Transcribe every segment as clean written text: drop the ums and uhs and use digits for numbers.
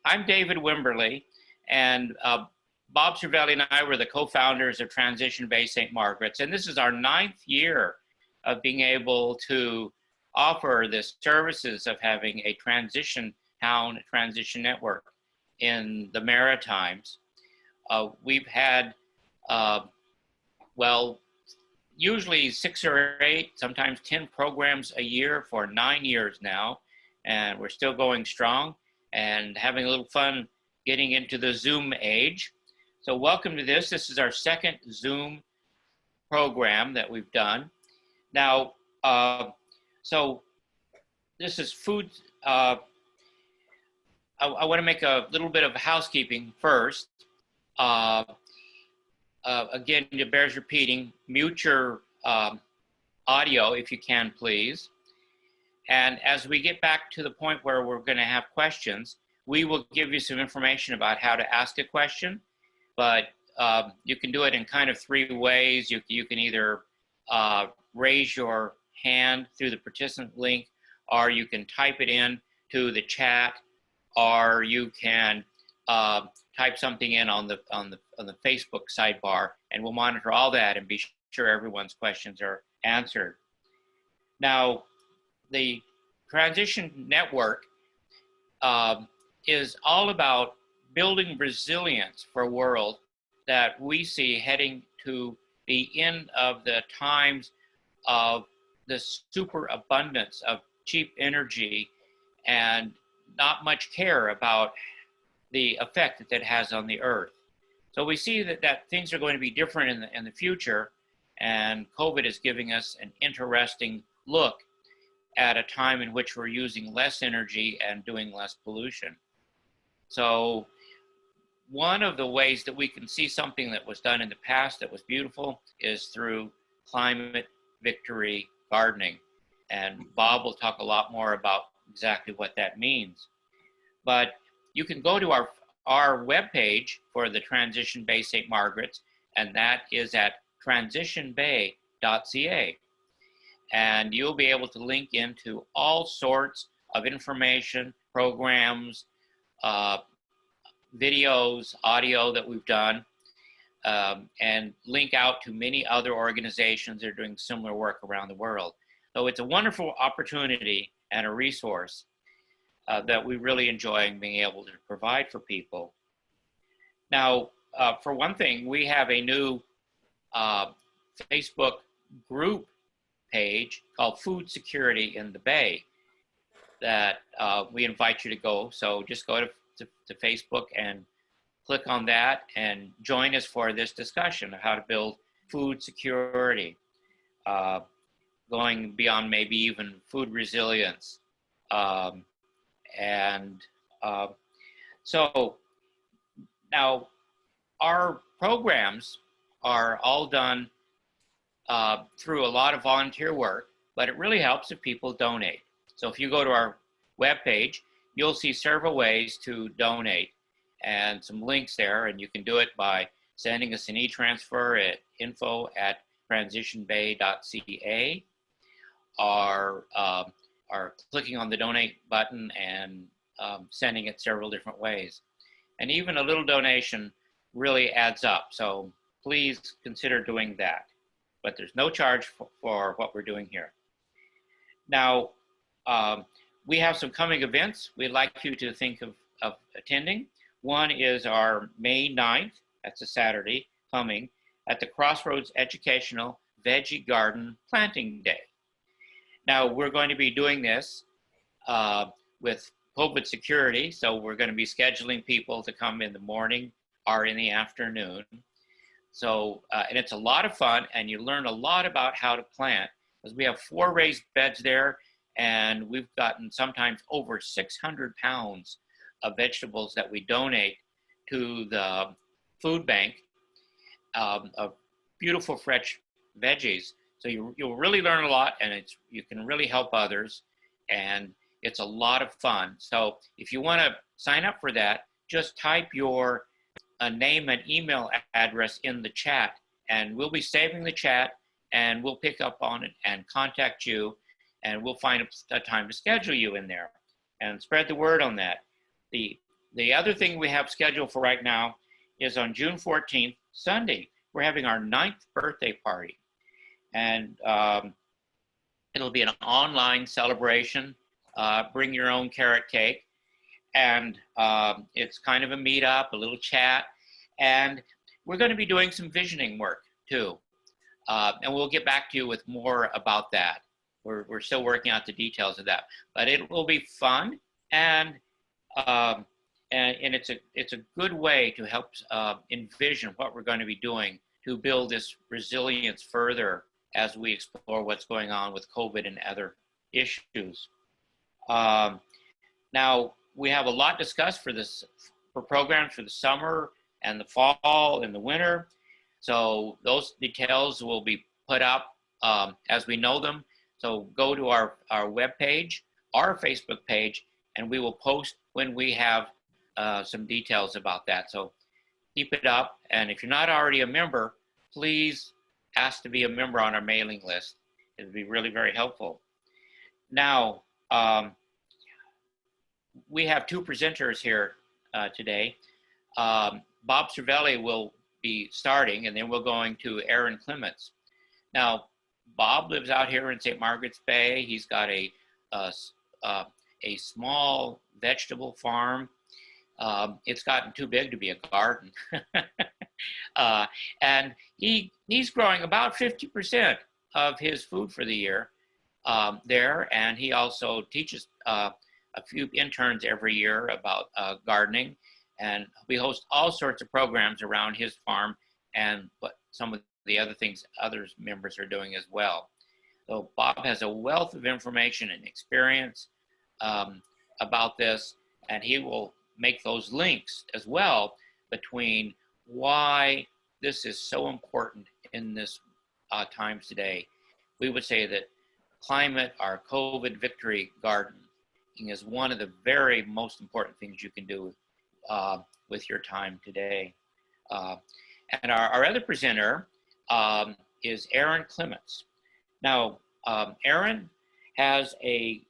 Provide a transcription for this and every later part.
I'm David Wimberly, and Bob Cervelli and I were the co-founders of Transition Bay St Margarets, and this is our 9th year of being able to offer the services of having a transition town, transition network in the Maritimes. We've had, usually 6 or 8, sometimes 10 programs a year for 9 years now, and we're still going strong and having a little fun getting into the Zoom age. So welcome to this. This is our second Zoom program that we've done. Now, so this is food. I want to make a little bit of housekeeping first. Again, it bears repeating, mute your audio if you can, please. And as we get back to the point where we're going to have questions, we will give you some information about how to ask a question. But you can do it in kind of 3 ways. You can either raise your hand through the participant link, or you can type it in to the chat, or you can type something in on the Facebook sidebar, and we'll monitor all that and be sure everyone's questions are answered. Now, the Transition Network is all about building resilience for a world that we see heading to the end of the times of the superabundance of cheap energy and not much care about the effect that that has on the earth. So we see that things are going to be different in the future, and COVID is giving us an interesting look at a time in which we're using less energy and doing less pollution. So one of the ways that we can see something that was done in the past that was beautiful is through climate victory gardening. And Bob will talk a lot more about exactly what that means. But you can go to our webpage for the Transition Bay St. Margarets, and that is at transitionbay.ca. And you'll be able to link into all sorts of information, programs, videos, audio that we've done, and link out to many other organizations that are doing similar work around the world. So it's a wonderful opportunity and a resource that we really enjoy being able to provide for people. Now, for one thing, we have a new Facebook group page called Food Security in the Bay that we invite you to go. So just go to Facebook and click on that and join us for this discussion of how to build food security, going beyond maybe even food resilience. So now our programs are all done through a lot of volunteer work, but it really helps if people donate. So if you go to our webpage, you'll see several ways to donate and some links there, and you can do it by sending us an e-transfer at info@transitionbay.ca, or clicking on the donate button and sending it several different ways. And even a little donation really adds up, so please consider doing that. But there's no charge for what we're doing here. Now, we have some coming events we'd like you to think of attending. One is our May 9th, that's a Saturday, coming, at the Crossroads Educational Veggie Garden Planting Day. Now, we're going to be doing this with COVID security, so we're going to be scheduling people to come in the morning or in the afternoon. So, and it's a lot of fun, and you learn a lot about how to plant, because we have 4 raised beds there, and we've gotten sometimes over 600 pounds of vegetables that we donate to the food bank of beautiful fresh veggies. So you'll really learn a lot, and you can really help others, and it's a lot of fun. So if you want to sign up for that, just type your name and email address in the chat, and we'll be saving the chat, and we'll pick up on it and contact you, and we'll find a time to schedule you in there and spread the word on that. The The other thing we have scheduled for right now is on June 14th, Sunday. We're having our 9th birthday party. And it'll be an online celebration. Bring your own carrot cake. And it's kind of a meetup, a little chat. And we're going to be doing some visioning work too. And we'll get back to you with more about that. We're still working out the details of that. But it will be fun, and it's a good way to help envision what we're going to be doing to build this resilience further as we explore what's going on with COVID and other issues. Now, we have a lot discussed for programs for the summer and the fall and the winter. So those details will be put up as we know them. So go to our webpage, our Facebook page, and we will post when we have some details about that. So keep it up. And if you're not already a member, please ask to be a member on our mailing list. It would be really very helpful. Now, we have two presenters here today. Bob Cervelli will be starting, and then we're going to Erin Clements. Now, Bob lives out here in St Margarets Bay. He's got a small vegetable farm. It's gotten too big to be a garden. And he's growing about 50% of his food for the year there. And he also teaches a few interns every year about gardening. And we host all sorts of programs around his farm and what some of the other things other members are doing as well. So Bob has a wealth of information and experience about this, and he will make those links as well between why this is so important in this times today. We would say that climate, our COVID victory garden, is one of the very most important things you can do with your time today. And our other presenter is Erin Clements. Now, Erin has a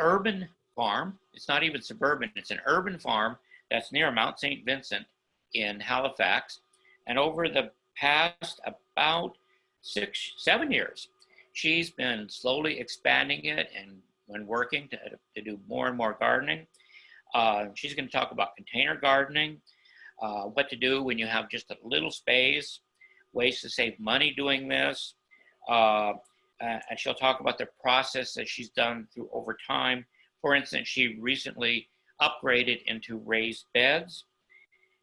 urban farm. It's not even suburban, it's an urban farm that's near Mount St. Vincent in Halifax. And over the past about 6-7 years, she's been slowly expanding it and when working to do more and more gardening. She's going to talk about container gardening, what to do when you have just a little space, ways to save money doing this. And she'll talk about the process that she's done through over time. For instance, she recently upgraded into raised beds,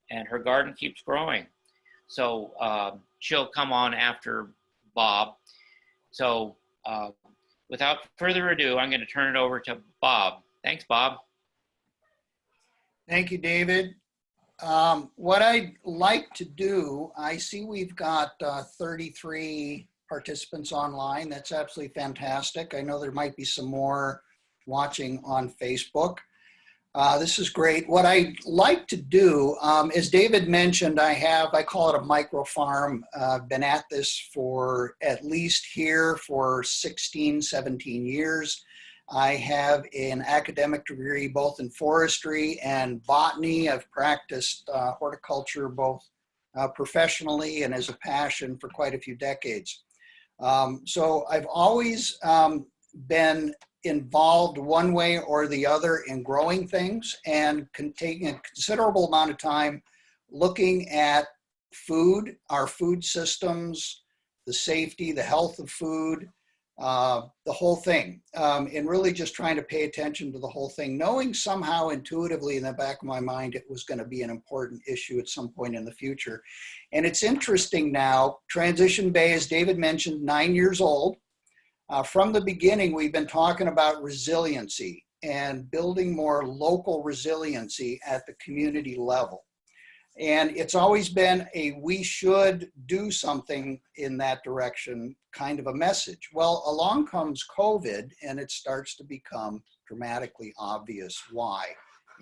and her garden keeps growing. So she'll come on after Bob. So without further ado, I'm going to turn it over to Bob. Thanks, Bob. Thank you, David. What I'd like to do, I see we've got 33 participants online. That's absolutely fantastic. I know there might be some more watching on Facebook. This is great. What I'd like to do, as David mentioned, I call it a micro farm. I've been at this for at least here for 16, 17 years. I have an academic degree both in forestry and botany. I've practiced horticulture both professionally and as a passion for quite a few decades. So I've always been involved one way or the other in growing things and taking a considerable amount of time looking at food, our food systems, the safety, the health of food, the whole thing, and really just trying to pay attention to the whole thing, knowing somehow intuitively in the back of my mind it was going to be an important issue at some point in the future. And it's interesting now, Transition Bay, as David mentioned, 9 years old. From the beginning, we've been talking about resiliency and building more local resiliency at the community level. And it's always been a we should do something in that direction kind of a message. Well, along comes COVID and it starts to become dramatically obvious why.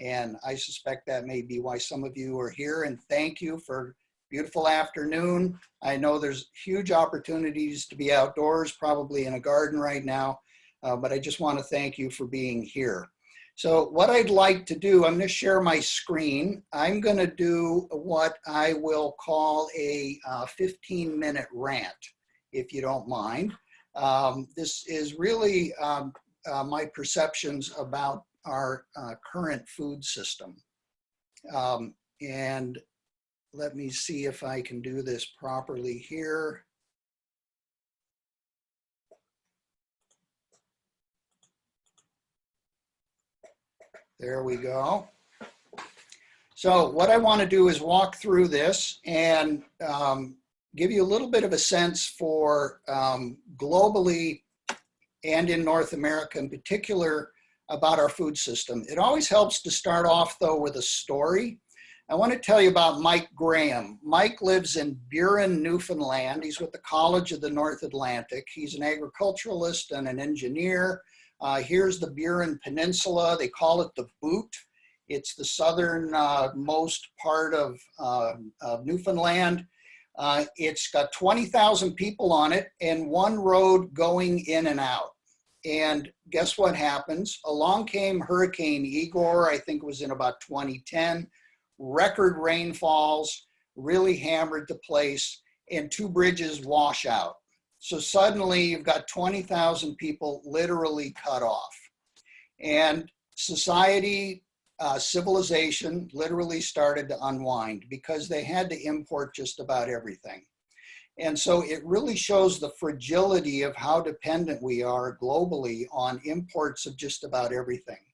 And I suspect that may be why some of you are here, and thank you for beautiful afternoon. I know there's huge opportunities to be outdoors, probably in a garden right now, but I just want to thank you for being here. So what I'd like to do, I'm going to share my screen. I'm going to do what I will call a 15-minute rant, if you don't mind. This is really my perceptions about our current food system. And let me see if I can do this properly here. There we go. So what I want to do is walk through this and give you a little bit of a sense for globally and in North America in particular about our food system. It always helps to start off though with a story. I want to tell you about Mike Graham. Mike lives in Buren, Newfoundland. He's with the College of the North Atlantic. He's an agriculturalist and an engineer. Here's the Buren Peninsula. They call it the Boot. It's the southernmost part of Newfoundland. It's got 20,000 people on it and one road going in and out. And guess what happens? Along came Hurricane Igor, I think it was in about 2010. Record rainfalls, really hammered the place, and two bridges wash out. So suddenly you've got 20,000 people literally cut off. And society, civilization literally started to unwind because they had to import just about everything. And so it really shows the fragility of how dependent we are globally on imports of just about everything.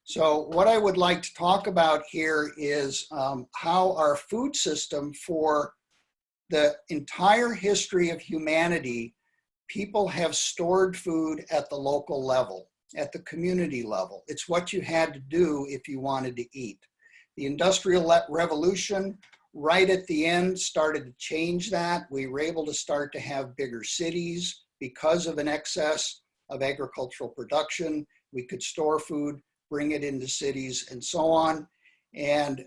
So what I would like to talk about here is how our food system, for the entire history of humanity, people have stored food at the local level, at the community level. It's what you had to do if you wanted to eat. The Industrial Revolution, right at the end, started to change that. We were able to start to have bigger cities because of an excess of agricultural production. We could store food, bring it into cities, and so on. And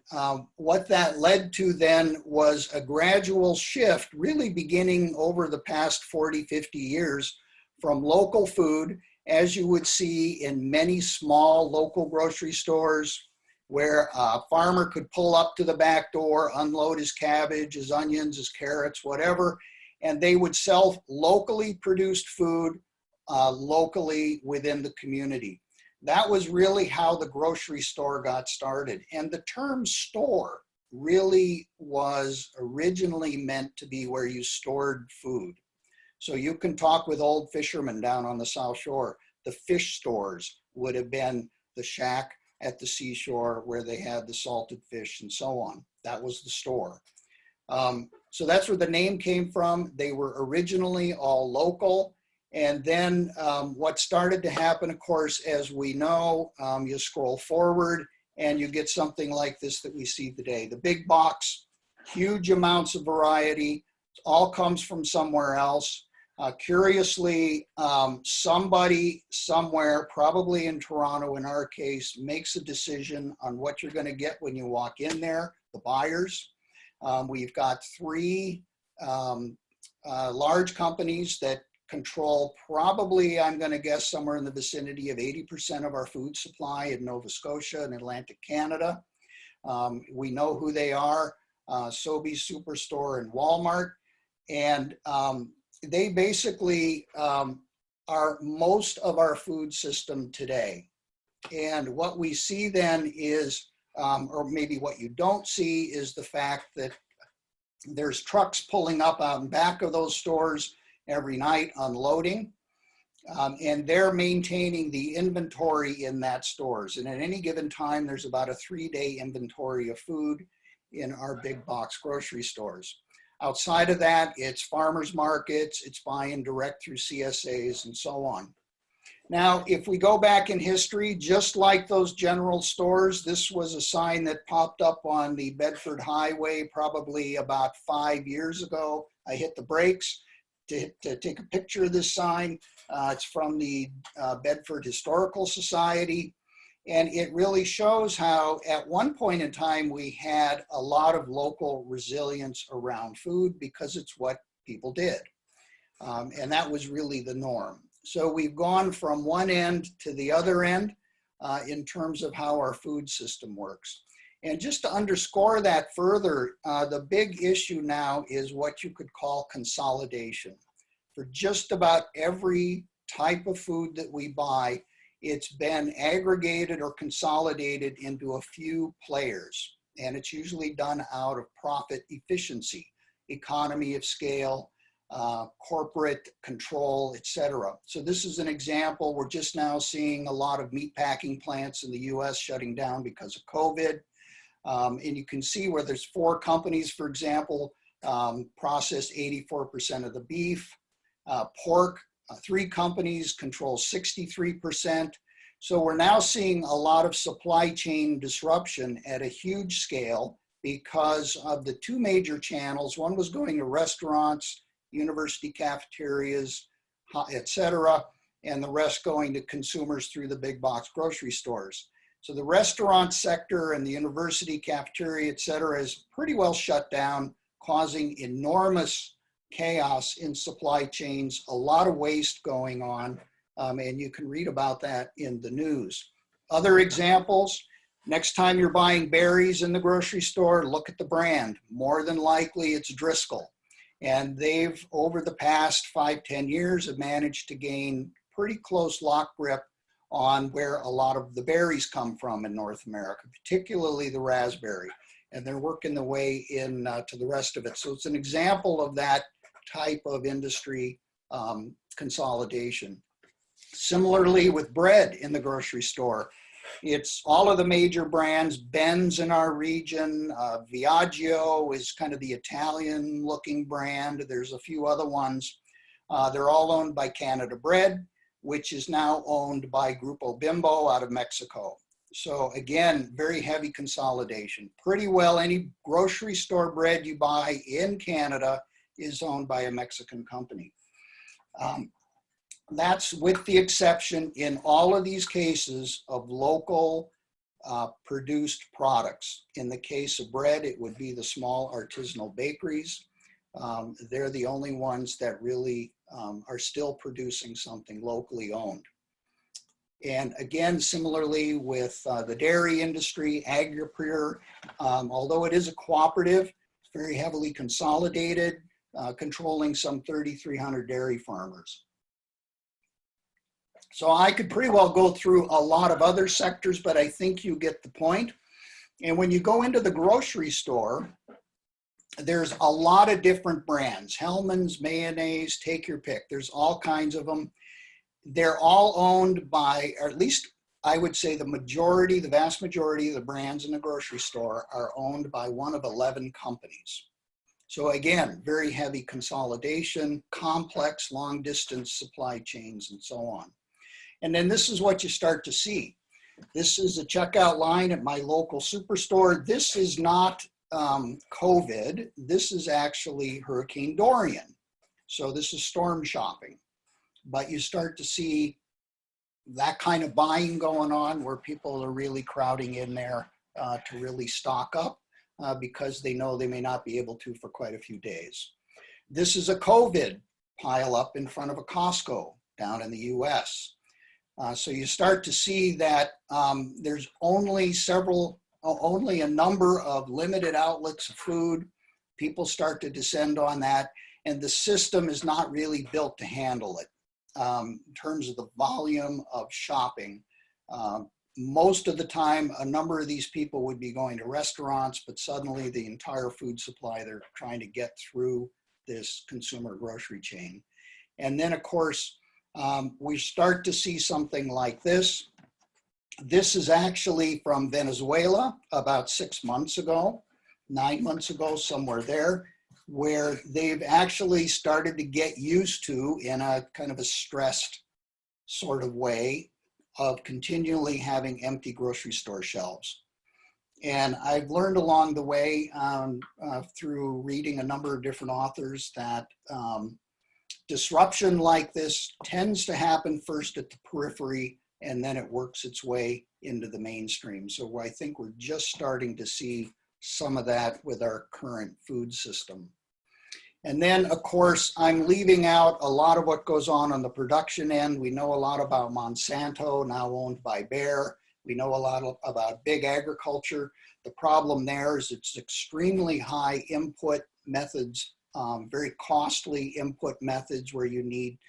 what that led to then was a gradual shift, really beginning over the past 40, 50 years, from local food, as you would see in many small local grocery stores, where a farmer could pull up to the back door, unload his cabbage, his onions, his carrots, whatever, and they would sell locally produced food locally within the community. That was really how the grocery store got started. And the term store really was originally meant to be where you stored food. So you can talk with old fishermen down on the South Shore. The fish stores would have been the shack at the seashore where they had the salted fish and so on. That was the store. So that's where the name came from. They were originally all local. And then what started to happen, of course, as we know, you scroll forward and you get something like this that we see today. The big box, huge amounts of variety, all comes from somewhere else. Curiously, somebody somewhere, probably in Toronto in our case, makes a decision on what you're going to get when you walk in there, the buyers. We've got three large companies that control probably, I'm going to guess, somewhere in the vicinity of 80% of our food supply in Nova Scotia and Atlantic Canada. We know who they are, Sobeys Superstore and Walmart. And they basically are most of our food system today. And what we see then is, or maybe what you don't see, is the fact that there's trucks pulling up out in back of those stores every night unloading, and they're maintaining the inventory in that stores. And at any given time, there's about a 3-day inventory of food in our big box grocery stores. Outside of that, it's farmers markets, it's buying direct through CSAs and so on. Now, if we go back in history, just like those general stores, this was a sign that popped up on the Bedford Highway probably about 5 years ago. I hit the brakes to take a picture of this sign. It's from the Bedford Historical Society. And it really shows how at one point in time we had a lot of local resilience around food because it's what people did. And that was really the norm. So we've gone from one end to the other end. in terms of how our food system works. And just to underscore that further, the big issue now is what you could call consolidation. For just about every type of food that we buy, it's been aggregated or consolidated into a few players. And it's usually done out of profit efficiency, economy of scale, corporate control, etc. So this is an example. We're just now seeing a lot of meat packing plants in the US shutting down because of COVID. And you can see where there's 4 companies, for example, process 84% of the beef. Pork, 3 companies control 63%. So we're now seeing a lot of supply chain disruption at a huge scale because of the 2 major channels. One was going to restaurants, university cafeterias, etc., and the rest going to consumers through the big box grocery stores. So the restaurant sector and the university cafeteria, etc., is pretty well shut down, causing enormous chaos in supply chains, a lot of waste going on, and you can read about that in the news. Other examples, next time you're buying berries in the grocery store, look at the brand. More than likely it's Driscoll. And they've, over the past 5-10 years, have managed to gain pretty close lock grip on where a lot of the berries come from in North America, particularly the raspberry. And they're working their way in to the rest of it. So it's an example of that type of industry consolidation. Similarly with bread in the grocery store, it's all of the major brands. Ben's in our region, Viaggio is kind of the Italian looking brand. There's a few other ones. They're all owned by Canada Bread, which is now owned by Grupo Bimbo out of Mexico. So again, very heavy consolidation. Pretty well any grocery store bread you buy in Canada is owned by a Mexican company. That's with the exception in all of these cases of local produced products. In the case of bread, it would be the small artisanal bakeries. They're the only ones that really are still producing something locally owned. And again, similarly with the dairy industry, Agripure, although it is a cooperative, it's very heavily consolidated, controlling some 3,300 dairy farmers. So I could pretty well go through a lot of other sectors, but I think you get the point. And when you go into the grocery store, there's a lot of different brands, Hellmann's, mayonnaise, take your pick. There's all kinds of them. They're all owned by, or at least I would say the majority, the vast majority of the brands in the grocery store are owned by one of 11 companies. So again, very heavy consolidation, complex long distance supply chains and so on. And then this is what you start to see. This is a checkout line at my local superstore. This is not COVID. This is actually Hurricane Dorian. So this is storm shopping. But you start to see that kind of buying going on where people are really crowding in there to really stock up because they know they may not be able to for quite a few days. This is a COVID pile up in front of a Costco down in the US. So you start to see that there's only a number of limited outlets of food. People start to descend on that, and the system is not really built to handle it in terms of the volume of shopping. Most of the time, a number of these people would be going to restaurants, but suddenly the entire food supply, they're trying to get through this consumer grocery chain. And then, of course, we start to see something like this. This is actually from Venezuela about 6 months ago, 9 months ago, somewhere there, where they've actually started to get used to, in a kind of a stressed sort of way, of continually having empty grocery store shelves. And I've learned along the way through reading a number of different authors that disruption like this tends to happen first at the periphery, and then it works its way into the mainstream. So I think we're just starting to see some of that with our current food system. And then, of course, I'm leaving out a lot of what goes on the production end. We know a lot about Monsanto, now owned by Bayer. We know a lot about big agriculture. The problem there is it's extremely high input methods, very costly input methods where you need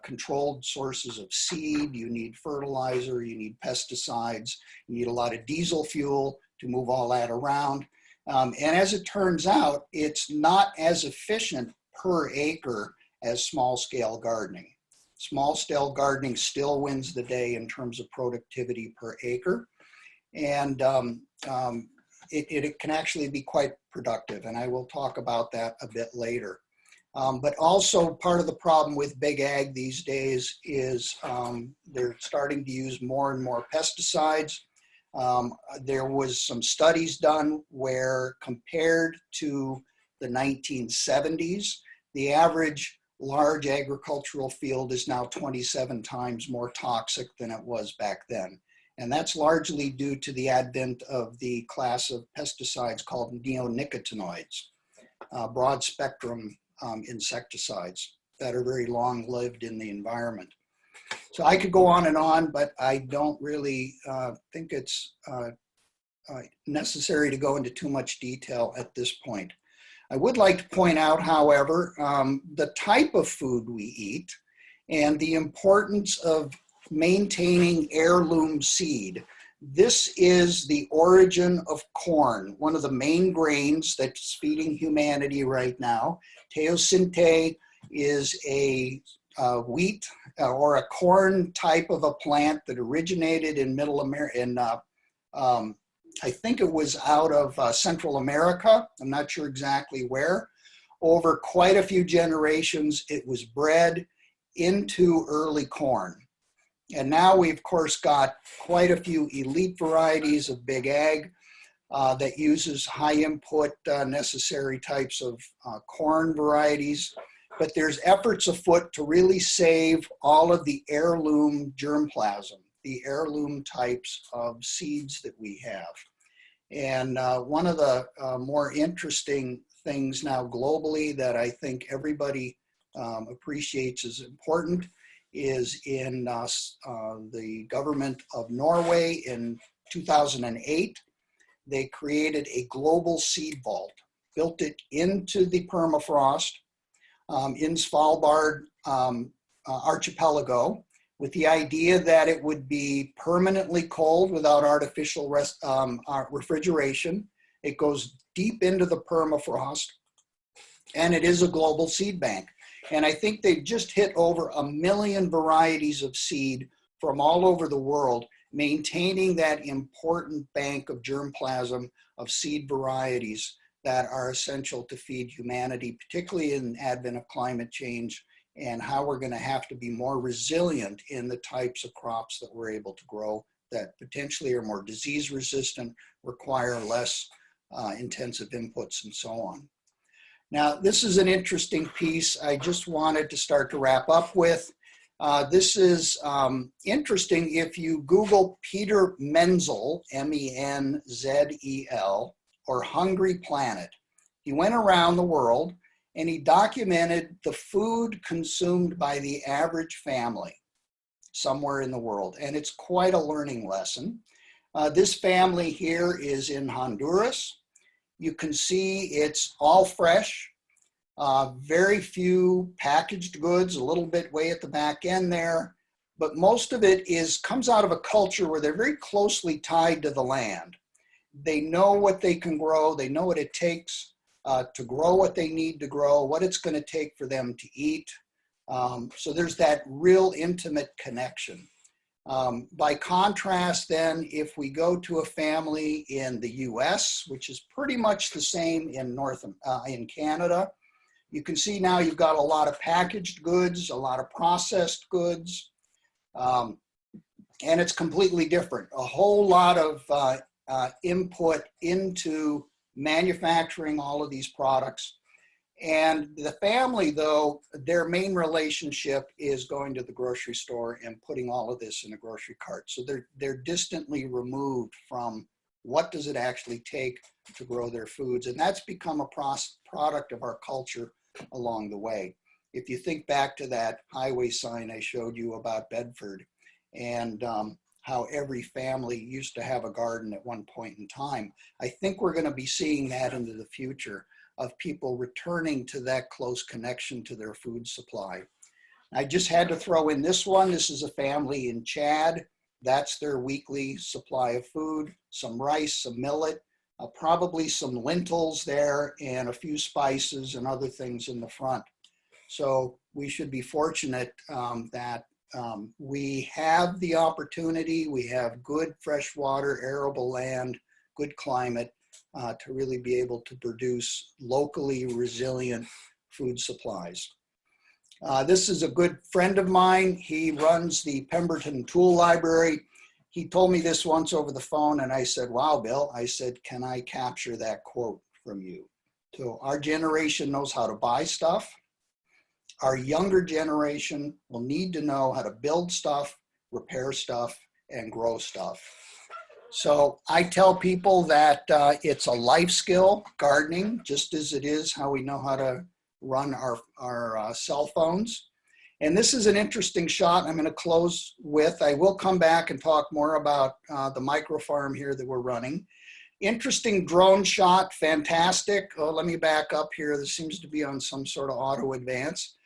controlled sources of seed, you need fertilizer, you need pesticides, you need a lot of diesel fuel to move all that around. And as it turns out, it's not as efficient per acre as small scale gardening. Small scale gardening still wins the day in terms of productivity per acre. And it can actually be quite productive. And I will talk about that a bit later. But also part of the problem with big ag these days is they're starting to use more and more pesticides. There was some studies done where compared to the 1970s, the average large agricultural field is now 27 times more toxic than it was back then. And that's largely due to the advent of the class of pesticides called neonicotinoids, broad spectrum insecticides that are very long lived in the environment. So I could go on, but I don't really think it's necessary to go into too much detail at this point. I would like to point out, however, the type of food we eat and the importance of maintaining heirloom seed. This is the origin of corn, one of the main grains that's feeding humanity right now. Teosinte is a wheat or a corn type of a plant that originated in Middle America, I think it was out of Central America. I'm not sure exactly where. Over quite a few generations, it was bred into early corn. And now we, of course, got quite a few elite varieties of big ag that uses high input necessary types of corn varieties. But there's efforts afoot to really save all of the heirloom germplasm, the heirloom types of seeds that we have. And one of the more interesting things now globally that I think everybody appreciates as important is in the government of Norway in 2008. They created a global seed vault, built it into the permafrost in Svalbard archipelago, with the idea that it would be permanently cold without artificial refrigeration. It goes deep into the permafrost, and it is a global seed bank. And I think they've just hit over 1 million varieties of seed from all over the world, maintaining that important bank of germplasm of seed varieties that are essential to feed humanity, particularly in the advent of climate change and how we're going to have to be more resilient in the types of crops that we're able to grow that potentially are more disease resistant, require less intensive inputs and so on. Now, this is an interesting piece I just wanted to start to wrap up with. This is interesting. If you Google Peter Menzel, M-E-N-Z-E-L, or Hungry Planet, he went around the world and he documented the food consumed by the average family somewhere in the world. And it's quite a learning lesson. This family here is in Honduras. You can see it's all fresh, very few packaged goods, a little bit way at the back end there, but most of it comes out of a culture where they're very closely tied to the land. They know what they can grow, they know what it takes to grow what they need to grow, what it's going to take for them to eat. So there's that real intimate connection. By contrast, then, if we go to a family in the US, which is pretty much the same in in Canada, you can see now you've got a lot of packaged goods, a lot of processed goods, and it's completely different. A whole lot of input into manufacturing all of these products. And the family, though, their main relationship is going to the grocery store and putting all of this in a grocery cart. So they're distantly removed from what does it actually take to grow their foods. And that's become a product of our culture along the way. If you think back to that highway sign I showed you about Bedford, and how every family used to have a garden at one point in time. I think we're going to be seeing that into the future of people returning to that close connection to their food supply. I just had to throw in this one. This is a family in Chad. That's their weekly supply of food, some rice, some millet, probably some lentils there, and a few spices and other things in the front. So we should be fortunate that we have the opportunity, we have good freshwater, arable land, good climate to really be able to produce locally resilient food supplies. This is a good friend of mine. He runs the Pemberton Tool Library. He told me this once over the phone and I said, wow, Bill, I said, can I capture that quote from you? So our generation knows how to buy stuff. Our younger generation will need to know how to build stuff, repair stuff, and grow stuff. So I tell people that it's a life skill, gardening, just as it is how we know how to run our cell phones. And this is an interesting shot I'm going to close with. I will come back and talk more about the micro farm here that we're running. Interesting drone shot, fantastic. Oh, let me back up here. This seems to be on some sort of auto advance.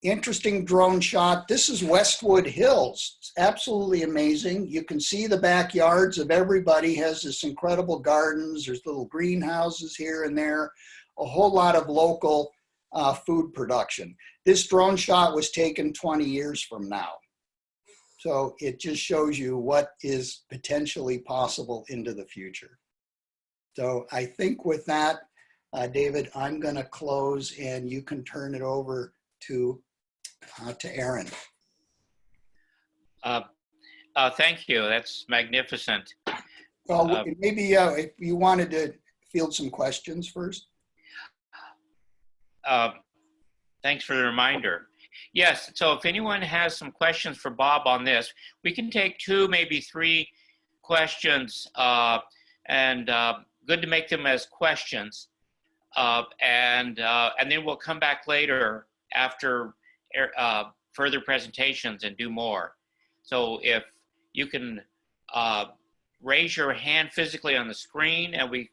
Interesting drone shot. This is Westwood Hills. It's absolutely amazing. You can see the backyards of everybody has this incredible gardens. There's little greenhouses here and there, a whole lot of local food production. This drone shot was taken 20 years from now. So it just shows you what is potentially possible into the future. So I think with that, David, I'm going to close and you can turn it over to Erin. Thank you. That's magnificent. Well, maybe if you wanted to field some questions first. Thanks for the reminder. Yes, so if anyone has some questions for Bob on this, we can take 2, maybe 3 questions, and good to make them as questions. And then we'll come back later after further presentations and do more. So if you can raise your hand physically on the screen, and we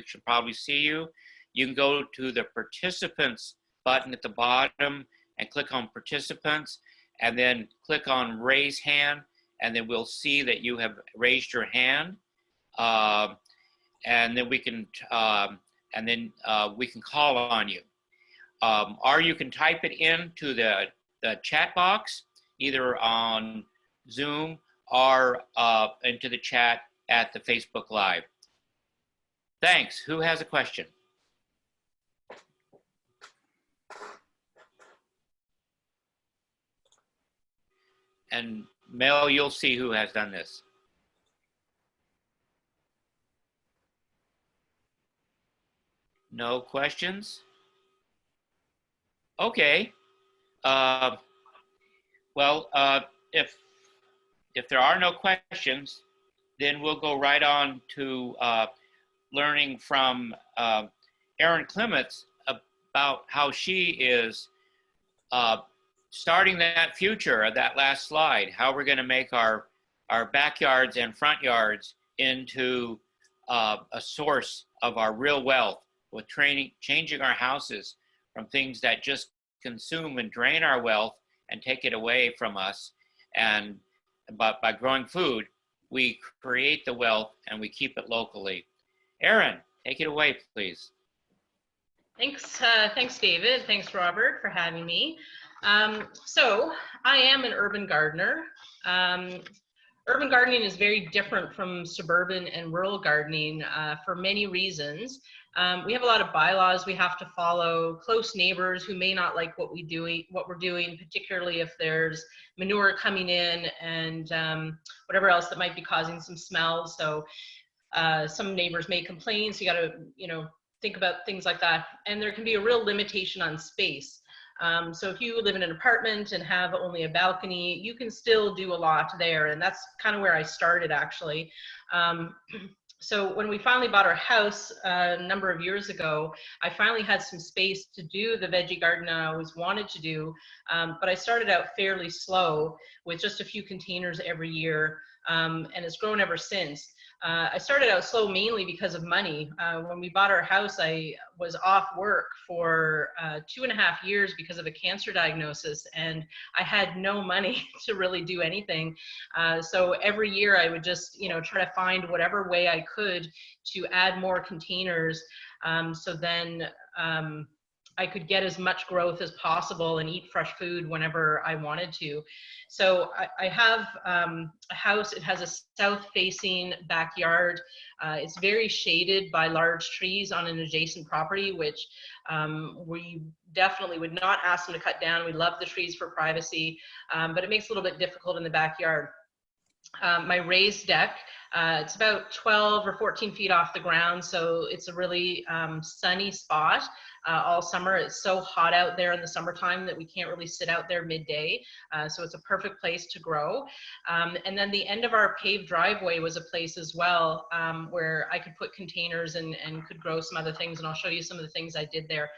should probably see you. You can go to the participants button at the bottom and click on participants, and then click on raise hand, and then we'll see that you have raised your hand, and then we can call on you, or you can type it into the chat box either on Zoom or into the chat at the Facebook Live. Thanks. Who has a question? And Mel, you'll see who has done this. No questions? Okay. Well, if there are no questions, then we'll go right on to learning from Erin Clements about how she is starting that future, that last slide, how we're going to make our backyards and front yards into a source of our real wealth, with changing our houses from things that just consume and drain our wealth and take it away from us. But by growing food, we create the wealth and we keep it locally. Erin, take it away, please. Thanks, David. Thanks, Robert, for having me. So I am an urban gardener. Urban gardening is very different from suburban and rural gardening for many reasons. We have a lot of bylaws we have to follow, close neighbors who may not like what we're doing, particularly if there's manure coming in and whatever else that might be causing some smells. So some neighbors may complain, so you got to, think about things like that. And there can be a real limitation on space. So if you live in an apartment and have only a balcony, you can still do a lot there. And that's kind of where I started, actually. So when we finally bought our house a number of years ago, I finally had some space to do the veggie garden I always wanted to do, but I started out fairly slow with just a few containers every year, and it's grown ever since. I started out slow mainly because of money. When we bought our house, I was off work for 2.5 years because of a cancer diagnosis, and I had no money to really do anything. So every year I would just, try to find whatever way I could to add more containers. So then I could get as much growth as possible and eat fresh food whenever I wanted to. So I have a house. It has a south-facing backyard. It's very shaded by large trees on an adjacent property, which we definitely would not ask them to cut down. We love the trees for privacy, but it makes it a little bit difficult in the backyard. My raised deck, it's about 12 or 14 feet off the ground, so it's a really sunny spot all summer. It's so hot out there in the summertime that we can't really sit out there midday, so it's a perfect place to grow. And then the end of our paved driveway was a place as well where I could put containers and could grow some other things, and I'll show you some of the things I did there.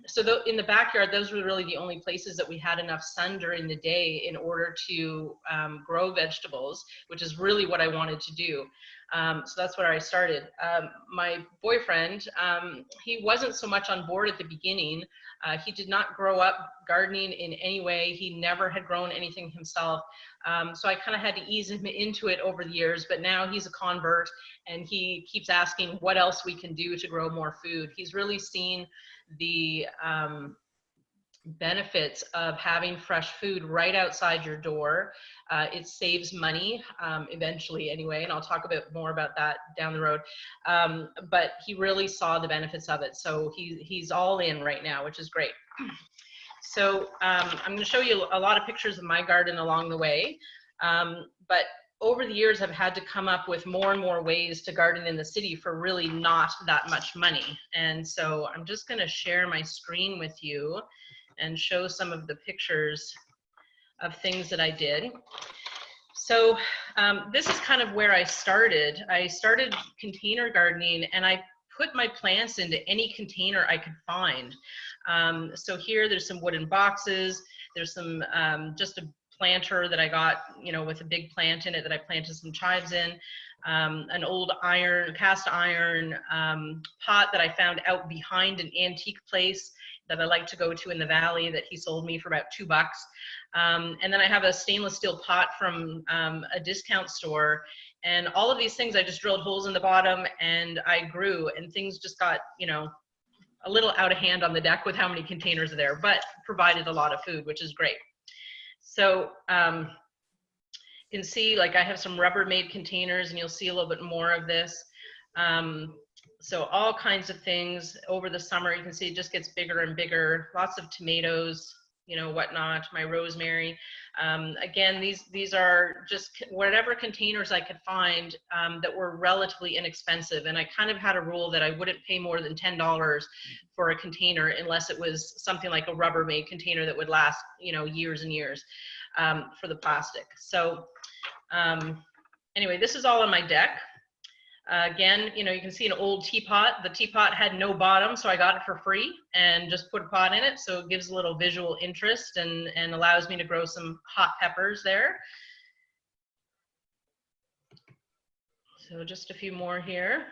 So in the backyard, those were really the only places that we had enough sun during the day in order to grow vegetables, which is really what I wanted to do. So that's where I started. My boyfriend, he wasn't so much on board at the beginning. He did not grow up gardening in any way. He never had grown anything himself. So I kind of had to ease him into it over the years, but now he's a convert and he keeps asking what else we can do to grow more food. He's really seen the benefits of having fresh food right outside your door. It saves money eventually anyway, and I'll talk a bit more about that down the road. But he really saw the benefits of it. So he's all in right now, which is great. So I'm going to show you a lot of pictures of my garden along the way. But over the years, I've had to come up with more and more ways to garden in the city for really not that much money. And so I'm just going to share my screen with you and show some of the pictures of things that I did. So this is kind of where I started. I started container gardening, and I put my plants into any container I could find. So here, there's some wooden boxes. There's some just a planter that I got, with a big plant in it that I planted some chives in. An old cast iron pot that I found out behind an antique place that I like to go to in the valley that he sold me for about $2. And then I have a stainless steel pot from a discount store. And all of these things, I just drilled holes in the bottom and I grew, and things just got, a little out of hand on the deck with how many containers are there, but provided a lot of food, which is great. So you can see, like, I have some Rubbermaid containers, and you'll see a little bit more of this. So all kinds of things over the summer. You can see it just gets bigger and bigger. Lots of tomatoes, whatnot, my rosemary. Again, these are just whatever containers I could find that were relatively inexpensive. And I kind of had a rule that I wouldn't pay more than $10 for a container unless it was something like a Rubbermaid container that would last, years and years for the plastic. So anyway, this is all on my deck. Again, you can see an old teapot. The teapot had no bottom, so I got it for free and just put a pot in it. So it gives a little visual interest and allows me to grow some hot peppers there. So just a few more here.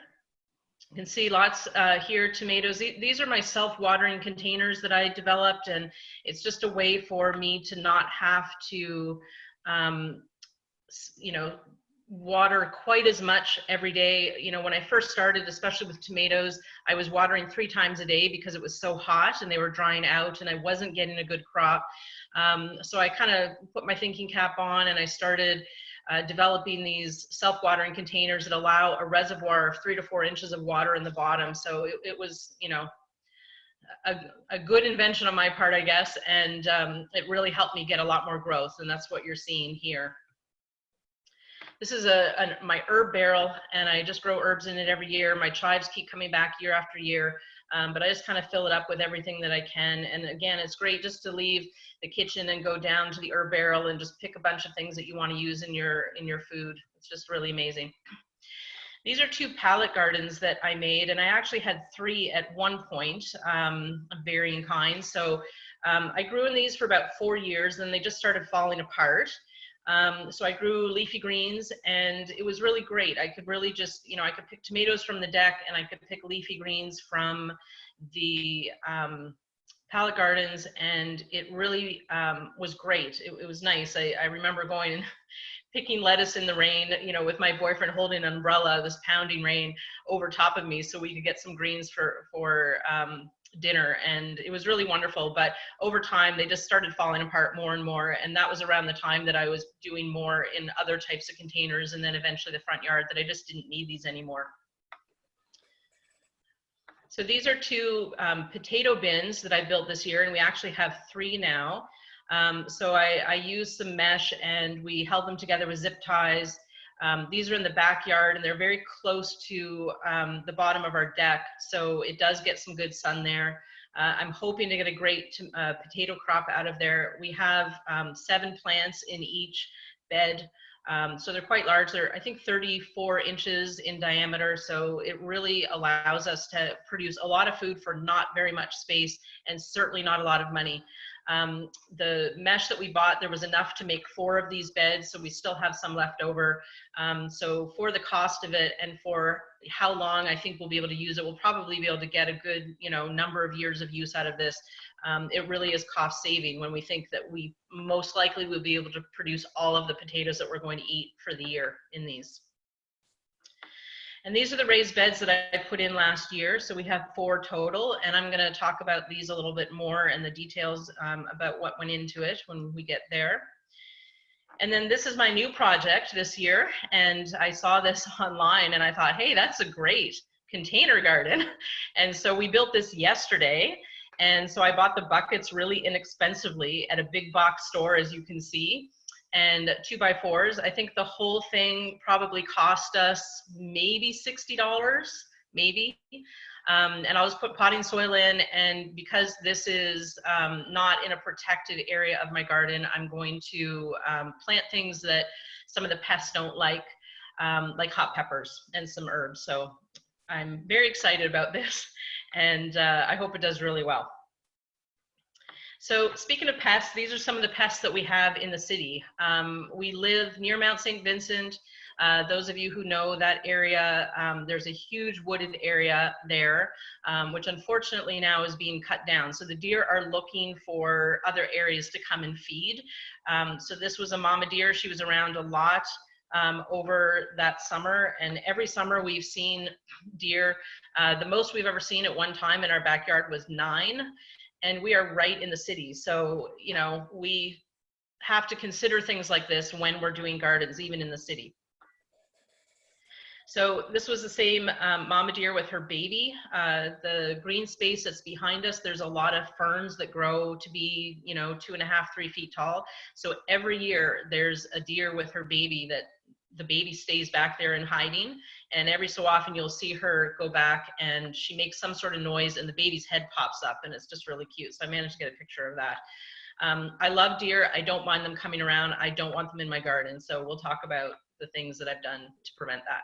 You can see lots here, tomatoes. These are my self-watering containers that I developed, and it's just a way for me to not have to, water quite as much every day. When I first started, especially with tomatoes, I was watering 3 times a day because it was so hot and they were drying out and I wasn't getting a good crop. So I kind of put my thinking cap on and I started developing these self-watering containers that allow a reservoir of 3 to 4 inches of water in the bottom. So it was, a good invention on my part, I guess, and it really helped me get a lot more growth, and that's what you're seeing here. This is my herb barrel, and I just grow herbs in it every year. My chives keep coming back year after year, but I just kind of fill it up with everything that I can. And again, it's great just to leave the kitchen and go down to the herb barrel and just pick a bunch of things that you want to use in your food. It's just really amazing. These are 2 pallet gardens that I made, and I actually had 3 at one point, of varying kinds. So I grew in these for about 4 years, and they just started falling apart. So I grew leafy greens, and it was really great. I could really just, you know, I could pick tomatoes from the deck, and I could pick leafy greens from the pallet gardens, and it really was great. It was nice. I remember going and picking lettuce in the rain, you know, with my boyfriend holding an umbrella, this pounding rain over top of me, so we could get some greens for dinner, and it was really wonderful. But over time, they just started falling apart more and more, and that was around the time that I was doing more in other types of containers, and then eventually the front yard, that I just didn't need these anymore. So these are 2 potato bins that I built this year, and we actually have 3 now. So I used some mesh, and we held them together with zip ties. These are in the backyard, and they're very close to the bottom of our deck, so it does get some good sun there. I'm hoping to get a great potato crop out of there. We have 7 plants in each bed. So they're quite large. They're, I think, 34 inches in diameter. So it really allows us to produce a lot of food for not very much space, and certainly not a lot of money. The mesh that we bought, there was enough to make 4 of these beds, so we still have some left over. So for the cost of it and for how long I think we'll be able to use it, we'll probably be able to get a good, you know, number of years of use out of this. It really is cost saving when we think that we most likely will be able to produce all of the potatoes that we're going to eat for the year in these. And these are the raised beds that I put in last year. So we have 4 total, and I'm going to talk about these a little bit more and the details about what went into it when we get there. And then this is my new project this year, and I saw this online and I thought, hey, that's a great container garden. And so we built this yesterday. And so I bought the buckets really inexpensively at a big box store, as you can see, and 2x4s. I think the whole thing probably cost us maybe $60, maybe. And I'll just put potting soil in, and because this is not in a protected area of my garden, I'm going to plant things that some of the pests don't like hot peppers and some herbs. So I'm very excited about this, and I hope it does really well. So speaking of pests, these are some of the pests that we have in the city. We live near Mount St. Vincent. Those of you who know that area, there's a huge wooded area there, which unfortunately now is being cut down. So the deer are looking for other areas to come and feed. So this was a mama deer. She was around a lot over that summer, and every summer we've seen deer. The most we've ever seen at one time in our backyard was 9. And we are right in the city. So, you know, we have to consider things like this when we're doing gardens, even in the city. So this was the same mama deer with her baby. The green space that's behind us, there's a lot of ferns that grow to be, you know, 2.5, 3 feet tall. So every year there's a deer with her baby that the baby stays back there in hiding, and every so often you'll see her go back and she makes some sort of noise and the baby's head pops up, and it's just really cute. So I managed to get a picture of that. I love deer. I don't mind them coming around. I don't want them in my garden. So we'll talk about the things that I've done to prevent that.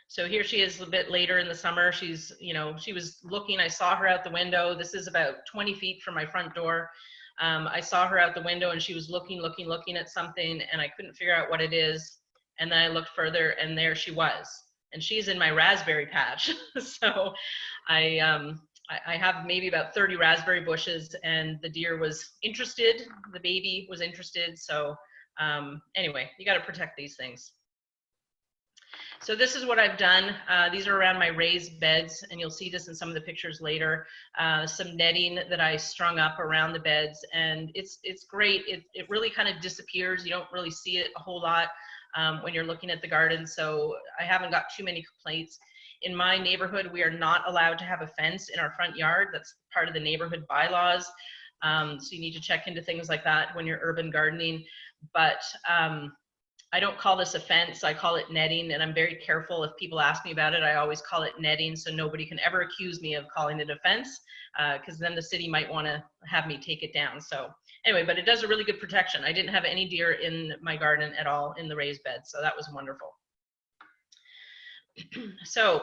So here she is a bit later in the summer. She's, you know, she was looking, I saw her out the window. This is about 20 feet from my front door. I saw her out the window and she was looking at something, and I couldn't figure out what it is. And then I looked further, and there she was. And she's in my raspberry patch. So I have maybe about 30 raspberry bushes, and the deer was interested. The baby was interested. So anyway, you got to protect these things. So this is what I've done. These are around my raised beds, and you'll see this in some of the pictures later. Some netting that I strung up around the beds, and it's great. It really kind of disappears. You don't really see it a whole lot when you're looking at the garden. So I haven't got too many complaints. In my neighborhood, we are not allowed to have a fence in our front yard. That's part of the neighborhood bylaws. So you need to check into things like that when you're urban gardening. But I don't call this a fence, I call it netting, and I'm very careful. If people ask me about it, I always call it netting, so nobody can ever accuse me of calling it a fence, because then the city might want to have me take it down. So anyway, but it does a really good protection. I didn't have any deer in my garden at all in the raised bed, so that was wonderful. So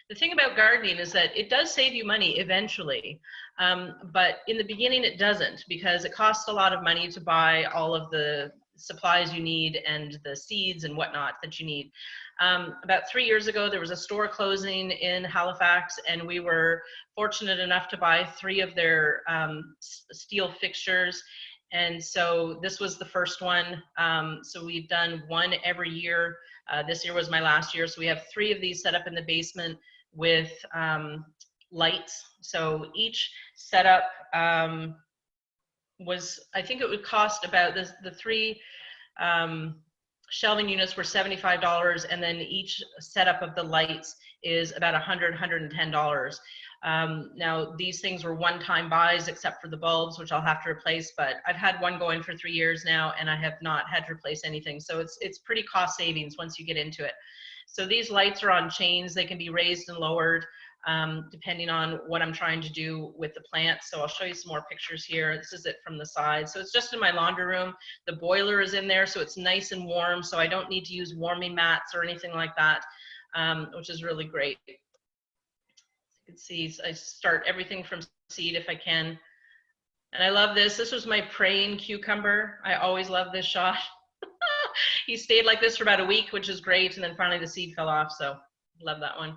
the thing about gardening is that it does save you money eventually, but in the beginning it doesn't, because it costs a lot of money to buy all of the supplies you need and the seeds and whatnot that you need. About 3 years ago, there was a store closing in Halifax, and we were fortunate enough to buy 3 of their steel fixtures. And so this was the first one. So we've done one every year. This year was my last year. So we have 3 of these set up in the basement with lights. So each setup was, I think it would cost about, the 3 shelving units were $75, and then each setup of the lights is about $100, $110. Now these things were one-time buys except for the bulbs, which I'll have to replace, but I've had one going for 3 years now and I have not had to replace anything. So it's pretty cost savings once you get into it. So these lights are on chains. They can be raised and lowered depending on what I'm trying to do with the plants. So I'll show you some more pictures here. This is it from the side. So it's just in my laundry room. The boiler is in there, so it's nice and warm. So I don't need to use warming mats or anything like that, which is really great. You can see I start everything from seed if I can. And I love this. This was my praying cucumber. I always love this shot. He stayed like this for about a week, which is great. And then finally the seed fell off. So love that one.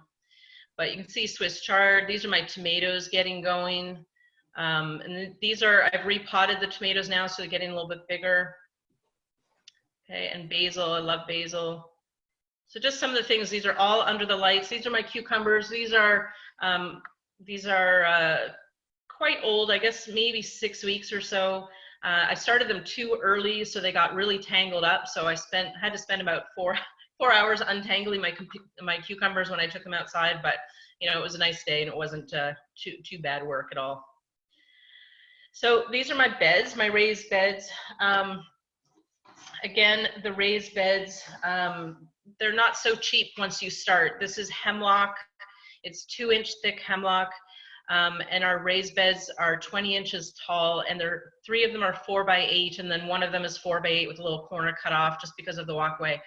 But you can see Swiss chard. These are my tomatoes getting going. And these are, I've repotted the tomatoes now, so they're getting a little bit bigger. Okay, and basil, I love basil. So just some of the things, these are all under the lights. These are my cucumbers. These are quite old, I guess maybe 6 weeks or so. I started them too early, so they got really tangled up. So I had to spend about 4 hours untangling my cucumbers when I took them outside, but you know, it was a nice day and it wasn't too bad work at all. So these are my beds, my raised beds. Again, the raised beds, they're not so cheap once you start. This is hemlock. It's 2-inch thick hemlock. And our raised beds are 20 inches tall, and 3 of them are 4x8, and then 1 of them is 4x8 with a little corner cut off just because of the walkway.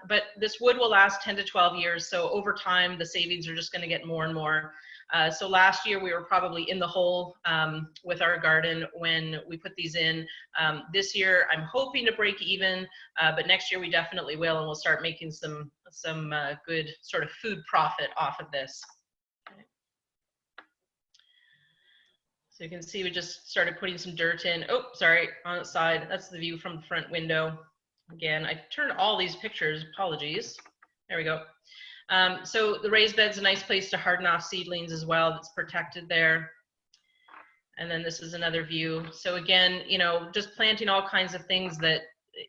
But this wood will last 10 to 12 years. So over time, the savings are just going to get more and more. So last year we were probably in the hole with our garden when we put these in. This year I'm hoping to break even, but next year we definitely will, and we'll start making some good sort of food profit off of this. Okay. So you can see we just started putting some dirt in. Oh, sorry, on the side. That's the view from the front window. Again, I turned all these pictures, apologies. There we go. So the raised bed's a nice place to harden off seedlings as well. That's protected there. And then this is another view. So again, you know, just planting all kinds of things that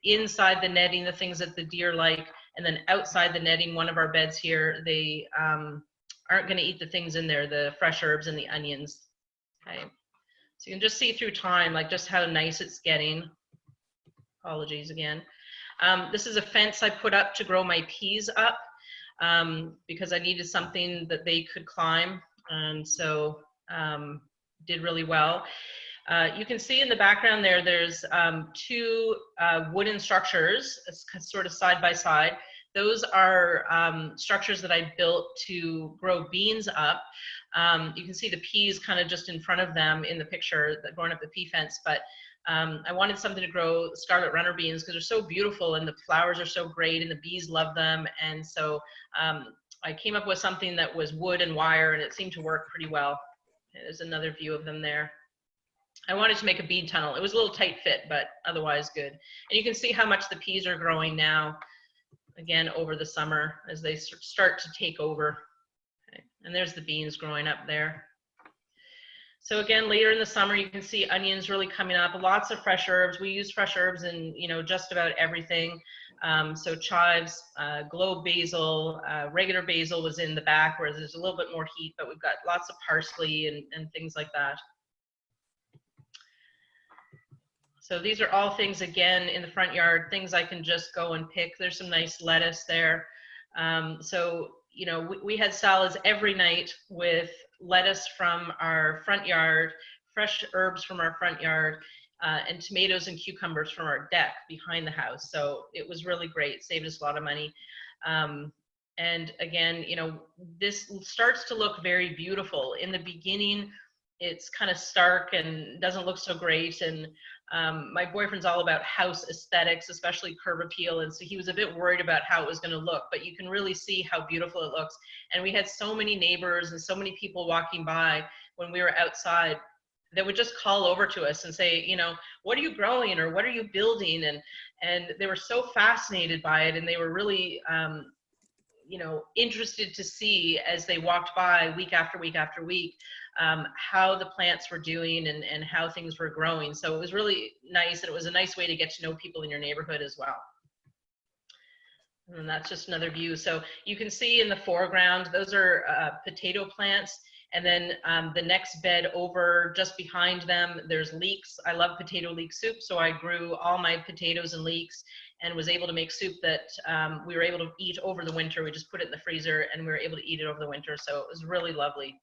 inside the netting, the things that the deer like, and then outside the netting, one of our beds here, they aren't going to eat the things in there, the fresh herbs and the onions. Okay. So you can just see through time, like just how nice it's getting. Apologies again. This is a fence I put up to grow my peas up because I needed something that they could climb, and so did really well. You can see in the background there, there's 2 wooden structures sort of side by side. Those are structures that I built to grow beans up. You can see the peas kind of just in front of them in the picture, going up the pea fence, but I wanted something to grow scarlet runner beans because they're so beautiful and the flowers are so great and the bees love them. And so I came up with something that was wood and wire, and it seemed to work pretty well. There's another view of them there. I wanted to make a bean tunnel. It was a little tight fit, but otherwise good. And you can see how much the peas are growing now, again, over the summer as they start to take over. Okay. And there's the beans growing up there. So again, later in the summer, you can see onions really coming up, lots of fresh herbs. We use fresh herbs in, you know, just about everything. So chives, globe basil, regular basil was in the back where there's a little bit more heat, but we've got lots of parsley and things like that. So these are all things, again, in the front yard, things I can just go and pick. There's some nice lettuce there. So, you know, we had salads every night with lettuce from our front yard, fresh herbs from our front yard, and tomatoes and cucumbers from our deck behind the house. So it was really great, saved us a lot of money. And again, you know, this starts to look very beautiful. In the beginning, it's kind of stark and doesn't look so great. And my boyfriend's all about house aesthetics, especially curb appeal. And so he was a bit worried about how it was going to look, but you can really see how beautiful it looks. And we had so many neighbors and so many people walking by when we were outside that would just call over to us and say, you know, what are you growing or what are you building? And they were so fascinated by it, and they were really, you know, interested to see as they walked by week after week after week, how the plants were doing and how things were growing. So it was really nice, and it was a nice way to get to know people in your neighborhood as well. And that's just another view. So you can see in the foreground, those are potato plants. And then the next bed over, just behind them, there's leeks. I love potato leek soup, so I grew all my potatoes and leeks and was able to make soup that we were able to eat over the winter. We just put it in the freezer and we were able to eat it over the winter, so it was really lovely.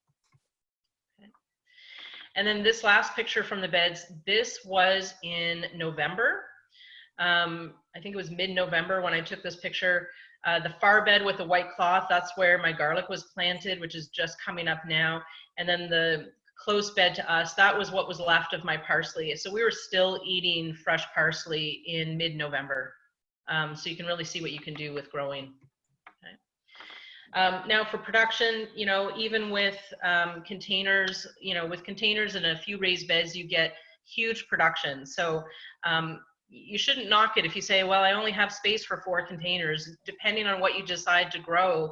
Okay. And then this last picture from the beds, this was in November. I think it was mid-November when I took this picture. The far bed with the white cloth, that's where my garlic was planted, which is just coming up now. And then the close bed to us, that was what was left of my parsley. So we were still eating fresh parsley in mid-November. So you can really see what you can do with growing. Okay. Now for production, you know, even with containers, you know, with containers and a few raised beds, you get huge production. So you shouldn't knock it if you say, well, I only have space for 4 containers. Depending on what you decide to grow,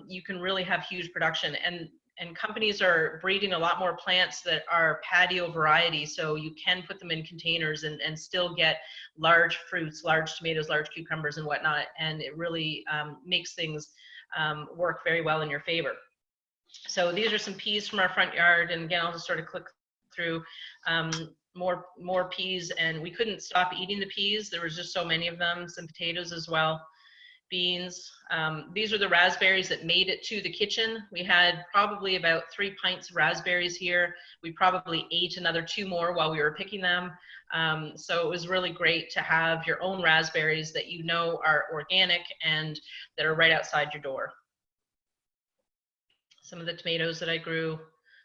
you can really have huge production. And companies are breeding a lot more plants that are patio variety, so you can put them in containers and still get large fruits, large tomatoes, large cucumbers and whatnot. And it really makes things work very well in your favor. So these are some peas from our front yard. And again, I'll just sort of click through. More peas, and we couldn't stop eating the peas. There was just so many of them. Some potatoes as well, beans. These are the raspberries that made it to the kitchen. We had probably about 3 pints of raspberries here. We probably ate another 2 more while we were picking them. So it was really great to have your own raspberries that you know are organic and that are right outside your door. Some of the tomatoes that I grew,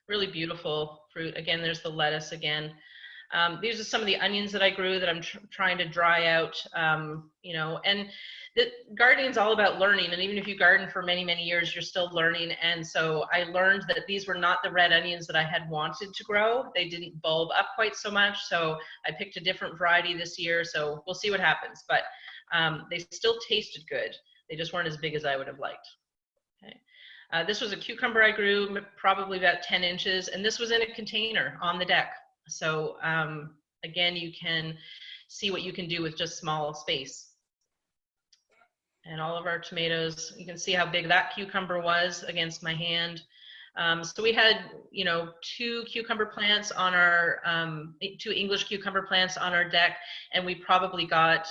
really beautiful fruit. Again, there's the lettuce again. These are some of the onions that I grew that I'm trying to dry out, you know, and the gardening is all about learning. And even if you garden for many, many years, you're still learning. And so I learned that these were not the red onions that I had wanted to grow. They didn't bulb up quite so much. So I picked a different variety this year. So we'll see what happens, but they still tasted good. They just weren't as big as I would have liked. Okay. This was a cucumber I grew, probably about 10 inches. And this was in a container on the deck. So again, you can see what you can do with just small space. And all of our tomatoes, you can see how big that cucumber was against my hand. So we had, you know, 2 cucumber plants on our, 2 English cucumber plants on our deck, and we probably got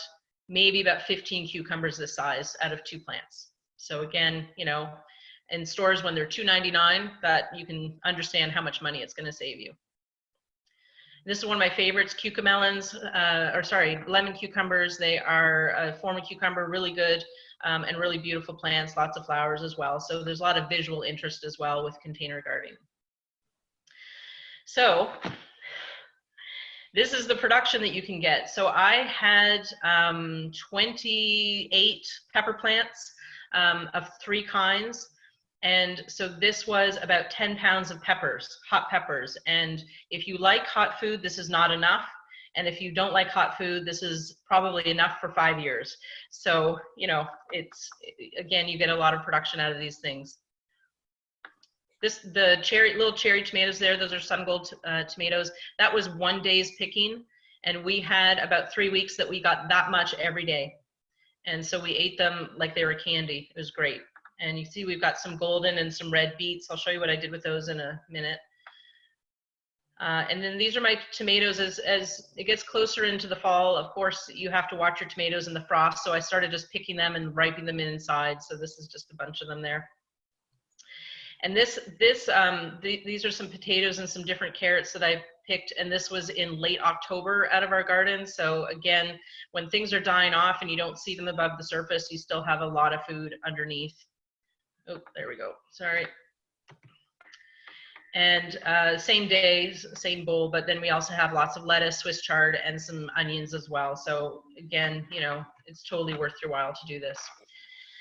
maybe about 15 cucumbers this size out of 2 plants. So again, you know, in stores when they're $2.99, that you can understand how much money it's going to save you. This is one of my favorites, cucamelons, lemon cucumbers. They are a form of cucumber, really good and really beautiful plants, lots of flowers as well. So there's a lot of visual interest as well with container gardening. So this is the production that you can get. So I had 28 pepper plants of 3 kinds. And so this was about 10 pounds of peppers, hot peppers. And if you like hot food, this is not enough. And if you don't like hot food, this is probably enough for 5 years. So, you know, it's, again, you get a lot of production out of these things. The little cherry tomatoes there, those are sun gold tomatoes. That was 1 day's picking. And we had about 3 weeks that we got that much every day. And so we ate them like they were candy. It was great. And you see we've got some golden and some red beets. I'll show you what I did with those in a minute. And then these are my tomatoes. As it gets closer into the fall, of course, you have to watch your tomatoes in the frost. So I started just picking them and ripening them inside. So this is just a bunch of them there. And these are some potatoes and some different carrots that I picked, and this was in late October out of our garden. So again, when things are dying off and you don't see them above the surface, you still have a lot of food underneath. Oh, there we go, sorry. And same days, same bowl, but then we also have lots of lettuce, Swiss chard, and some onions as well. So again, you know, it's totally worth your while to do this.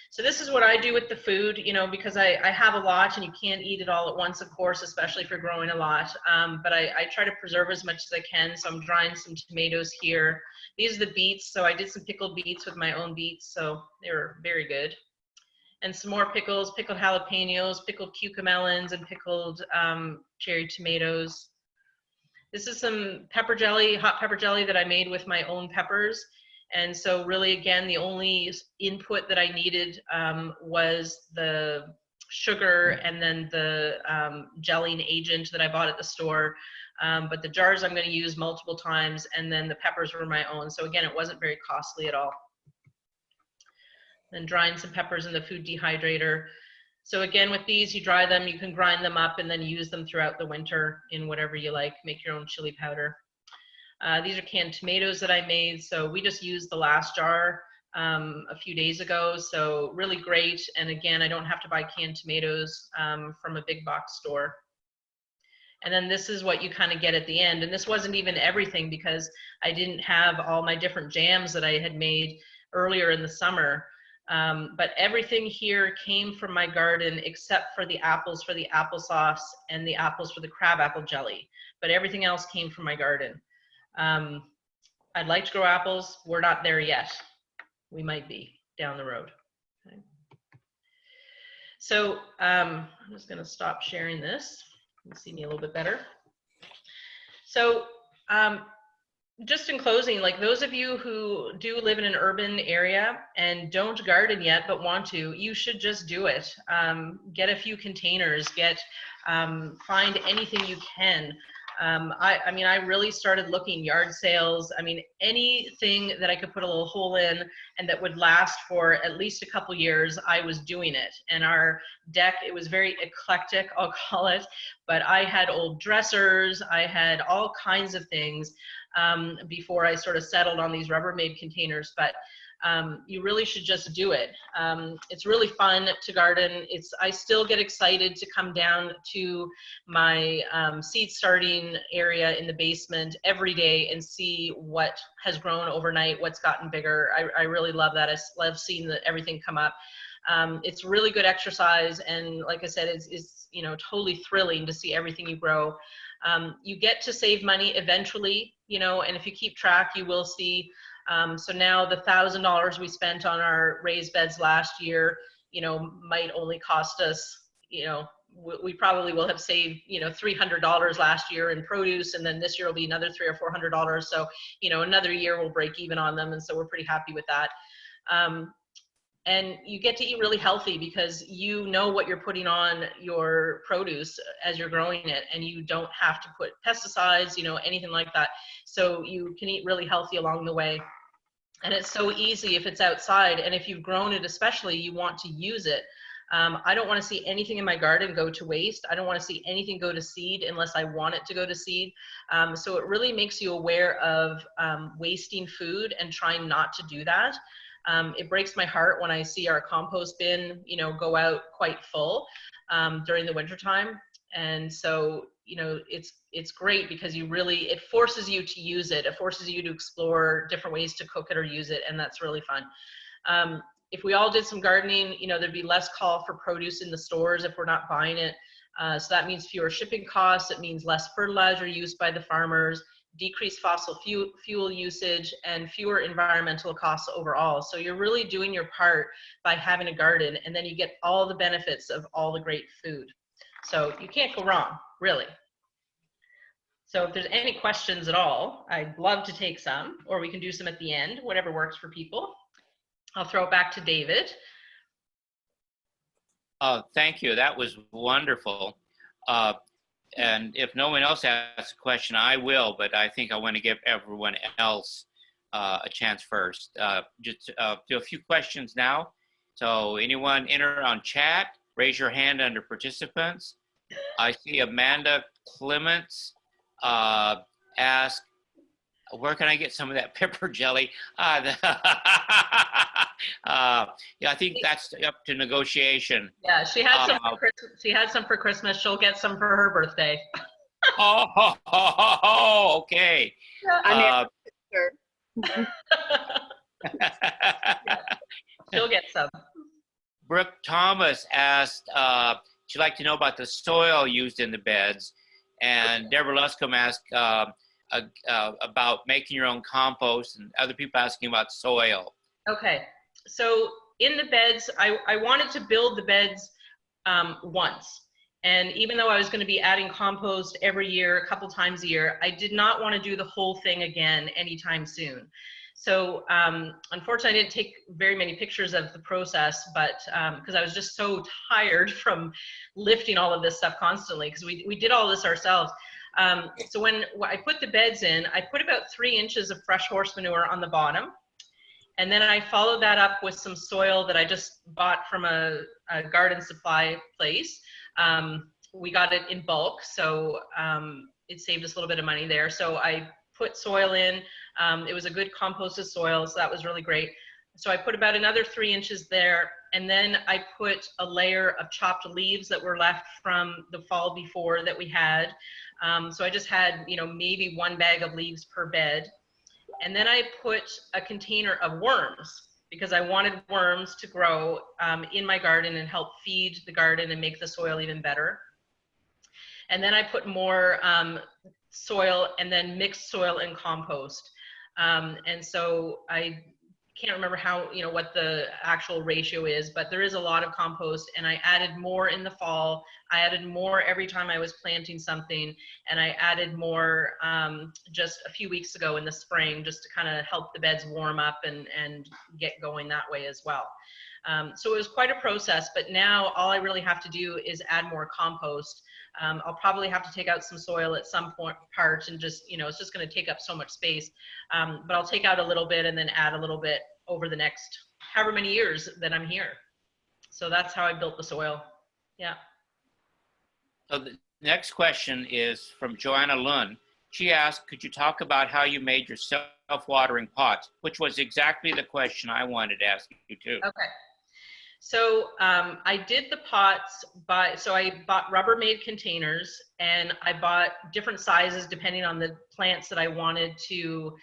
So this is what I do with the food, you know, because I have a lot and you can't eat it all at once, of course, especially if you're growing a lot. But I try to preserve as much as I can. So I'm drying some tomatoes here. These are the beets. So I did some pickled beets with my own beets. So they were very good. And some more pickles, pickled jalapenos, pickled cucamelons, and pickled cherry tomatoes. This is some pepper jelly, hot pepper jelly that I made with my own peppers. And so really, again, the only input that I needed was the sugar and then the gelling agent that I bought at the store. But the jars I'm going to use multiple times, and then the peppers were my own. So again, it wasn't very costly at all. Then drying some peppers in the food dehydrator. So again, with these, you dry them, you can grind them up and then use them throughout the winter in whatever you like, make your own chili powder. These are canned tomatoes that I made. So we just used the last jar a few days ago. So really great. And again, I don't have to buy canned tomatoes from a big box store. And then this is what you kind of get at the end. And this wasn't even everything because I didn't have all my different jams that I had made earlier in the summer. But everything here came from my garden except for the apples for the applesauce and the apples for the crabapple jelly. But everything else came from my garden. I'd like to grow apples. We're not there yet. We might be down the road. Okay. So I'm just going to stop sharing this. You can see me a little bit better. So just in closing, like those of you who do live in an urban area and don't garden yet but want to, you should just do it. Get a few containers, find anything you can. I mean, I really started looking yard sales. I mean, anything that I could put a little hole in and that would last for at least a couple years, I was doing it. And our deck, it was very eclectic, I'll call it, but I had old dressers, I had all kinds of things before I sort of settled on these Rubbermaid containers. But you really should just do it. It's really fun to garden. I still get excited to come down to my seed starting area in the basement every day and see what has grown overnight, what's gotten bigger. I really love that. I love seeing everything come up. It's really good exercise, and like I said, it's you know, totally thrilling to see everything you grow. You get to save money eventually, you know, and if you keep track, you will see. So now the $1,000 we spent on our raised beds last year, you know, might only cost us, you know, we probably will have saved, you know, $300 last year in produce, and then this year will be another $300 or $400. So, you know, another year we'll break even on them, and so we're pretty happy with that. And you get to eat really healthy because you know what you're putting on your produce as you're growing it, and you don't have to put pesticides, you know, anything like that. So you can eat really healthy along the way. And it's so easy if it's outside, and if you've grown it especially, you want to use it. I don't want to see anything in my garden go to waste. I don't want to see anything go to seed unless I want it to go to seed. So it really makes you aware of wasting food and trying not to do that. It breaks my heart when I see our compost bin, you know, go out quite full during the winter time. And so, you know, it's great because it forces you to use it. It forces you to explore different ways to cook it or use it. And that's really fun. If we all did some gardening, you know, there'd be less call for produce in the stores if we're not buying it. So that means fewer shipping costs. It means less fertilizer used by the farmers, decreased fossil fuel usage, and fewer environmental costs overall. So you're really doing your part by having a garden, and then you get all the benefits of all the great food. So you can't go wrong, really. So if there's any questions at all, I'd love to take some, or we can do some at the end, whatever works for people. I'll throw it back to David. Thank you. That was wonderful. And if no one else asks a question, I will, but I think I want to give everyone else a chance first. Just do a few questions now. So anyone enter on chat raise your hand under participants. I see Amanda Clements ask, where can I get some of that pepper jelly? Yeah, I think that's up to negotiation. Yeah, she had some for Christmas. She had some for Christmas. She'll get some for her birthday. Okay. I'm She'll get some. Brooke Thomas asked, she'd like to know about the soil used in the beds. And Deborah Luscombe asked about making your own compost, and other people asking about soil. Okay, so in the beds, I wanted to build the beds once. And even though I was going to be adding compost every year, a couple times a year, I did not want to do the whole thing again anytime soon. So unfortunately, I didn't take very many pictures of the process, but because I was just so tired from lifting all of this stuff constantly, because we did all this ourselves. So when I put the beds in, I put about 3 inches of fresh horse manure on the bottom. And then I followed that up with some soil that I just bought from a garden supply place. We got it in bulk, so it saved us a little bit of money there. So I put soil in. It was a good composted soil, so that was really great. So I put about another 3 inches there, and then I put a layer of chopped leaves that were left from the fall before that we had. So I just had, maybe 1 bag of leaves per bed. And then I put a container of worms, because I wanted worms to grow in my garden and help feed the garden and make the soil even better. And then I put more soil, and then mixed soil and compost. And so I can't remember how, what the actual ratio is, but there is a lot of compost, and I added more in the fall. I added more every time I was planting something, and I added more just a few weeks ago in the spring, just to kind of help the beds warm up and get going that way as well. So it was quite a process, but now all I really have to do is add more compost. I'll probably have to take out some soil at some part, and just, it's just going to take up so much space. But I'll take out a little bit and then add a little bit over the next however many years that I'm here. So that's how I built the soil. Yeah. So the next question is from Joanna Lund. She asked, could you talk about how you made your self-watering pots, which was exactly the question I wanted to ask you too. Okay. So I did the pots so I bought Rubbermaid containers, and I bought different sizes depending on the plants that I wanted to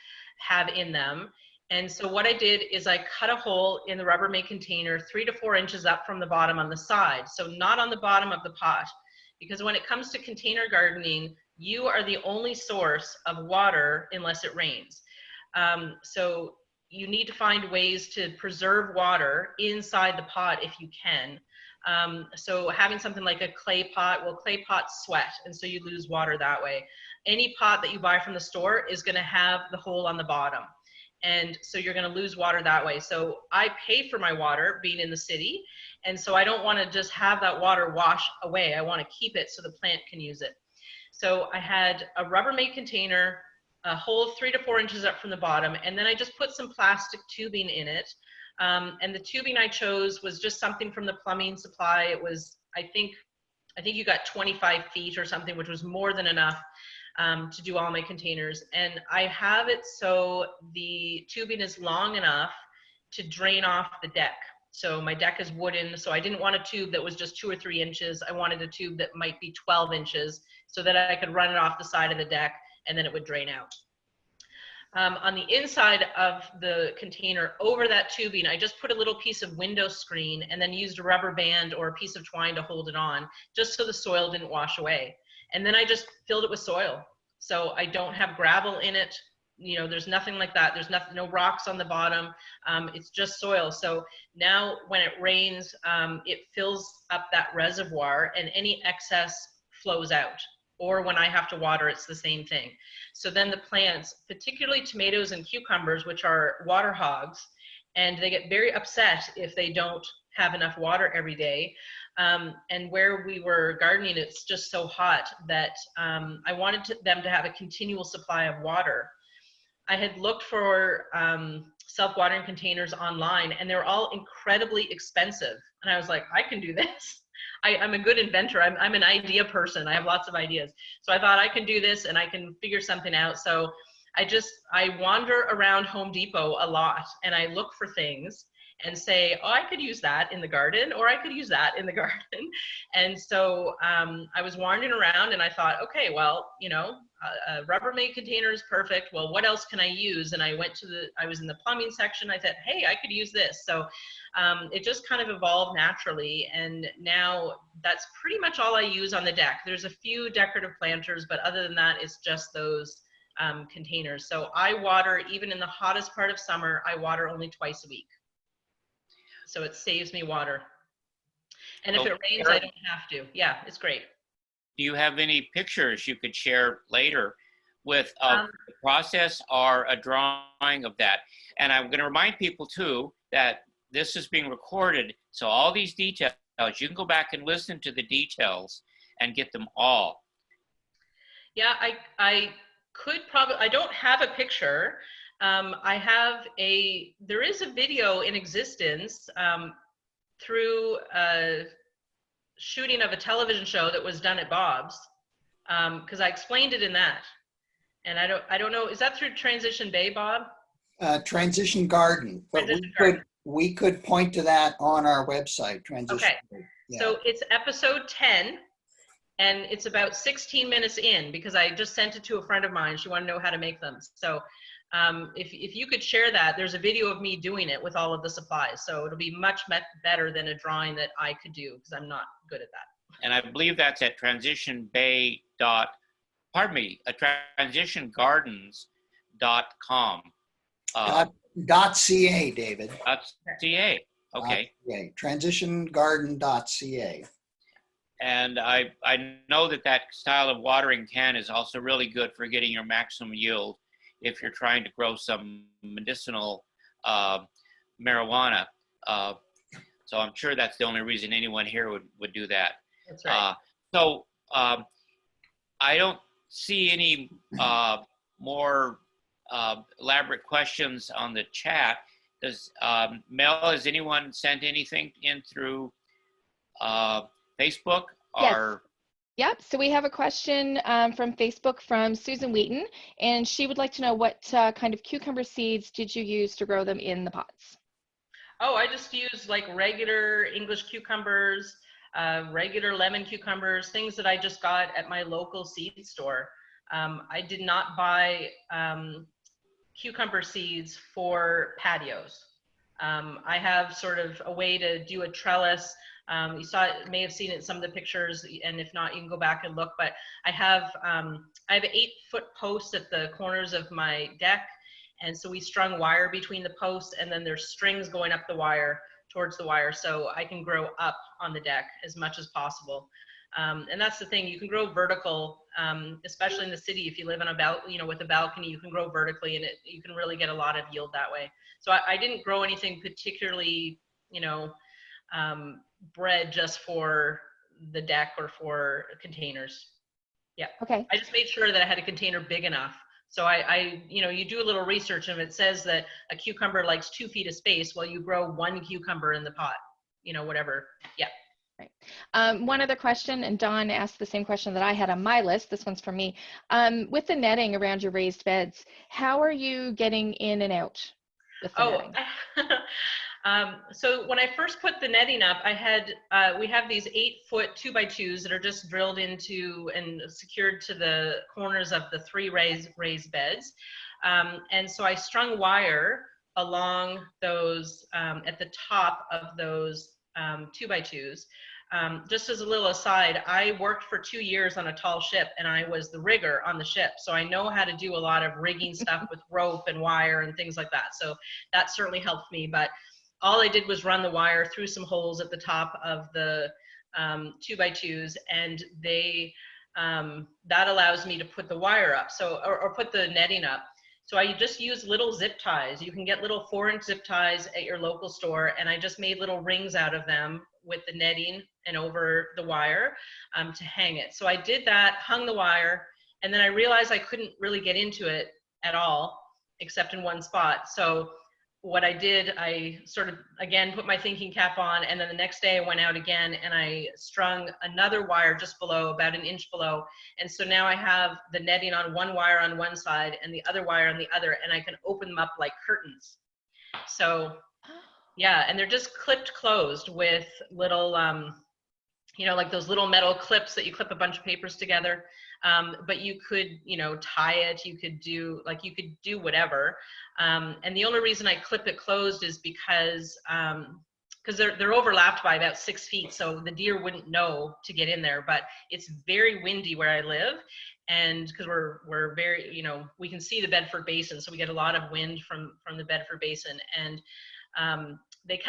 have in them. And so what I did is I cut a hole in the Rubbermaid container 3 to 4 inches up from the bottom on the side. So not on the bottom of the pot, because when it comes to container gardening, you are the only source of water unless it rains. So you need to find ways to preserve water inside the pot if you can. So having something like a clay pot, well, clay pots sweat, and so you lose water that way. Any pot that you buy from the store is going to have the hole on the bottom, and so you're going to lose water that way. So I pay for my water being in the city, and so I don't want to just have that water wash away. I want to keep it so the plant can use it. So I had a Rubbermaid container, a hole 3 to 4 inches up from the bottom, and then I just put some plastic tubing in it. And the tubing I chose was just something from the plumbing supply. It was, I think you got 25 feet or something, which was more than enough to do all my containers. And I have it so the tubing is long enough to drain off the deck. So my deck is wooden, so I didn't want a tube that was just 2 or 3 inches. I wanted a tube that might be 12 inches so that I could run it off the side of the deck, and then it would drain out. On the inside of the container, over that tubing, I just put a little piece of window screen and then used a rubber band or a piece of twine to hold it on, just so the soil didn't wash away. And then I just filled it with soil. So I don't have gravel in it. There's nothing like that. There's no rocks on the bottom. It's just soil. So now when it rains, it fills up that reservoir, and any excess flows out. Or when I have to water, it's the same thing. So then the plants, particularly tomatoes and cucumbers, which are water hogs, and they get very upset if they don't have enough water every day. And where we were gardening, it's just so hot that I wanted them to have a continual supply of water. I had looked for self-watering containers online, and they were all incredibly expensive. And I was like, I can do this. I'm a good inventor. I'm an idea person. I have lots of ideas. So I thought I can do this and I can figure something out. So I wander around Home Depot a lot, and I look for things and say, oh, I could use that in the garden, or I could use that in the garden. And so I was wandering around, and I thought, okay, well, you know, a Rubbermaid container is perfect. Well, what else can I use? And I was in the plumbing section. I thought, hey, I could use this. So it just kind of evolved naturally. And now that's pretty much all I use on the deck. There's a few decorative planters, but other than that, it's just those containers. So I water, even in the hottest part of summer, I water only twice a week. So it saves me water. And if it rains, I don't have to. Yeah, it's great. Do you have any pictures you could share later with the process or a drawing of that? And I'm going to remind people too that this is being recorded, so all these details, you can go back and listen to the details and get them all. Yeah, I could probably, I don't have a picture. There is a video in existence through shooting of a television show that was done at Bob's, because I explained it in that. And I don't know, is that through Transition Bay, Bob? Transition Garden, but we could point to that on our website, Transition. Okay, yeah. So it's episode 10, and it's about 16 minutes in, because I just sent it to a friend of mine. She wanted to know how to make them. So if you could share that, there's a video of me doing it with all of the supplies. So it'll be much better than a drawing that I could do, because I'm not good at that. And I believe that's at transitiongardens.com. .ca, David. .ca, okay. .ca. Transitiongarden.ca. And I know that style of watering can is also really good for getting your maximum yield if you're trying to grow some medicinal marijuana. So I'm sure that's the only reason anyone here would do that. That's right. So I don't see any more elaborate questions on the chat. Does Mel, has anyone sent anything in through Facebook? Or Yep, so we have a question from Facebook from Susan Wheaton, and she would like to know what kind of cucumber seeds did you use to grow them in the pots? Oh, I just use like regular English cucumbers, regular lemon cucumbers, things that I just got at my local seed store. I did not buy cucumber seeds for patios. I have sort of a way to do a trellis. You may have seen it in some of the pictures, and if not, you can go back and look. But I have 8-foot posts at the corners of my deck, and so we strung wire between the posts, and then there's strings going up the wire towards the wire, so I can grow up on the deck as much as possible. And that's the thing, you can grow vertical, especially in the city. If you live on with a balcony, you can grow vertically, and you can really get a lot of yield that way. So I didn't grow anything particularly, bred just for the deck or for containers. Yeah. Okay. I just made sure that I had a container big enough. So you do a little research, and if it says that a cucumber likes 2 feet of space, well, you grow 1 cucumber in the pot, whatever. Yeah. Right. One other question, and Dawn asked the same question that I had on my list. This one's for me. With the netting around your raised beds, how are you getting in and out with the netting? So when I first put the netting up, we have these 8-foot 2x2s that are just drilled into and secured to the corners of the 3 raised beds. And so I strung wire along those, at the top of those 2x2s. Just as a little aside, I worked for 2 years on a tall ship, and I was the rigger on the ship. So I know how to do a lot of rigging stuff with rope and wire and things like that. So that certainly helped me. But all I did was run the wire through some holes at the top of the 2x2s, and that allows me to put the wire up, or put the netting up. So I just use little zip ties. You can get little 4-inch zip ties at your local store, and I just made little rings out of them with the netting and over the wire to hang it. So I did that, hung the wire, and then I realized I couldn't really get into it at all, except in one spot. So what I did, I sort of, again, put my thinking cap on, and then the next day I went out again and I strung another wire just below, about 1 inch below. And so now I have the netting on one wire on one side and the other wire on the other, and I can open them up like curtains. So yeah, and they're just clipped closed with little, you know, like those little metal clips that you clip a bunch of papers together. But you could, you know, tie it, you could do, like, you could do whatever. And the only reason I clip it closed is because they're overlapped by about 6 feet, so the deer wouldn't know to get in there. But it's very windy where I live, and because we're very, you know, we can see the Bedford Basin, so we get a lot of wind from the Bedford Basin, and it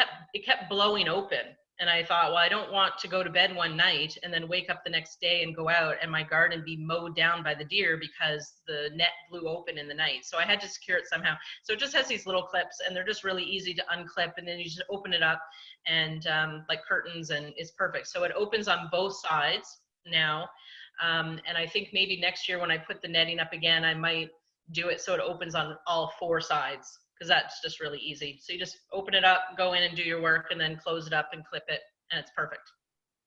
kept blowing open. And I thought, well, I don't want to go to bed one night and then wake up the next day and go out and my garden be mowed down by the deer because the net blew open in the night. So I had to secure it somehow. So it just has these little clips, and they're just really easy to unclip, and then you just open it up, and like curtains, and it's perfect. So it opens on both sides now. And I think maybe next year when I put the netting up again, I might do it so it opens on all 4 sides, because that's just really easy. So you just open it up, go in and do your work, and then close it up and clip it, and it's perfect.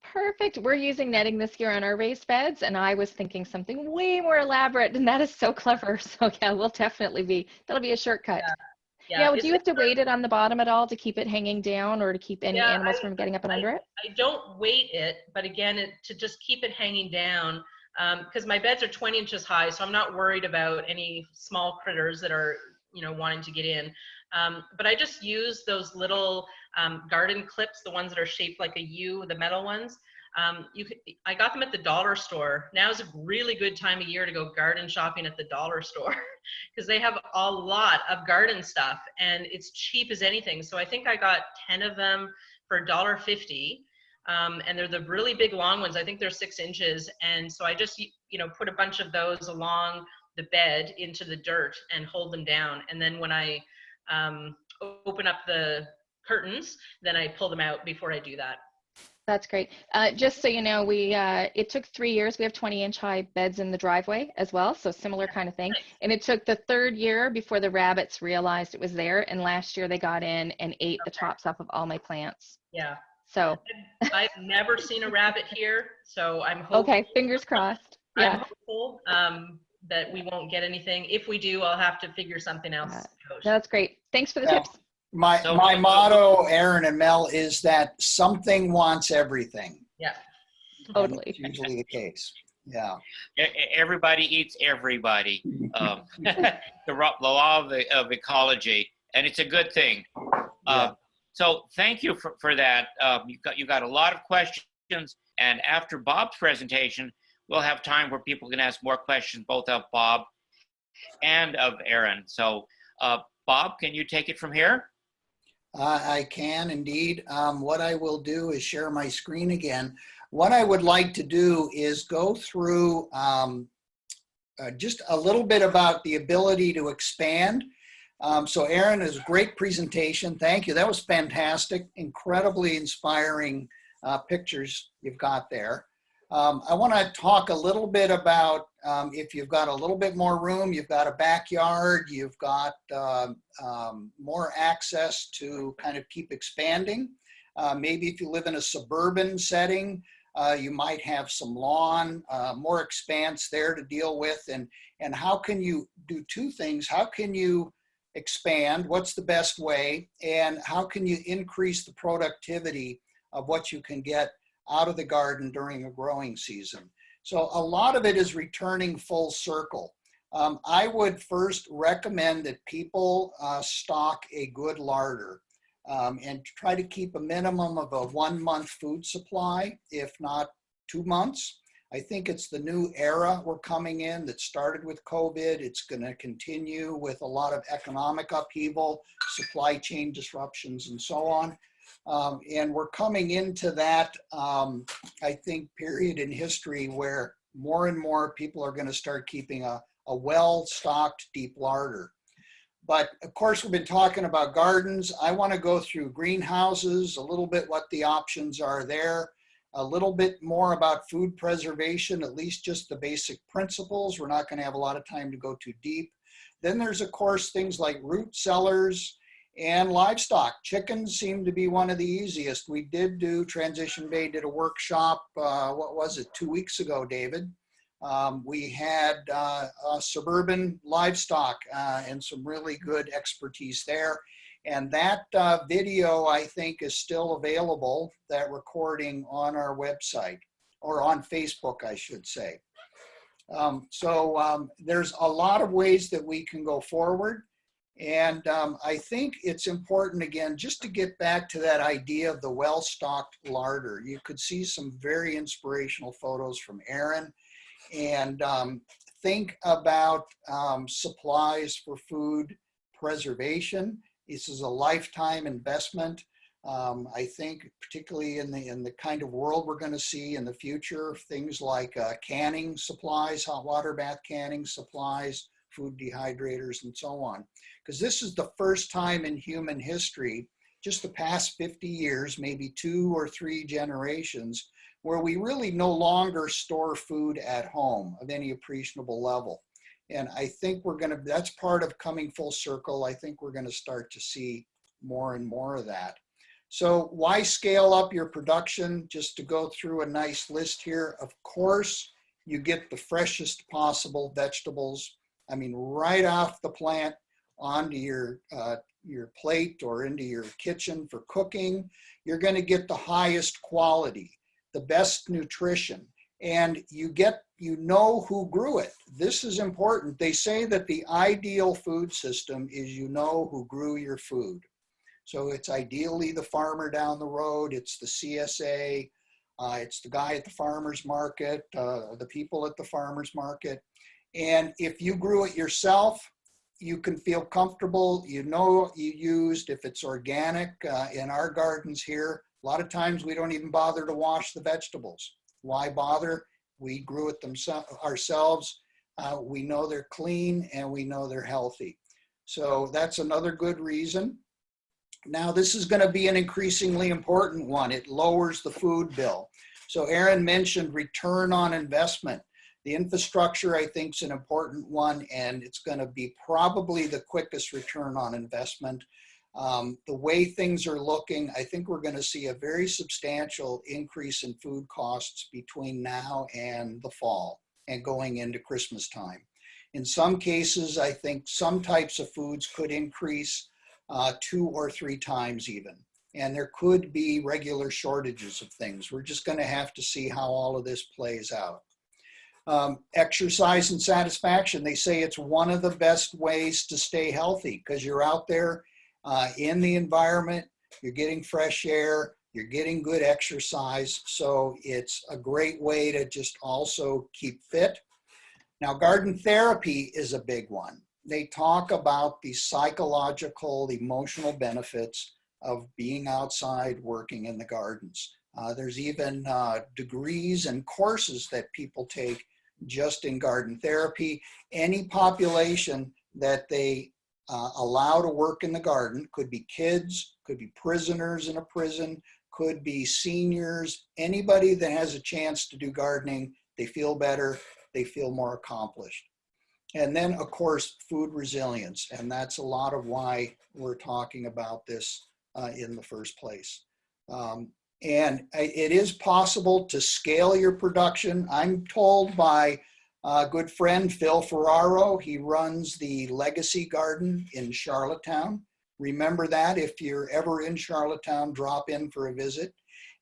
Perfect. We're using netting this year on our raised beds, and I was thinking something way more elaborate, and that is so clever. So yeah, we'll definitely be, that'll be a shortcut. Yeah, do you have to weight it on the bottom at all to keep it hanging down, or to keep any animals from getting up and under it? I don't weight it, but again, to just keep it hanging down, because my beds are 20 inches high, so I'm not worried about any small critters that are, you know, wanting to get in. But I just use those little garden clips, the ones that are shaped like a U, the metal ones. I got them at the dollar store. Now is a really good time of year to go garden shopping at the dollar store because they have a lot of garden stuff and it's cheap as anything. So I think I got 10 of them for $1.50. And they're the really big long ones. I think they're 6 inches. And so I just, you know, put a bunch of those along the bed into the dirt and hold them down. And then when I open up the curtains, then I pull them out before I do that. That's great. Just so you know, it took 3 years. We have 20-inch high beds in the driveway as well, so similar kind of thing. And it took the 3rd year before the rabbits realized it was there. And last year they got in and ate the tops off of all my plants. Yeah. So I've never seen a rabbit here, so I'm hoping. Okay, fingers crossed. Yeah. I'm hopeful that we won't get anything. If we do, I'll have to figure something else out. That's great. Thanks for the tips. My motto, Erin and Mel, is that something wants everything. Yeah. Totally. That's usually the case. Yeah. Everybody eats everybody. The law of ecology, and it's a good thing. Yeah. So thank you for that. You got a lot of questions, and after Bob's presentation, we'll have time where people can ask more questions, both of Bob and of Erin. So Bob, can you take it from here? I can indeed. What I will do is share my screen again. What I would like to do is go through just a little bit about the ability to expand. So Erin, is a great presentation. Thank you. That was fantastic. Incredibly inspiring pictures you've got there. I want to talk a little bit about if you've got a little bit more room, you've got a backyard, you've got more access to kind of keep expanding. Maybe if you live in a suburban setting, you might have some lawn, more expanse there to deal with. And how can you do 2 things? How can you expand? What's the best way? And how can you increase the productivity of what you can get out of the garden during a growing season? So a lot of it is returning full circle. I would first recommend that people stock a good larder and try to keep a minimum of a 1-month food supply, if not 2 months. I think it's the new era we're coming in that started with COVID. It's going to continue with a lot of economic upheaval, supply chain disruptions, and so on. And we're coming into that, I think, period in history where more and more people are going to start keeping a well-stocked deep larder. But of course, we've been talking about gardens. I want to go through greenhouses, a little bit what the options are there. a little bit more about food preservation, at least just the basic principles. We're not going to have a lot of time to go too deep. Then there's, of course, things like root cellars and livestock. Chickens seem to be one of the easiest. We did do, Transition Bay did a workshop, what was it, 2 weeks ago, David? We had suburban livestock and some really good expertise there. And that video, I think, is still available, that recording, on our website, or on Facebook, I should say. There's a lot of ways that we can go forward. And I think it's important, again, just to get back to that idea of the well-stocked larder. You could see some very inspirational photos from Erin. And think about supplies for food preservation. This is a lifetime investment. I think particularly in the kind of world we're going to see in the future, things like canning supplies, hot water bath canning supplies, food dehydrators, and so on. Because this is the first time in human history, just the past 50 years, maybe 2 or 3 generations, where we really no longer store food at home of any appreciable level. And I think that's part of coming full circle. I think we're gonna start to see more and more of that. So why scale up your production? Just to go through a nice list here. Of course, you get the freshest possible vegetables. I mean, right off the plant onto your plate or into your kitchen for cooking. You're gonna get the highest quality, the best nutrition, and you know who grew it. This is important. They say that the ideal food system is you know who grew your food. So it's ideally the farmer down the road, it's the CSA, it's the guy at the farmer's market, the people at the farmer's market. And if you grew it yourself, you can feel comfortable, you know you used, if it's organic, in our gardens here, a lot of times we don't even bother to wash the vegetables. Why bother? We grew it ourselves. We know they're clean and we know they're healthy. So that's another good reason. Now this is going to be an increasingly important one. It lowers the food bill. So Erin mentioned return on investment. The infrastructure, I think, is an important one, and it's going to be probably the quickest return on investment. The way things are looking, I think we're going to see a very substantial increase in food costs between now and the fall and going into Christmas time. In some cases, I think some types of foods could increase 2 or 3 times even. And there could be regular shortages of things. We're just going to have to see how all of this plays out. Exercise and satisfaction. They say it's one of the best ways to stay healthy because you're out there in the environment, you're getting fresh air, you're getting good exercise. So it's a great way to just also keep fit. Now, garden therapy is a big one. They talk about the psychological, emotional benefits of being outside working in the gardens. There's even degrees and courses that people take just in garden therapy. Any population that they allow to work in the garden, could be kids, could be prisoners in a prison, could be seniors, anybody that has a chance to do gardening, they feel better, they feel more accomplished. And then, of course, food resilience, and that's a lot of why we're talking about this in the first place. And it is possible to scale your production. I'm told by a good friend, Phil Ferraro, he runs the Legacy Garden in Charlottetown. Remember that if you're ever in Charlottetown, drop in for a visit.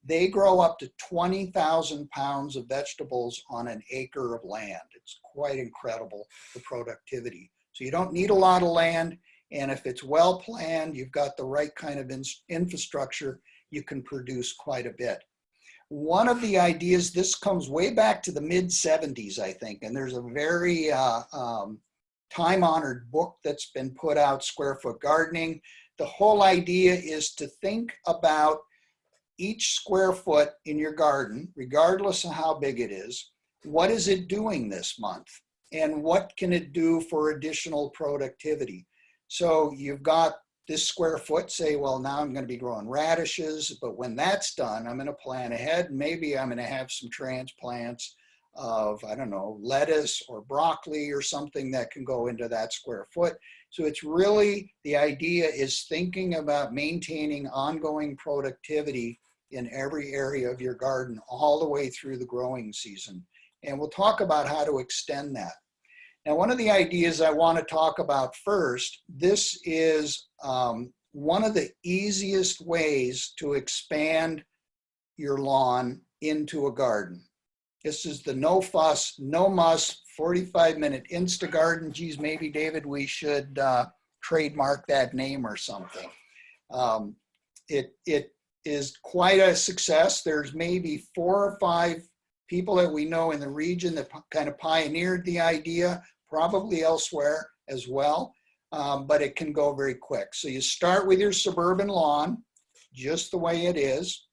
They grow up to 20,000 pounds of vegetables on an acre of land. It's quite incredible, the productivity. So you don't need a lot of land. And if it's well planned, you've got the right kind of infrastructure, you can produce quite a bit. One of the ideas, this comes way back to the mid-70s, I think, and there's a very time-honored book that's been put out, Square Foot Gardening. The whole idea is to think about each square foot in your garden, regardless of how big it is, what is it doing this month? And what can it do for additional productivity? So you've got this square foot, say, well, now I'm going to be growing radishes, but when that's done, I'm going to plan ahead. Maybe I'm going to have some transplants of, I don't know, lettuce or broccoli or something that can go into that square foot. So it's really, the idea is thinking about maintaining ongoing productivity in every area of your garden all the way through the growing season. And we'll talk about how to extend that. Now, one of the ideas I want to talk about first, this is one of the easiest ways to expand your lawn into a garden. This is the no fuss, no muss, 45-minute Insta Garden. Geez, maybe David, we should trademark that name or something. It is quite a success. There's maybe 4 or 5 people that we know in the region that kind of pioneered the idea, probably elsewhere as well, but it can go very quick. So you start with your suburban lawn, just the way it is.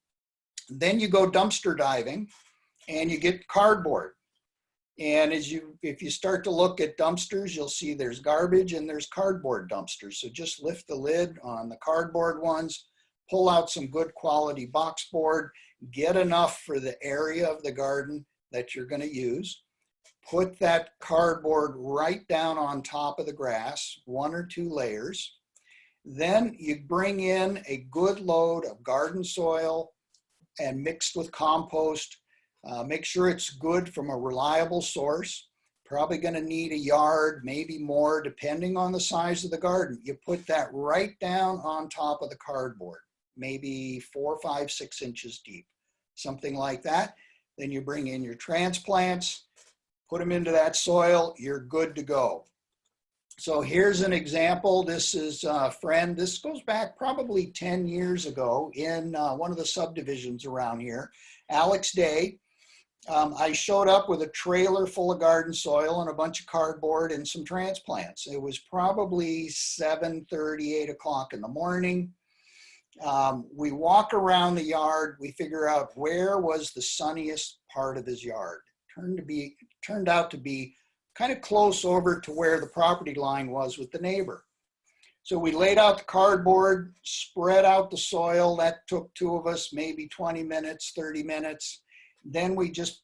Then you go dumpster diving and you get cardboard. And if you start to look at dumpsters, you'll see there's garbage and there's cardboard dumpsters. So just lift the lid on the cardboard ones, pull out some good quality box board, get enough for the area of the garden that you're going to use. Put that cardboard right down on top of the grass, 1 or 2 layers. Then you bring in a good load of garden soil and mixed with compost. Make sure it's good from a reliable source. Probably going to need a yard, maybe more, depending on the size of the garden. You put that right down on top of the cardboard, maybe 4, 5, 6 inches deep, something like that. Then you bring in your transplants, put them into that soil, you're good to go. So here's an example. This is a friend. This goes back probably 10 years ago in one of the subdivisions around here, Alex Day. I showed up with a trailer full of garden soil and a bunch of cardboard and some transplants. It was probably 7:30, 8 o'clock in the morning. We walk around the yard, we figure out where was the sunniest part of his yard. Turned out to be kind of close over to where the property line was with the neighbor. So we laid out the cardboard, spread out the soil. That took 2 of us, maybe 20 minutes, 30 minutes. Then we just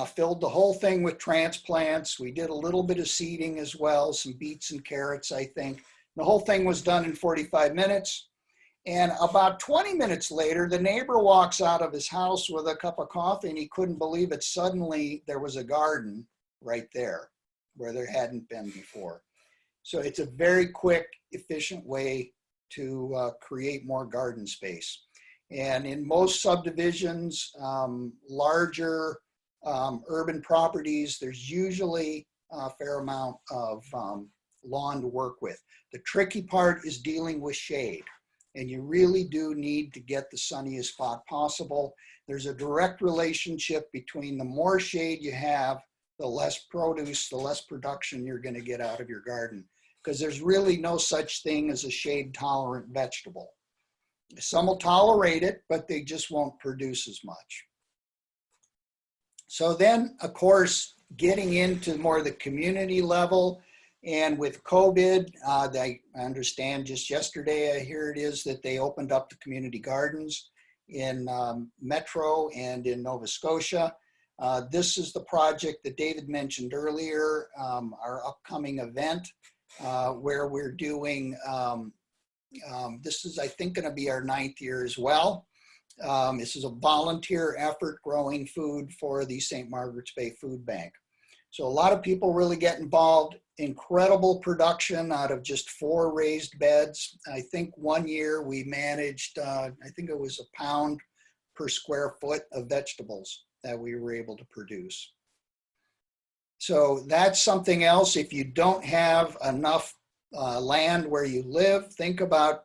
filled the whole thing with transplants. We did a little bit of seeding as well, some beets and carrots, I think. The whole thing was done in 45 minutes. And about 20 minutes later, the neighbor walks out of his house with a cup of coffee and he couldn't believe it. Suddenly there was a garden right there where there hadn't been before. So it's a very quick, efficient way to create more garden space. And in most subdivisions, larger urban properties, there's usually a fair amount of lawn to work with. The tricky part is dealing with shade. And you really do need to get the sunniest spot possible. There's a direct relationship between the more shade you have, the less produce, the less production you're going to get out of your garden. Because there's really no such thing as a shade-tolerant vegetable. Some will tolerate it, but they just won't produce as much. So then, of course, getting into more the community level, and with COVID, I understand just yesterday, here it is that they opened up the community gardens in Metro and in Nova Scotia. This is the project that David mentioned earlier, our upcoming event where we're doing, this is, I think, going to be our 9th year as well. This is a volunteer effort growing food for the St Margarets Bay Food Bank. So a lot of people really get involved. Incredible production out of just 4 raised beds. I think one year we managed, I think it was a pound per square foot of vegetables that we were able to produce. So that's something else. If you don't have enough land where you live, think about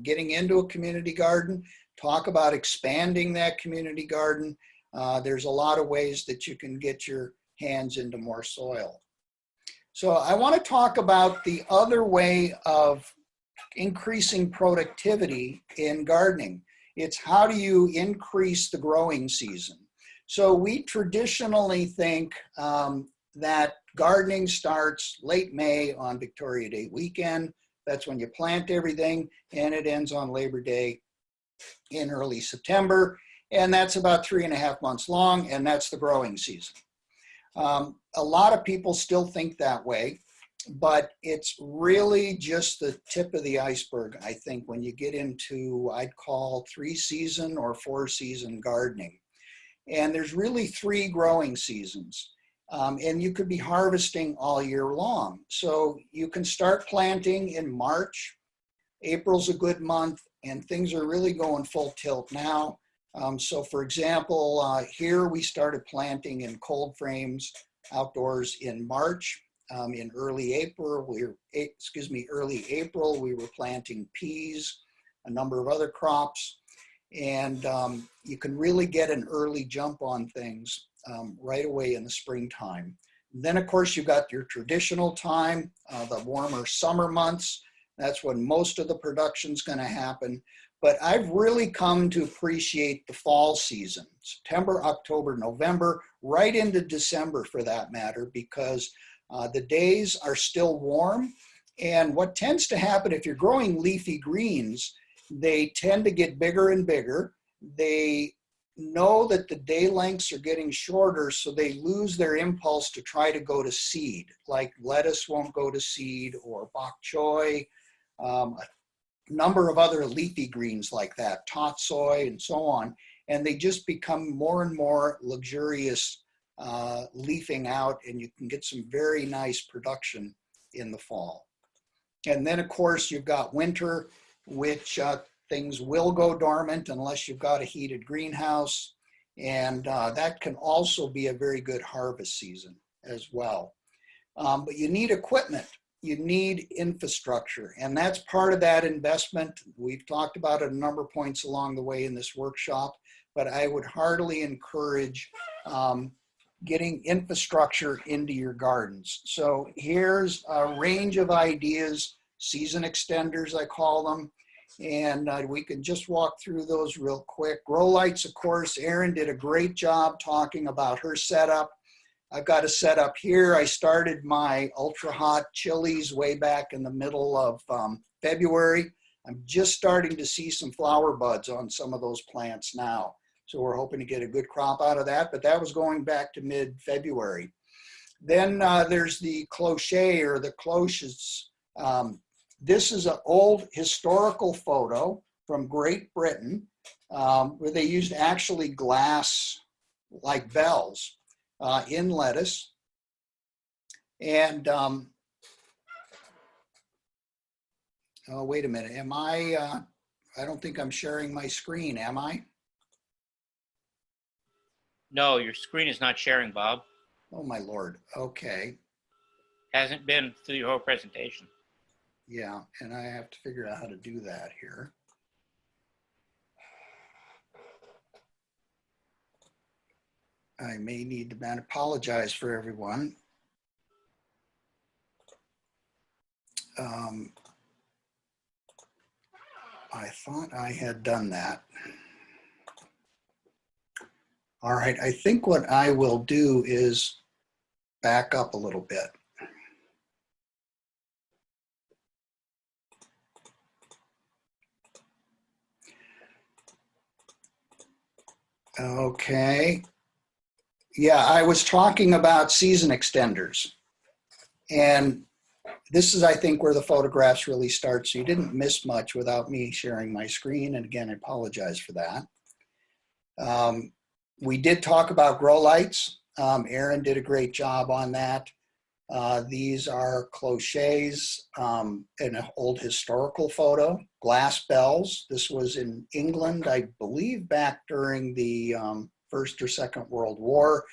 getting into a community garden. Talk about expanding that community garden. There's a lot of ways that you can get your hands into more soil. So I want to talk about the other way of increasing productivity in gardening. It's how do you increase the growing season? So we traditionally think that gardening starts late May on Victoria Day weekend, That's when you plant everything, and it ends on Labor Day in early September. And that's about 3.5 months long, and that's the growing season. A lot of people still think that way, but it's really just the tip of the iceberg, I think, when you get into, I'd call 3-season or 4-season gardening. And there's really 3 growing seasons. And you could be harvesting all year long. So you can start planting in March. April's a good month, and things are really going full tilt now. So for example, here we started planting in cold frames outdoors in March. In early April, we were planting peas, a number of other crops, and you can really get an early jump on things right away in the springtime. And then, of course, you've got your traditional time, the warmer summer months. That's when most of the production's going to happen. But I've really come to appreciate the fall season, September, October, November, right into December for that matter, because the days are still warm. And what tends to happen if you're growing leafy greens, they tend to get bigger and bigger. They know that the day lengths are getting shorter, so they lose their impulse to try to go to seed, like lettuce won't go to seed, or bok choy, a number of other leafy greens like that, tatsoi and so on, and they just become more and more luxurious leafing out, and you can get some very nice production in the fall. And then, of course, you've got winter, which things will go dormant unless you've got a heated greenhouse, and that can also be a very good harvest season as well. But you need equipment. You need infrastructure, and that's part of that investment. We've talked about it a number of points along the way in this workshop, but I would heartily encourage getting infrastructure into your gardens. So here's a range of ideas, season extenders, I call them, and we can just walk through those real quick. Grow lights, of course, Erin did a great job talking about her setup. I've got a setup here. I started my ultra hot chilies way back in the middle of February. I'm just starting to see some flower buds on some of those plants now. So we're hoping to get a good crop out of that, but that was going back to mid-February. Then there's the cloche or the cloches. This is an old historical photo from Great Britain where they used actually glass like bells in lettuce. And, oh, wait a minute. Am I don't think I'm sharing my screen, am I? No, your screen is not sharing, Bob. Oh, my Lord. Okay. Hasn't been through your whole presentation. Yeah, and I have to figure out how to do that here. I may need to apologize for everyone. I thought I had done that. All right, I think what I will do is back up a little bit. Okay. Yeah, I was talking about season extenders. And this is, I think, where the photographs really start. So you didn't miss much without me sharing my screen. And again, I apologize for that. We did talk about grow lights. Erin did a great job on that. These are cloches in an old historical photo, glass bells. This was in England, I believe, back during the First or Second World War.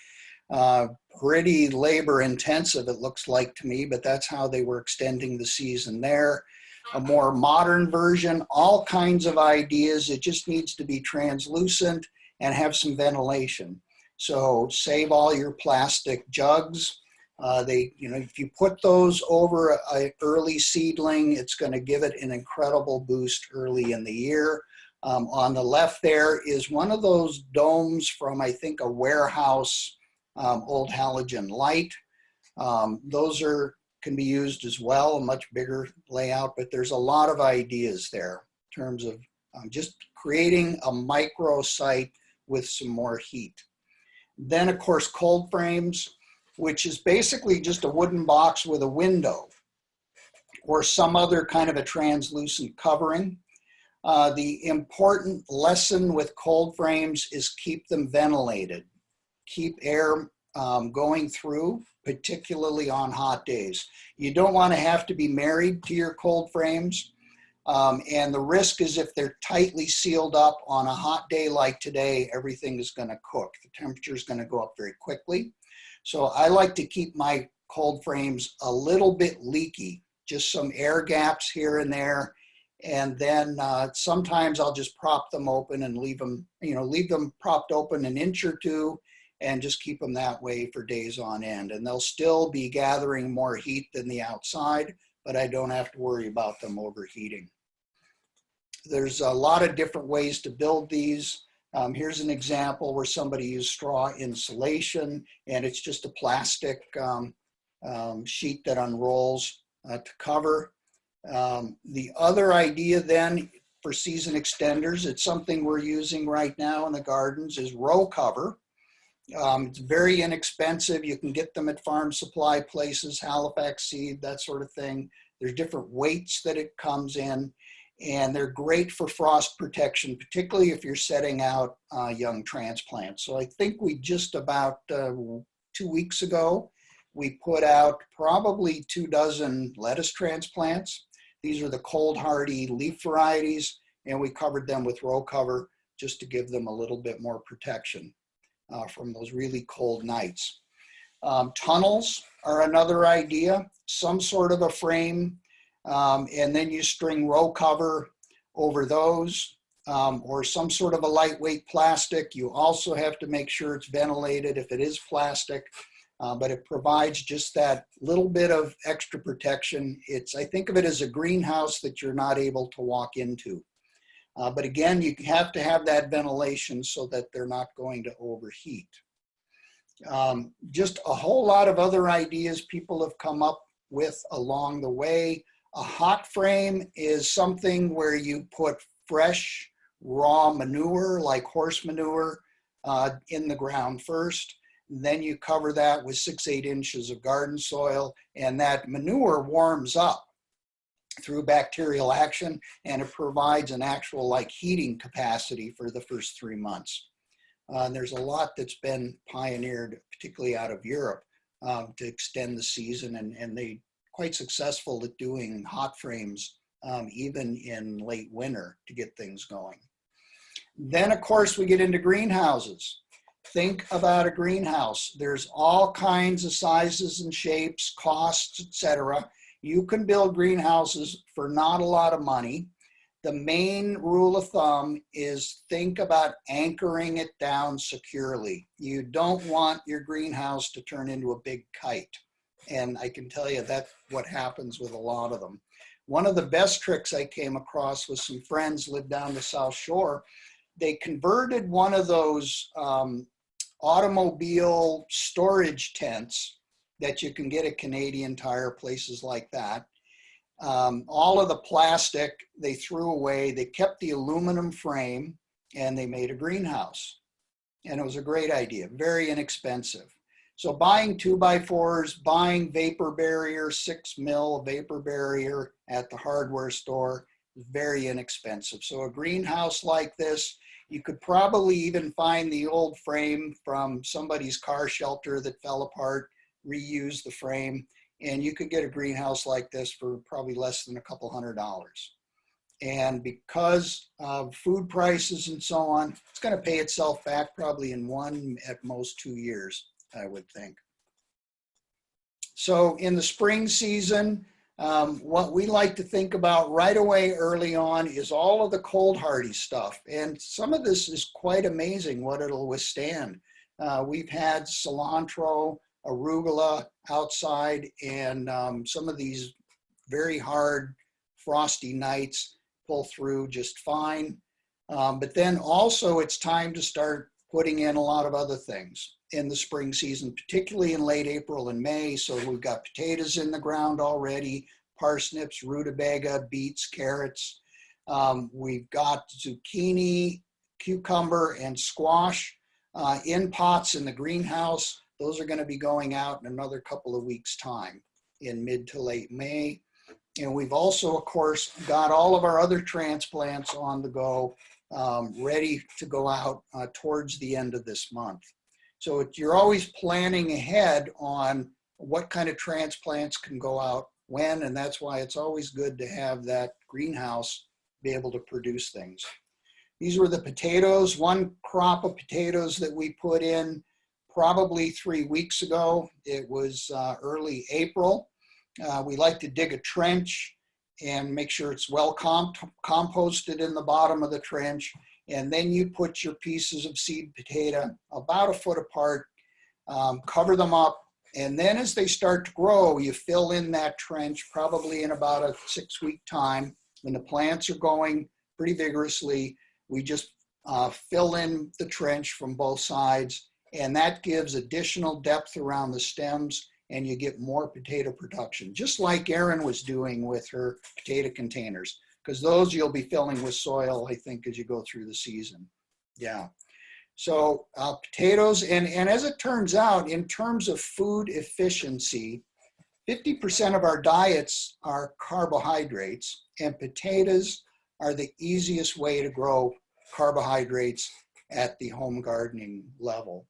Pretty labor intensive, it looks like to me, but that's how they were extending the season there. A more modern version, all kinds of ideas. It just needs to be translucent and have some ventilation. So save all your plastic jugs. If you put those over an early seedling, it's going to give it an incredible boost early in the year. On the left there is one of those domes from, I think, a warehouse, old halogen light. Those are can be used as well, a much bigger layout, but there's a lot of ideas there in terms of just creating a micro site with some more heat. Then of course, cold frames, which is basically just a wooden box with a window or some other kind of a translucent covering. The important lesson with cold frames is keep them ventilated. Keep air going through, particularly on hot days. You don't want to have to be married to your cold frames. And the risk is if they're tightly sealed up on a hot day like today, everything is going to cook. The temperature is going to go up very quickly. So I like to keep my cold frames a little bit leaky, just some air gaps here and there. And then sometimes I'll just prop them open and leave them propped open an inch or two and just keep them that way for days on end. And they'll still be gathering more heat than the outside, but I don't have to worry about them overheating. There's a lot of different ways to build these. Here's an example where somebody used straw insulation, and it's just a plastic sheet that unrolls to cover. The other idea then for season extenders, it's something we're using right now in the gardens, is row cover. It's very inexpensive. You can get them at farm supply places, Halifax seed, that sort of thing. There's different weights that it comes in, and they're great for frost protection, particularly if you're setting out young transplants. So I think we just about 2 weeks ago, we put out probably 24 lettuce transplants. These are the cold hardy leaf varieties, and we covered them with row cover just to give them a little bit more protection from those really cold nights. Tunnels are another idea, some sort of a frame, and then you string row cover over those, or some sort of a lightweight plastic. You also have to make sure it's ventilated if it is plastic, but it provides just that little bit of extra protection. I think of it as a greenhouse that you're not able to walk into. But again, you have to have that ventilation so that they're not going to overheat. Just a whole lot of other ideas people have come up with along the way. A hot frame is something where you put fresh, raw manure, like horse manure, in the ground first. Then you cover that with 6-8 inches of garden soil, and that manure warms up through bacterial action, and it provides an actual heating capacity for the first 3 months. And there's a lot that's been pioneered, particularly out of Europe, to extend the season, and they quite successful at doing hot frames even in late winter to get things going. Then of course we get into greenhouses. Think about a greenhouse. There's all kinds of sizes and shapes, costs, etc. You can build greenhouses for not a lot of money. The main rule of thumb is think about anchoring it down securely. You don't want your greenhouse to turn into a big kite. And I can tell you that's what happens with a lot of them. One of the best tricks I came across was some friends lived down the South Shore. They converted one of those automobile storage tents that you can get at Canadian Tire, places like that. All of the plastic they threw away. They kept the aluminum frame and they made a greenhouse. And it was a great idea, very inexpensive. So buying 2x4s, buying vapor barrier, 6 mil vapor barrier at the hardware store is very inexpensive. So a greenhouse like this, you could probably even find the old frame from somebody's car shelter that fell apart, reuse the frame, and you could get a greenhouse like this for probably less than a couple $100. And because of food prices and so on, it's going to pay itself back probably in 1, at most 2 years, I would think. So in the spring season, what we like to think about right away early on is all of the cold hardy stuff. And some of this is quite amazing what it'll withstand. We've had cilantro, arugula outside, and some of these very hard frosty nights pull through just fine. But then also it's time to start putting in a lot of other things in the spring season, particularly in late April and May. So we've got potatoes in the ground already, parsnips, rutabaga, beets, carrots. We've got zucchini, cucumber, and squash in pots in the greenhouse. Those are going to be going out in another couple of weeks' time in mid to late May. And we've also, of course, got all of our other transplants on the go, ready to go out towards the end of this month. So you're always planning ahead on what kind of transplants can go out when, and that's why it's always good to have that greenhouse be able to produce things. These were the potatoes, one crop of potatoes that we put in probably 3 weeks ago. It was early April. We like to dig a trench and make sure it's well composted in the bottom of the trench. And then you put your pieces of seed potato about 1 foot apart, cover them up. And then as they start to grow, you fill in that trench probably in about a 6-week time. When the plants are going pretty vigorously, we just fill in the trench from both sides. And that gives additional depth around the stems, and you get more potato production, just like Erin was doing with her potato containers, because those you'll be filling with soil, I think, as you go through the season. Yeah. So potatoes, and as it turns out, in terms of food efficiency, 50% of our diets are carbohydrates, and potatoes are the easiest way to grow carbohydrates at the home gardening level.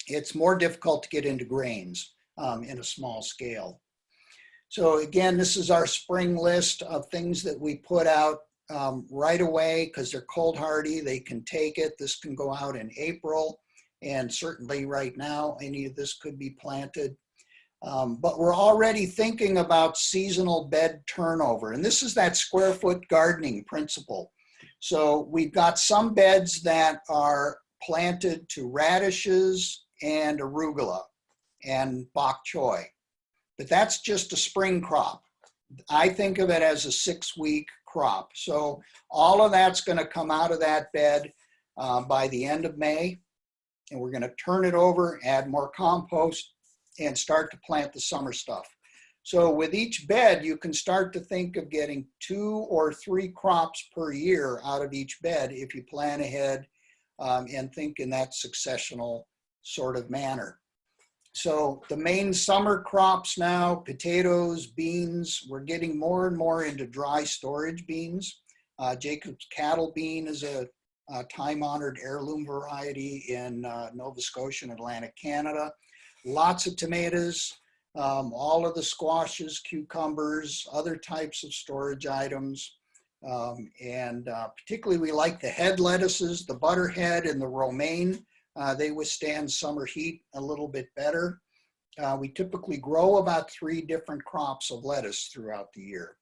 It's more difficult to get into grains in a small scale. So again, this is our spring list of things that we put out right away because they're cold hardy. They can take it. This can go out in April, and certainly right now, any of this could be planted. But we're already thinking about seasonal bed turnover. And this is that square foot gardening principle. So we've got some beds that are planted to radishes and arugula and bok choy, but that's just a spring crop. I think of it as a 6-week crop. So all of that's going to come out of that bed by the end of May, and we're going to turn it over, add more compost, and start to plant the summer stuff. So with each bed, you can start to think of getting 2 or 3 crops per year out of each bed if you plan ahead and think in that successional sort of manner. So the main summer crops now, potatoes, beans, we're getting more and more into dry storage beans. Jacob's cattle bean is a time-honored heirloom variety in Nova Scotia and Atlantic Canada. Lots of tomatoes, all of the squashes, cucumbers, other types of storage items. And particularly we like the head lettuces, the butterhead and the romaine. They withstand summer heat a little bit better. We typically grow about 3 different crops of lettuce throughout the year.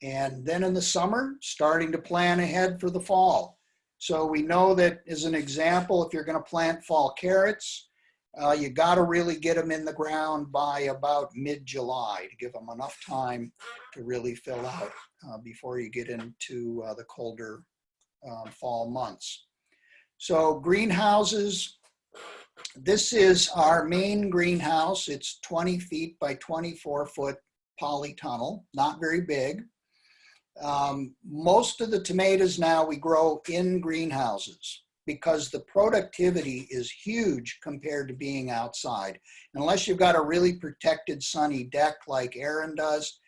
And then in the summer, starting to plan ahead for the fall. So we know that, as an example, if you're going to plant fall carrots, you got to really get them in the ground by about mid-July to give them enough time to really fill out before you get into the colder fall months. So greenhouses, this is our main greenhouse. It's 20 feet by 24 foot polytunnel, not very big. Most of the tomatoes now we grow in greenhouses because the productivity is huge compared to being outside. Unless you've got a really protected sunny deck like Erin does,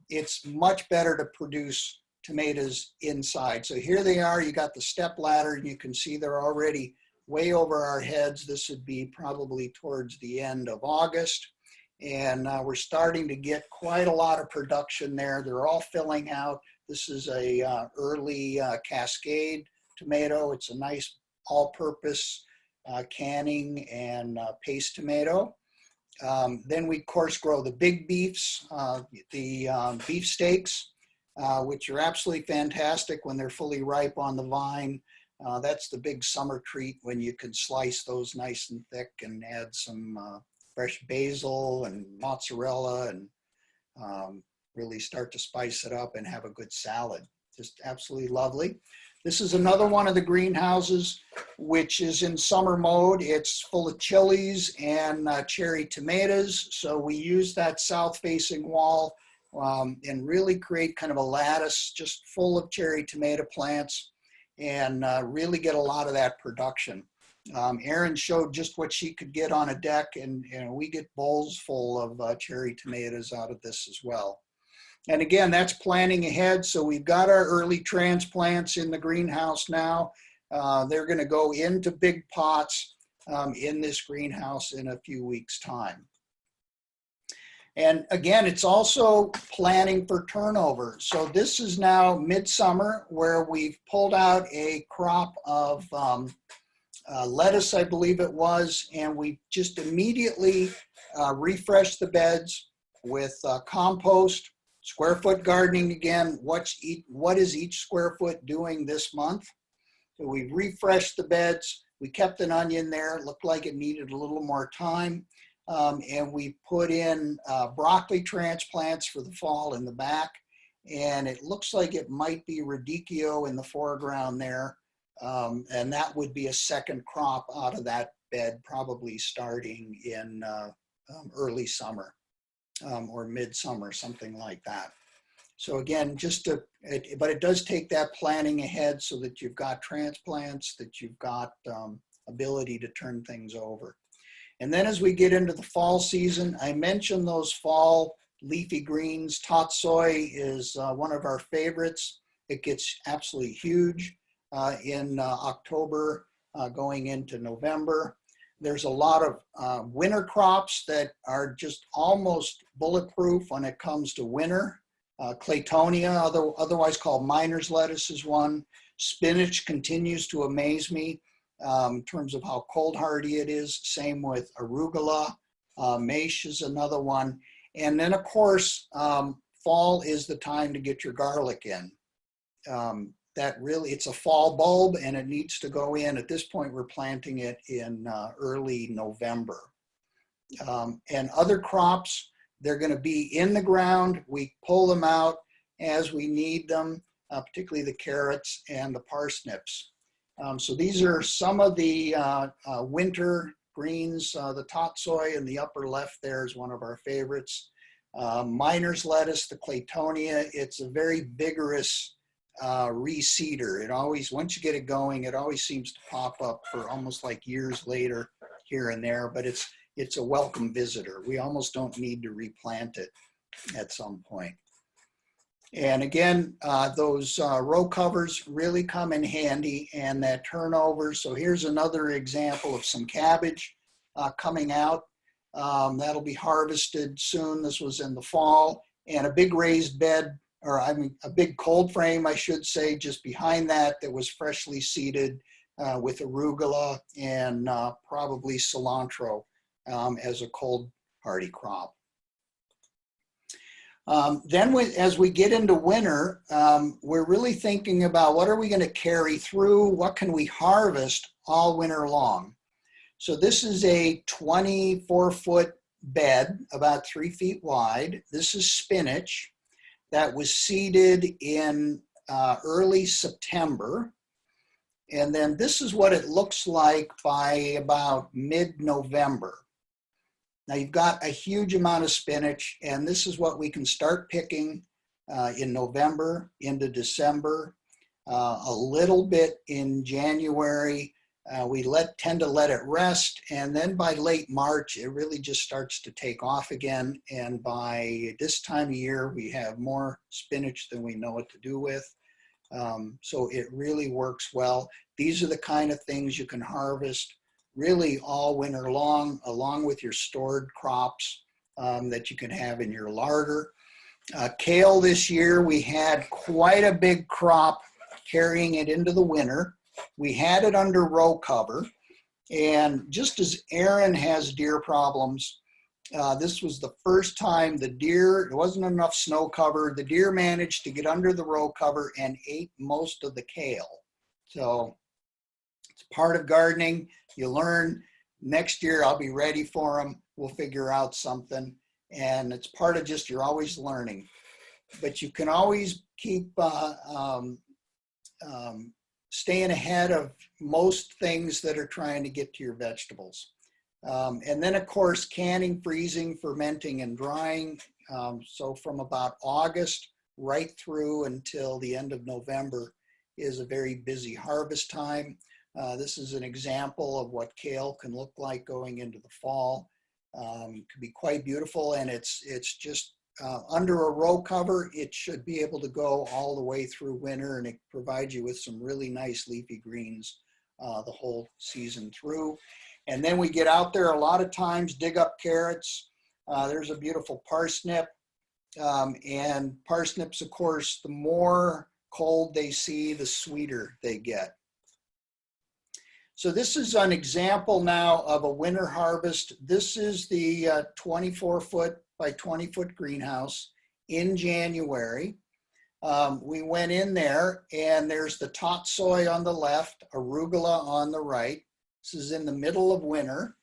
it's much better to produce tomatoes inside. So here they are, you got the step ladder, and you can see they're already way over our heads. This would be probably towards the end of August. And we're starting to get quite a lot of production there. They're all filling out. This is a early Cascade tomato. It's a nice all-purpose canning and paste tomato. Then we, of course, grow the big beefs, the beef steaks, which are absolutely fantastic when they're fully ripe on the vine. That's the big summer treat when you can slice those nice and thick and add some fresh basil and mozzarella and really start to spice it up and have a good salad. Just absolutely lovely. This is another one of the greenhouses, which is in summer mode. It's full of chilies and cherry tomatoes. So we use that south-facing wall and really create kind of a lattice just full of cherry tomato plants and really get a lot of that production. Erin showed just what she could get on a deck, and we get bowls full of cherry tomatoes out of this as well. And again, that's planning ahead. So we've got our early transplants in the greenhouse now. They're going to go into big pots in this greenhouse in a few weeks' time. And again, it's also planning for turnover. So this is now midsummer, where we've pulled out a crop of lettuce, I believe it was, and we just immediately refreshed the beds with compost. Square foot gardening again, what is each square foot doing this month? So we refreshed the beds, we kept an onion there, it looked like it needed a little more time, and we put in broccoli transplants for the fall in the back, and it looks like it might be radicchio in the foreground there, and that would be a second crop out of that bed, probably starting in early summer. Or midsummer, something like that. So again, but it does take that planning ahead so that you've got transplants, that you've got ability to turn things over. And then as we get into the fall season, I mentioned those fall leafy greens. Tatsoi is one of our favorites. It gets absolutely huge in October, going into November. There's a lot of winter crops that are just almost bulletproof when it comes to winter. Claytonia, otherwise called miner's lettuce, is one. Spinach continues to amaze me in terms of how cold hardy it is. Same with arugula. Mace is another one. And then of course, fall is the time to get your garlic in. It's a fall bulb and it needs to go in. At this point, we're planting it in early November. And other crops, they're going to be in the ground. We pull them out as we need them, particularly the carrots and the parsnips. So these are some of the winter greens. The tatsoi in the upper left there is one of our favorites. Miner's lettuce, the Claytonia, it's a very vigorous reseeder. It always, once you get it going, it always seems to pop up for almost like years later here and there, but it's a welcome visitor. We almost don't need to replant it at some point. And again, those row covers really come in handy, and that turnover. So here's another example of some cabbage coming out. That'll be harvested soon. This was in the fall, and a big raised bed, or I mean a big cold frame, I should say, just behind that was freshly seeded with arugula and probably cilantro as a cold hardy crop. As we get into winter, we're really thinking about what are we going to carry through, what can we harvest all winter long. So this is a 24-foot bed, about 3 feet wide. This is spinach that was seeded in early September. And then this is what it looks like by about mid-November. Now you've got a huge amount of spinach, and this is what we can start picking in November into December, a little bit in January. We tend to let it rest, and then by late March, it really just starts to take off again. And by this time of year, we have more spinach than we know what to do with. So it really works well. These are the kind of things you can harvest really all winter long, along with your stored crops that you can have in your larder. Kale this year, we had quite a big crop carrying it into the winter. We had it under row cover, and just as Erin has deer problems, this was the first time the deer, there wasn't enough snow cover, the deer managed to get under the row cover and ate most of the kale. So it's part of gardening. You learn. Next year I'll be ready for them. We'll figure out something, and it's part of just, you're always learning. But you can always keep staying ahead of most things that are trying to get to your vegetables. And then of course, canning, freezing, fermenting, and drying. So from about August right through until the end of November is a very busy harvest time. This is an example of what kale can look like going into the fall. It can be quite beautiful, and it's just under a row cover, it should be able to go all the way through winter, and it provides you with some really nice leafy greens the whole season through. And then we get out there a lot of times, dig up carrots. There's a beautiful parsnip. And parsnips, of course, the more cold they see, the sweeter they get. So this is an example now of a winter harvest. This is the 24-foot by 20-foot greenhouse in January. We went in there, and there's the tatsoi on the left, arugula on the right. This is in the middle of winter,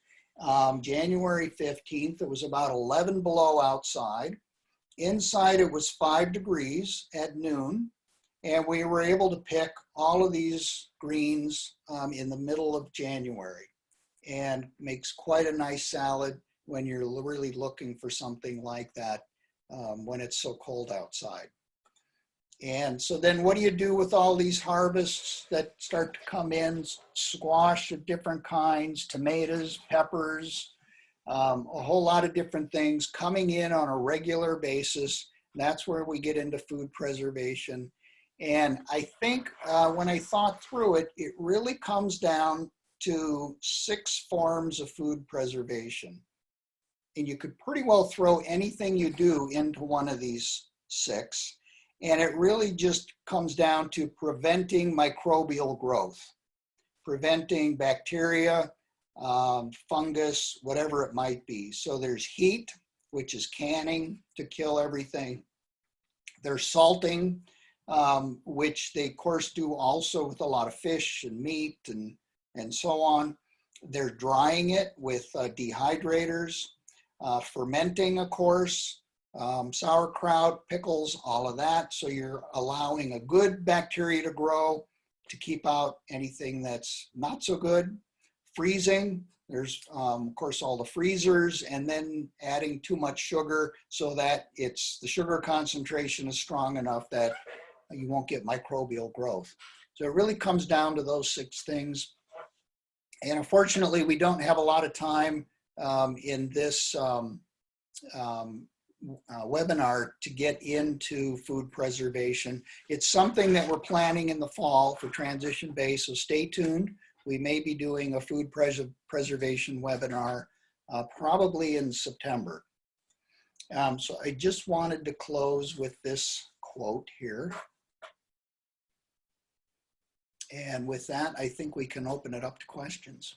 January 15th. It was about 11 below outside. Inside it was 5 degrees at noon, and we were able to pick all of these greens in the middle of January, and makes quite a nice salad when you're really looking for something like that when it's so cold outside. And so then what do you do with all these harvests that start to come in? Squash of different kinds, tomatoes, peppers, a whole lot of different things coming in on a regular basis. That's where we get into food preservation. And I think when I thought through it, it really comes down to 6 forms of food preservation. And you could pretty well throw anything you do into one of these 6. And it really just comes down to preventing microbial growth, preventing bacteria, fungus, whatever it might be. So there's heat, which is canning to kill everything. There's salting, which they of course do also with a lot of fish and meat and so on. They're drying it with dehydrators, fermenting, of course, sauerkraut, pickles, all of that. So you're allowing a good bacteria to grow to keep out anything that's not so good. Freezing, there's of course all the freezers, and then adding too much sugar so that the sugar concentration is strong enough that you won't get microbial growth. So it really comes down to those 6 things. And unfortunately, we don't have a lot of time in this webinar to get into food preservation. It's something that we're planning in the fall for Transition Bay, so stay tuned. We may be doing a food preservation webinar probably in September. So I just wanted to close with this quote here. And with that, I think we can open it up to questions.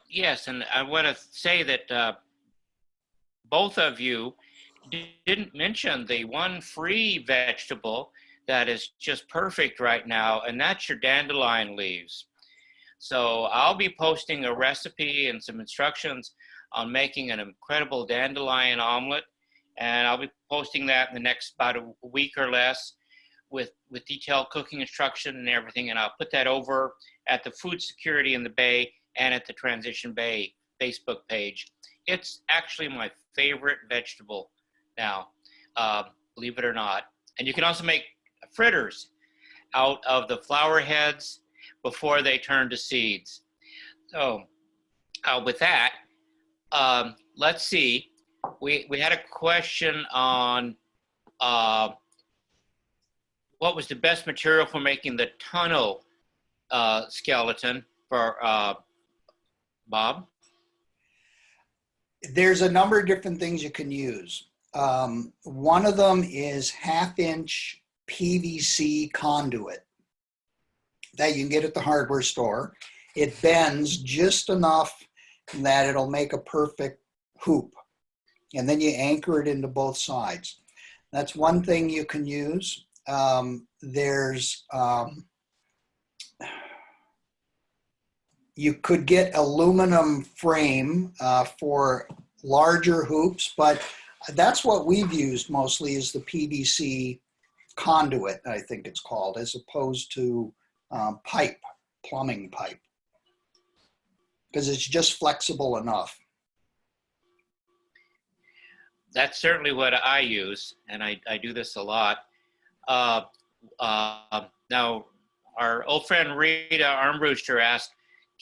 Yes, and I want to say that both of you didn't mention the one free vegetable that is just perfect right now, and that's your dandelion leaves. So I'll be posting a recipe and some instructions on making an incredible dandelion omelet, and I'll be posting that in the next about a week or less with detailed cooking instruction and everything, and I'll put that over at the Food Security in the Bay and at the Transition Bay Facebook page. It's actually my favorite vegetable now, believe it or not. And you can also make fritters out of the flower heads before they turn to seeds. So with that, let's see. We had a question on what was the best material for making the tunnel skeleton for Bob? There's a number of different things you can use. One of them is 1/2-inch PVC conduit that you can get at the hardware store. It bends just enough that it'll make a perfect hoop. And then you anchor it into both sides. That's one thing you can use. You could get aluminum frame for larger hoops, but That's what we've used mostly, is the PVC conduit, I think it's called, as opposed to pipe, plumbing pipe, because it's just flexible enough. That's certainly what I use, and I do this a lot. Now, our old friend Rita Armbruster asked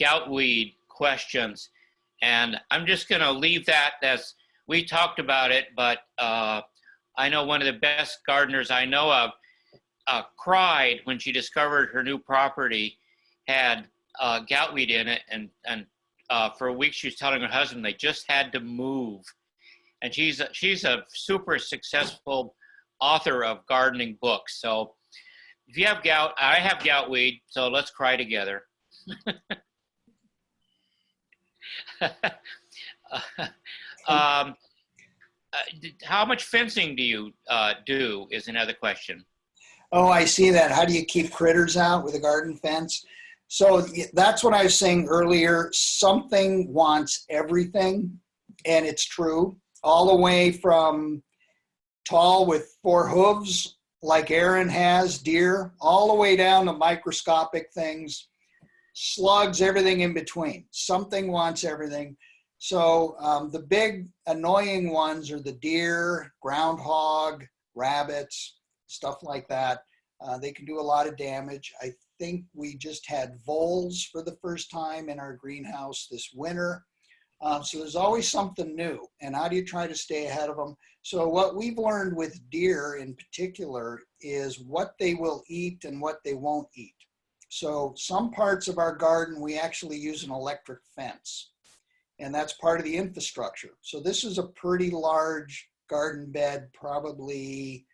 goutweed questions, and I'm just going to leave that as we talked about it, but I know one of the best gardeners I know of cried when she discovered her new property had goutweed in it, and for a week she was telling her husband they just had to move. And she's a super successful author of gardening books. So if you have gout, I have goutweed, so let's cry together. How much fencing do you do is another question. Oh, I see that. How do you keep critters out with a garden fence? So that's what I was saying earlier. Something wants everything, and it's true. All the way from tall with 4 hooves, like Erin has, deer, all the way down to microscopic things, slugs, everything in between. Something wants everything. So the big annoying ones are the deer, groundhog, rabbits, stuff like that. They can do a lot of damage. I think we just had voles for the first time in our greenhouse this winter. So there's always something new. And how do you try to stay ahead of them? So what we've learned with deer in particular is what they will eat and what they won't eat. So some parts of our garden, we actually use an electric fence. And that's part of the infrastructure. So this is a pretty large garden bed, probably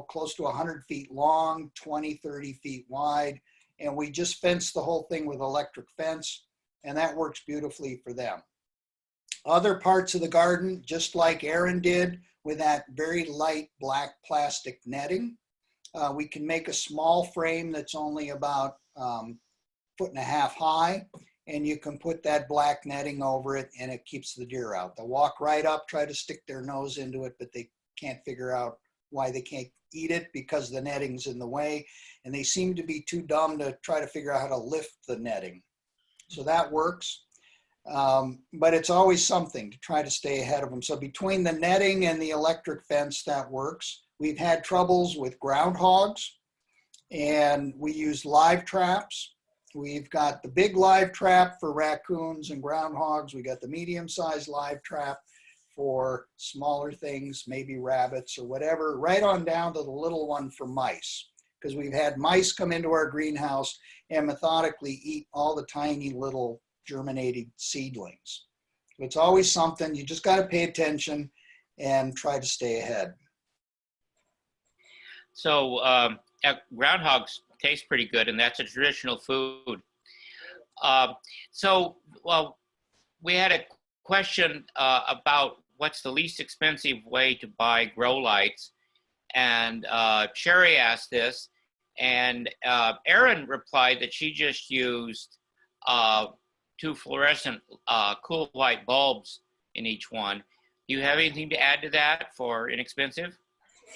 close to 100 feet long, 20, 30 feet wide. And we just fence the whole thing with electric fence, and that works beautifully for them. Other parts of the garden, just like Erin did with that very light black plastic netting, we can make a small frame that's only about 1.5 feet high, and you can put that black netting over it, and it keeps the deer out. They'll walk right up, try to stick their nose into it, but they can't figure out why they can't eat it, because the netting's in the way, and they seem to be too dumb to try to figure out how to lift the netting. So that works. But it's always something to try to stay ahead of them. So between the netting and the electric fence, that works. We've had troubles with groundhogs, and we use live traps. We've got the big live trap for raccoons and groundhogs. We got the medium-sized live trap for smaller things, maybe rabbits or whatever, right on down to the little one for mice, because we've had mice come into our greenhouse and methodically eat all the tiny little germinated seedlings. So it's always something. You just got to pay attention and try to stay ahead. So groundhogs taste pretty good, and that's a traditional food. Well, we had a question about what's the least expensive way to buy grow lights, and Sherry asked this, and Erin replied that she just used 2 fluorescent cool white bulbs in each one. Do you have anything to add to that for inexpensive?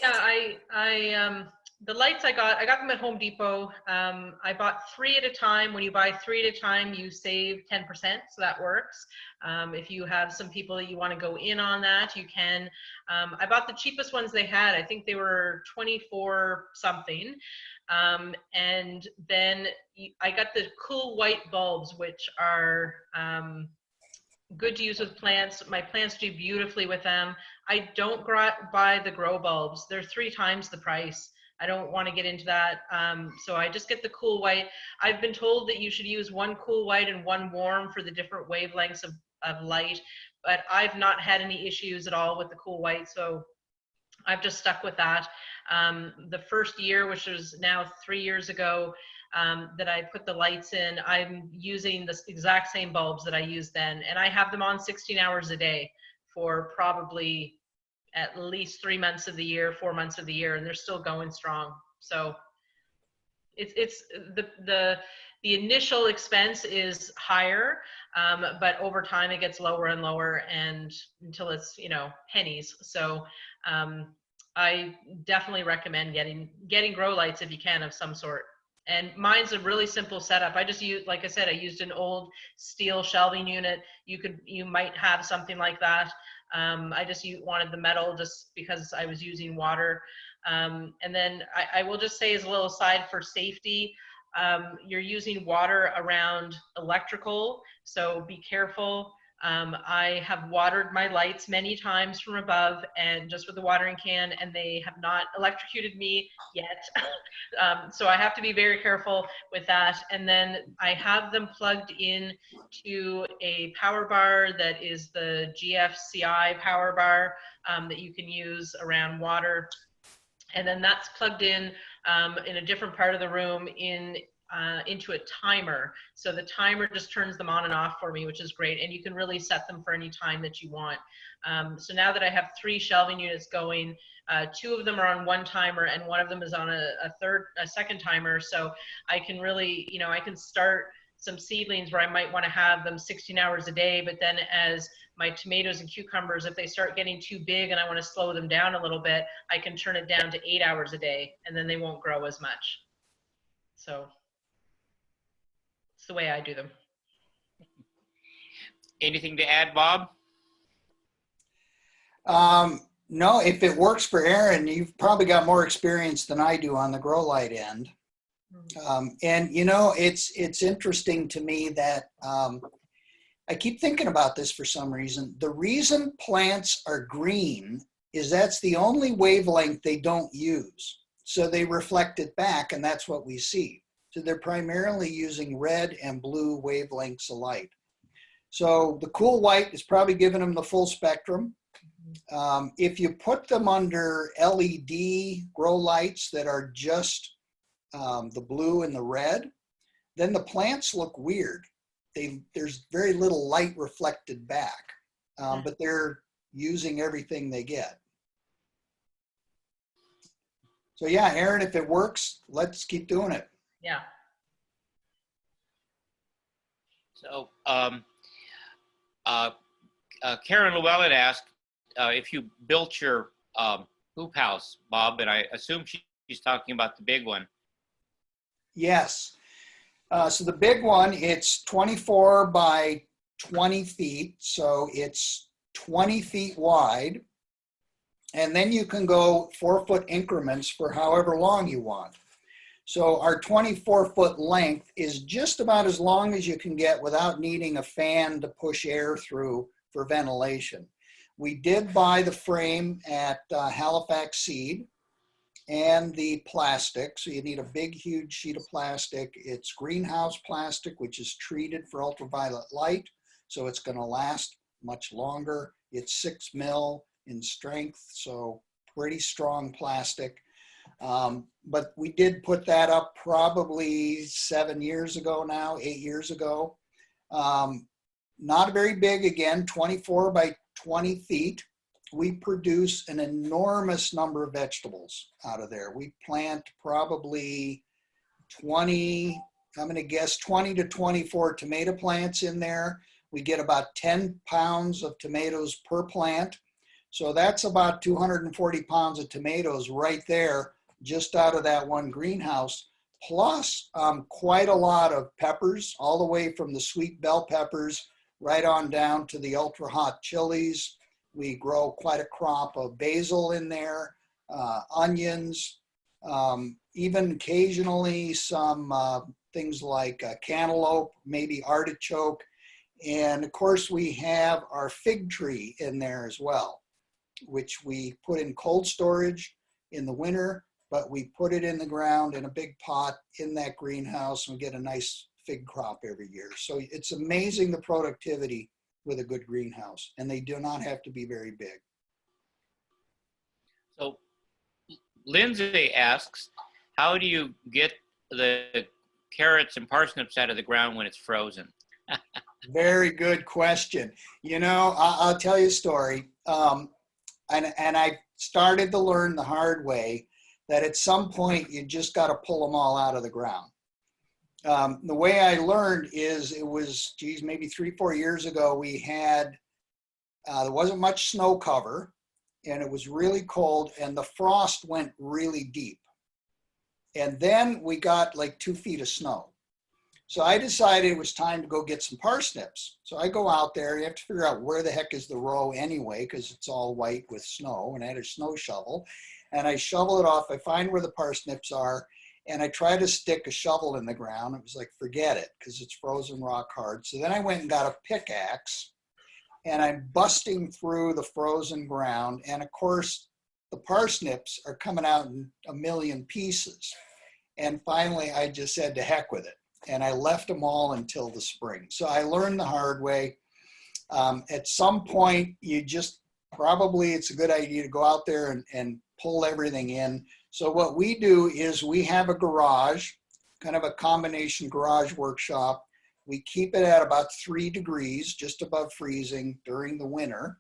Yeah, the lights I got them at Home Depot. I bought 3 at a time. When you buy 3 at a time, you save 10%, so that works. If you have some people that you want to go in on that, you can. I bought the cheapest ones they had. I think they were 24 something. And then I got the cool white bulbs, which are good to use with plants. My plants do beautifully with them. I don't buy the grow bulbs. They're 3 times the price. I don't want to get into that. So I just get the cool white. I've been told that you should use 1 cool white and 1 warm for the different wavelengths of light, but I've not had any issues at all with the cool white, so I've just stuck with that. The first year, which was now 3 years ago, that I put the lights in, I'm using the exact same bulbs that I used then, and I have them on 16 hours a day for probably at least 3 months of the year, 4 months of the year, and they're still going strong. So it's the initial expense is higher, but over time it gets lower and lower, and until it's, you know, pennies. So I definitely recommend getting grow lights if you can, of some sort. And mine's a really simple setup. I just use, like I said, I used an old steel shelving unit. You might have something like that. I just wanted the metal just because I was using water. And then I will just say, as a little aside for safety, you're using water around electrical, so be careful. I have watered my lights many times from above, and just with the watering can, and they have not electrocuted me yet. So I have to be very careful with that. And then I have them plugged in to a power bar that is the GFCI power bar that you can use around water. And then that's plugged in a different part of the room into a timer. So the timer just turns them on and off for me, which is great. And you can really set them for any time that you want. So now that I have 3 shelving units going, 2 of them are on one timer and 1 of them is on a second timer. So I can really, you know, I can start some seedlings where I might want to have them 16 hours a day, but then as my tomatoes and cucumbers, if they start getting too big and I want to slow them down a little bit, I can turn it down to 8 hours a day, and then they won't grow as much. So it's the way I do them. Anything to add, Bob? No, if it works for Erin, you've probably got more experience than I do on the grow light end. And you know, it's interesting to me that I keep thinking about this for some reason. The reason plants are green is that's the only wavelength they don't use. So they reflect it back, and that's what we see. So they're primarily using red and blue wavelengths of light. So the cool white is probably giving them the full spectrum. If you put them under LED grow lights that are just the blue and the red, then the plants look weird. There's very little light reflected back, but they're using everything they get. So yeah, Erin, if it works, let's keep doing it. Yeah. So Karen Llewellyn asked if you built your hoop house, Bob, and I assume she's talking about the big one. Yes. So the big one, it's 24 by 20 feet. So it's 20 feet wide. And then you can go 4-foot increments for however long you want. So our 24-foot length is just about as long as you can get without needing a fan to push air through for ventilation. We did buy the frame at Halifax Seed and the plastic. So you need a big, huge sheet of plastic. It's greenhouse plastic, which is treated for ultraviolet light. So it's going to last much longer. It's 6 mil in strength, so pretty strong plastic. But we did put that up probably 7 years ago now, 8 years ago. Not very big, again, 24 by 20 feet. We produce an enormous number of vegetables out of there. We plant probably 20, I'm going to guess 20 to 24 tomato plants in there. We get about 10 pounds of tomatoes per plant. So that's about 240 pounds of tomatoes right there, just out of that one greenhouse, plus quite a lot of peppers, all the way from the sweet bell peppers right on down to the ultra hot chilies. We grow quite a crop of basil in there, onions, even occasionally some things like cantaloupe, maybe artichoke. And of course we have our fig tree in there as well, which we put in cold storage in the winter, but we put it in the ground in a big pot in that greenhouse and get a nice fig crop every year. So it's amazing the productivity with a good greenhouse, and they do not have to be very big. So Lindsay asks, how do you get the carrots and parsnips out of the ground when it's frozen? Very good question. You know, I'll tell you a story. And I started to learn the hard way. that at some point you just got to pull them all out of the ground. The way I learned is it was, geez, maybe 3-4 years ago, we had, there wasn't much snow cover and it was really cold and the frost went really deep. And then we got like 2 feet of snow. So I decided it was time to go get some parsnips. So I go out there, you have to figure out where the heck is the row anyway, because it's all white with snow, and I had a snow shovel. And I shovel it off, I find where the parsnips are, and I try to stick a shovel in the ground. It was like, forget it, because it's frozen rock hard. So then I went and got a pickaxe, and I'm busting through the frozen ground. And of course, the parsnips are coming out in a million pieces. And finally, I just said to heck with it. And I left them all until the spring. So I learned the hard way. At some point, you just probably, it's a good idea to go out there and pull everything in. So what we do is we have a garage, kind of a combination garage workshop. We keep it at about 3 degrees, just above freezing during the winter.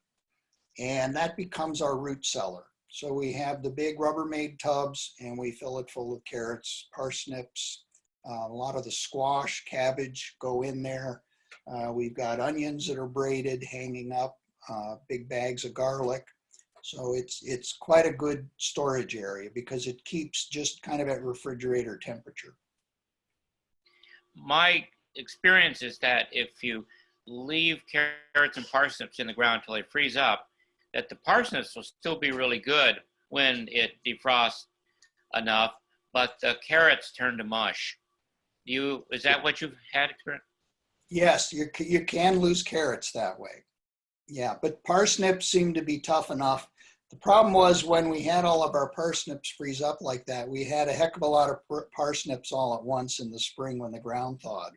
And that becomes our root cellar. So we have the big Rubbermaid tubs and we fill it full of carrots, parsnips, a lot of the squash, cabbage go in there. We've got onions that are braided, hanging up, big bags of garlic. So it's quite a good storage area because it keeps just kind of at refrigerator temperature. My experience is that if you leave carrots and parsnips in the ground until they freeze up, that the parsnips will still be really good when it defrosts enough, but the carrots turn to mush. Is that what you've had experience? Yes, you can lose carrots that way. Yeah, but parsnips seem to be tough enough. The problem was when we had all of our parsnips freeze up like that, we had a heck of a lot of parsnips all at once in the spring when the ground thawed.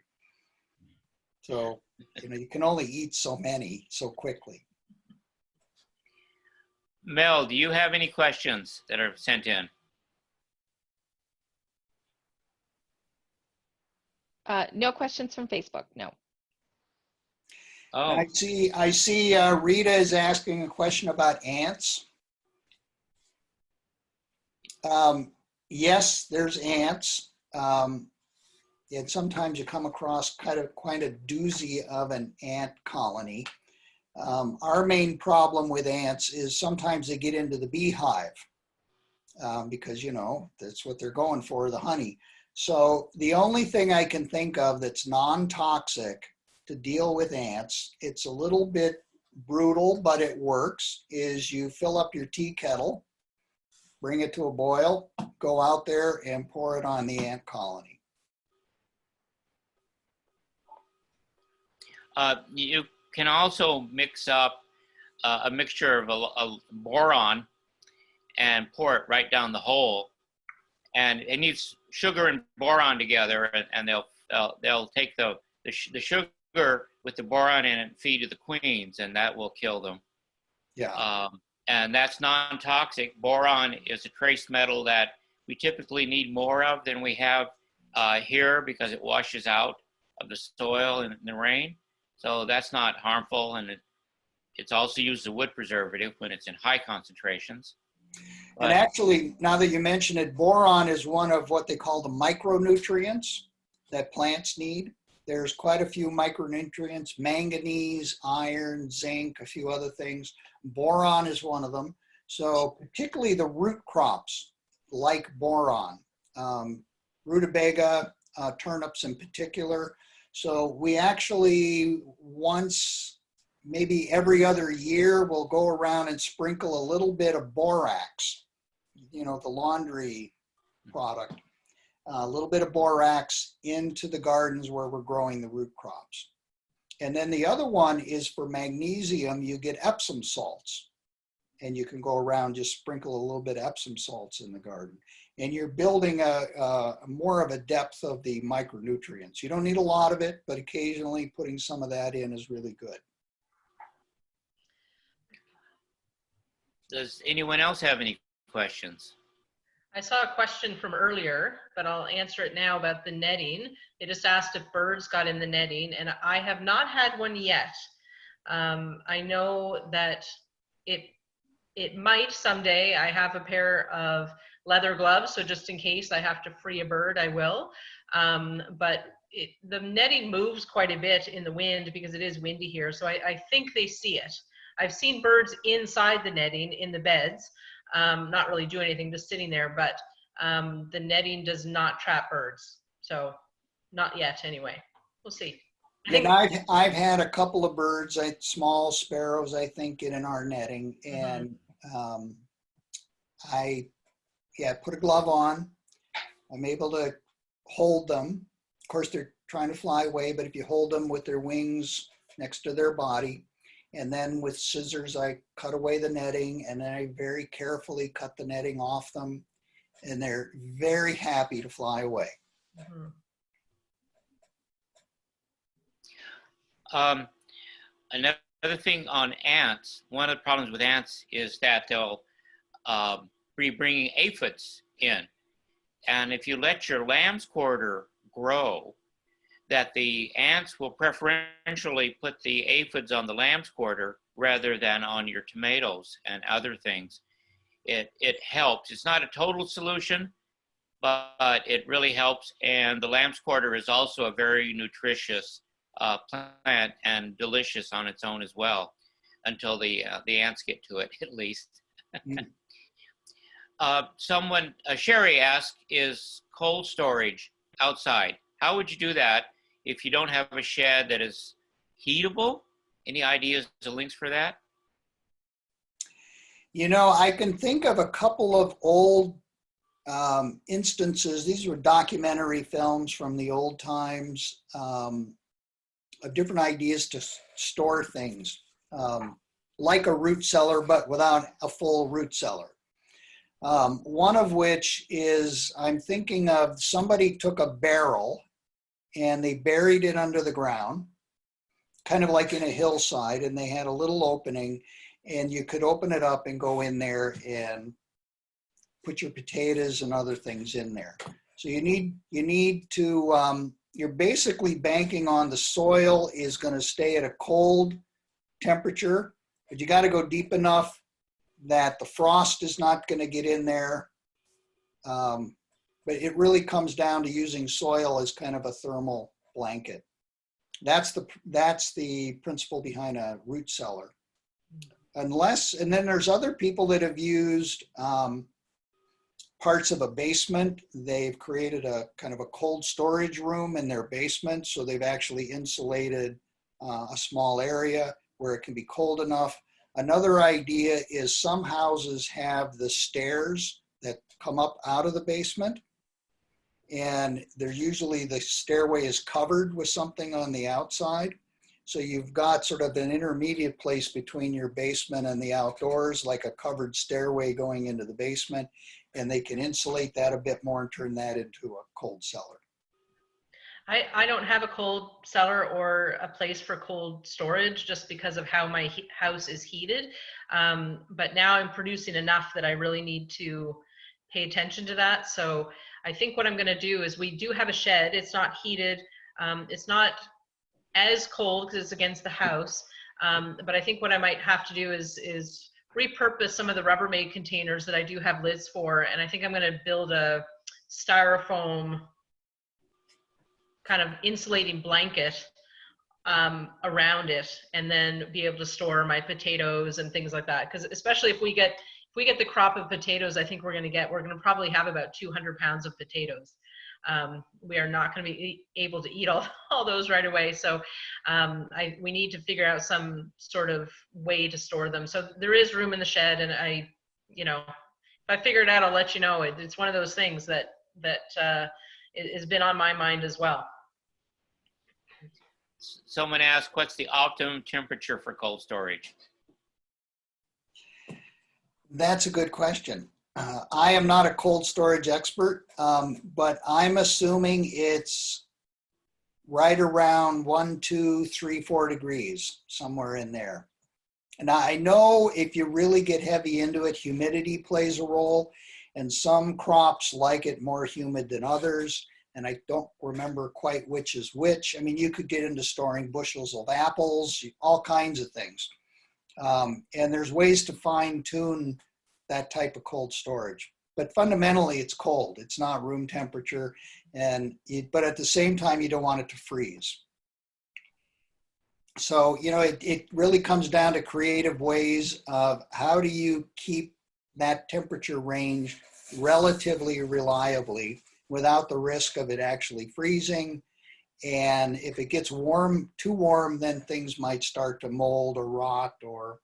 So, you can only eat so many so quickly. Mel, do you have any questions that are sent in? No questions from Facebook, no. Oh. I see Rita is asking a question about ants. Yes, there's ants. And sometimes you come across quite a doozy of an ant colony. Our main problem with ants is sometimes they get into the beehive because, that's what they're going for, the honey. So the only thing I can think of that's non-toxic to deal with ants, it's a little bit brutal, but it works, is you fill up your tea kettle, bring it to a boil, go out there and pour it on the ant colony. You can also mix up a mixture of a boron and pour it right down the hole. And it needs sugar and boron together, and they'll take the sugar with the boron in it and feed to the queens, and that will kill them. Yeah. And that's non-toxic. Boron is a trace metal that we typically need more of than we have here because it washes out of the soil in the rain. So that's not harmful, and it's also used as a wood preservative when it's in high concentrations. And actually, now that you mention it, boron is one of what they call the micronutrients that plants need. There's quite a few micronutrients: manganese, iron, zinc, a few other things. Boron is one of them. So particularly the root crops like boron, rutabaga, turnips in particular. So we actually once, maybe every other year, we'll go around and sprinkle a little bit of borax, the laundry product, a little bit of borax into the gardens where we're growing the root crops. And then the other one is for magnesium, you get Epsom salts. And you can go around, just sprinkle a little bit of Epsom salts in the garden. And you're building more of a depth of the micronutrients. You don't need a lot of it, but occasionally putting some of that in is really good. Does anyone else have any questions? I saw a question from earlier, but I'll answer it now about the netting. They just asked if birds got in the netting, and I have not had one yet. I know that it might someday. I have a pair of leather gloves, so just in case I have to free a bird, I will. But the netting moves quite a bit in the wind because it is windy here, so I think they see it. I've seen birds inside the netting in the beds, not really doing anything, just sitting there, but the netting does not trap birds. So not yet anyway. We'll see. And I've had a couple of birds, small sparrows, I think, in our netting, and I put a glove on. I'm able to hold them. Of course, they're trying to fly away, but if you hold them with their wings next to their body, and then with scissors, I cut away the netting, and then I very carefully cut the netting off them, and they're very happy to fly away. Another thing on ants, one of the problems with ants is that they'll be bringing aphids in. And if you let your lamb's quarter grow, that the ants will preferentially put the aphids on the lamb's quarter rather than on your tomatoes and other things. It helps. It's not a total solution, but it really helps. And the lamb's quarter is also a very nutritious plant and delicious on its own as well, until the ants get to it, at least. Sherry asked, is cold storage outside? How would you do that if you don't have a shed that is heatable? Any ideas or links for that? You know, I can think of a couple of old instances. These were documentary films from the old times of different ideas to store things, like a root cellar, but without a full root cellar. One of which is, I'm thinking of, somebody took a barrel and they buried it under the ground, kind of like in a hillside, and they had a little opening, and you could open it up and go in there and put your potatoes and other things in there. So you need to, you're basically banking on the soil is going to stay at a cold temperature, but you got to go deep enough that the frost is not going to get in there. But it really comes down to using soil as kind of a thermal blanket. That's the principle behind a root cellar. And then there's other people that have used parts of a basement. They've created a kind of a cold storage room in their basement. So they've actually insulated a small area where it can be cold enough. Another idea is some houses have the stairs that come up out of the basement. And they're usually, the stairway is covered with something on the outside. So you've got sort of an intermediate place between your basement and the outdoors, like a covered stairway going into the basement. And they can insulate that a bit more and turn that into a cold cellar. I don't have a cold cellar or a place for cold storage just because of how my house is heated. But now I'm producing enough that I really need to pay attention to that. So I think what I'm going to do is, we do have a shed. It's not heated. It's not as cold because it's against the house. But I think what I might have to do is repurpose some of the Rubbermaid containers that I do have lids for. And I think I'm going to build a styrofoam kind of insulating blanket around it, and then be able to store my potatoes and things like that. Because especially if we get the crop of potatoes, I think we're going to probably have about 200 pounds of potatoes. We are not going to be able to eat all those right away. So we need to figure out some sort of way to store them. So there is room in the shed, and if I figure it out, I'll let you know. It's one of those things that has been on my mind as well. Someone asked, what's the optimum temperature for cold storage? That's a good question. I am not a cold storage expert, but I'm assuming it's right around 1, 2, 3, 4 degrees, somewhere in there. And I know if you really get heavy into it, humidity plays a role, and some crops like it more humid than others. And I don't remember quite which is which. I mean, you could get into storing bushels of apples, all kinds of things. And there's ways to fine tune that type of cold storage. but fundamentally it's cold. It's not room temperature, but at the same time, you don't want it to freeze. So, it really comes down to creative ways of how do you keep that temperature range relatively reliably without the risk of it actually freezing. And if it gets warm, too warm, then things might start to mold or rot or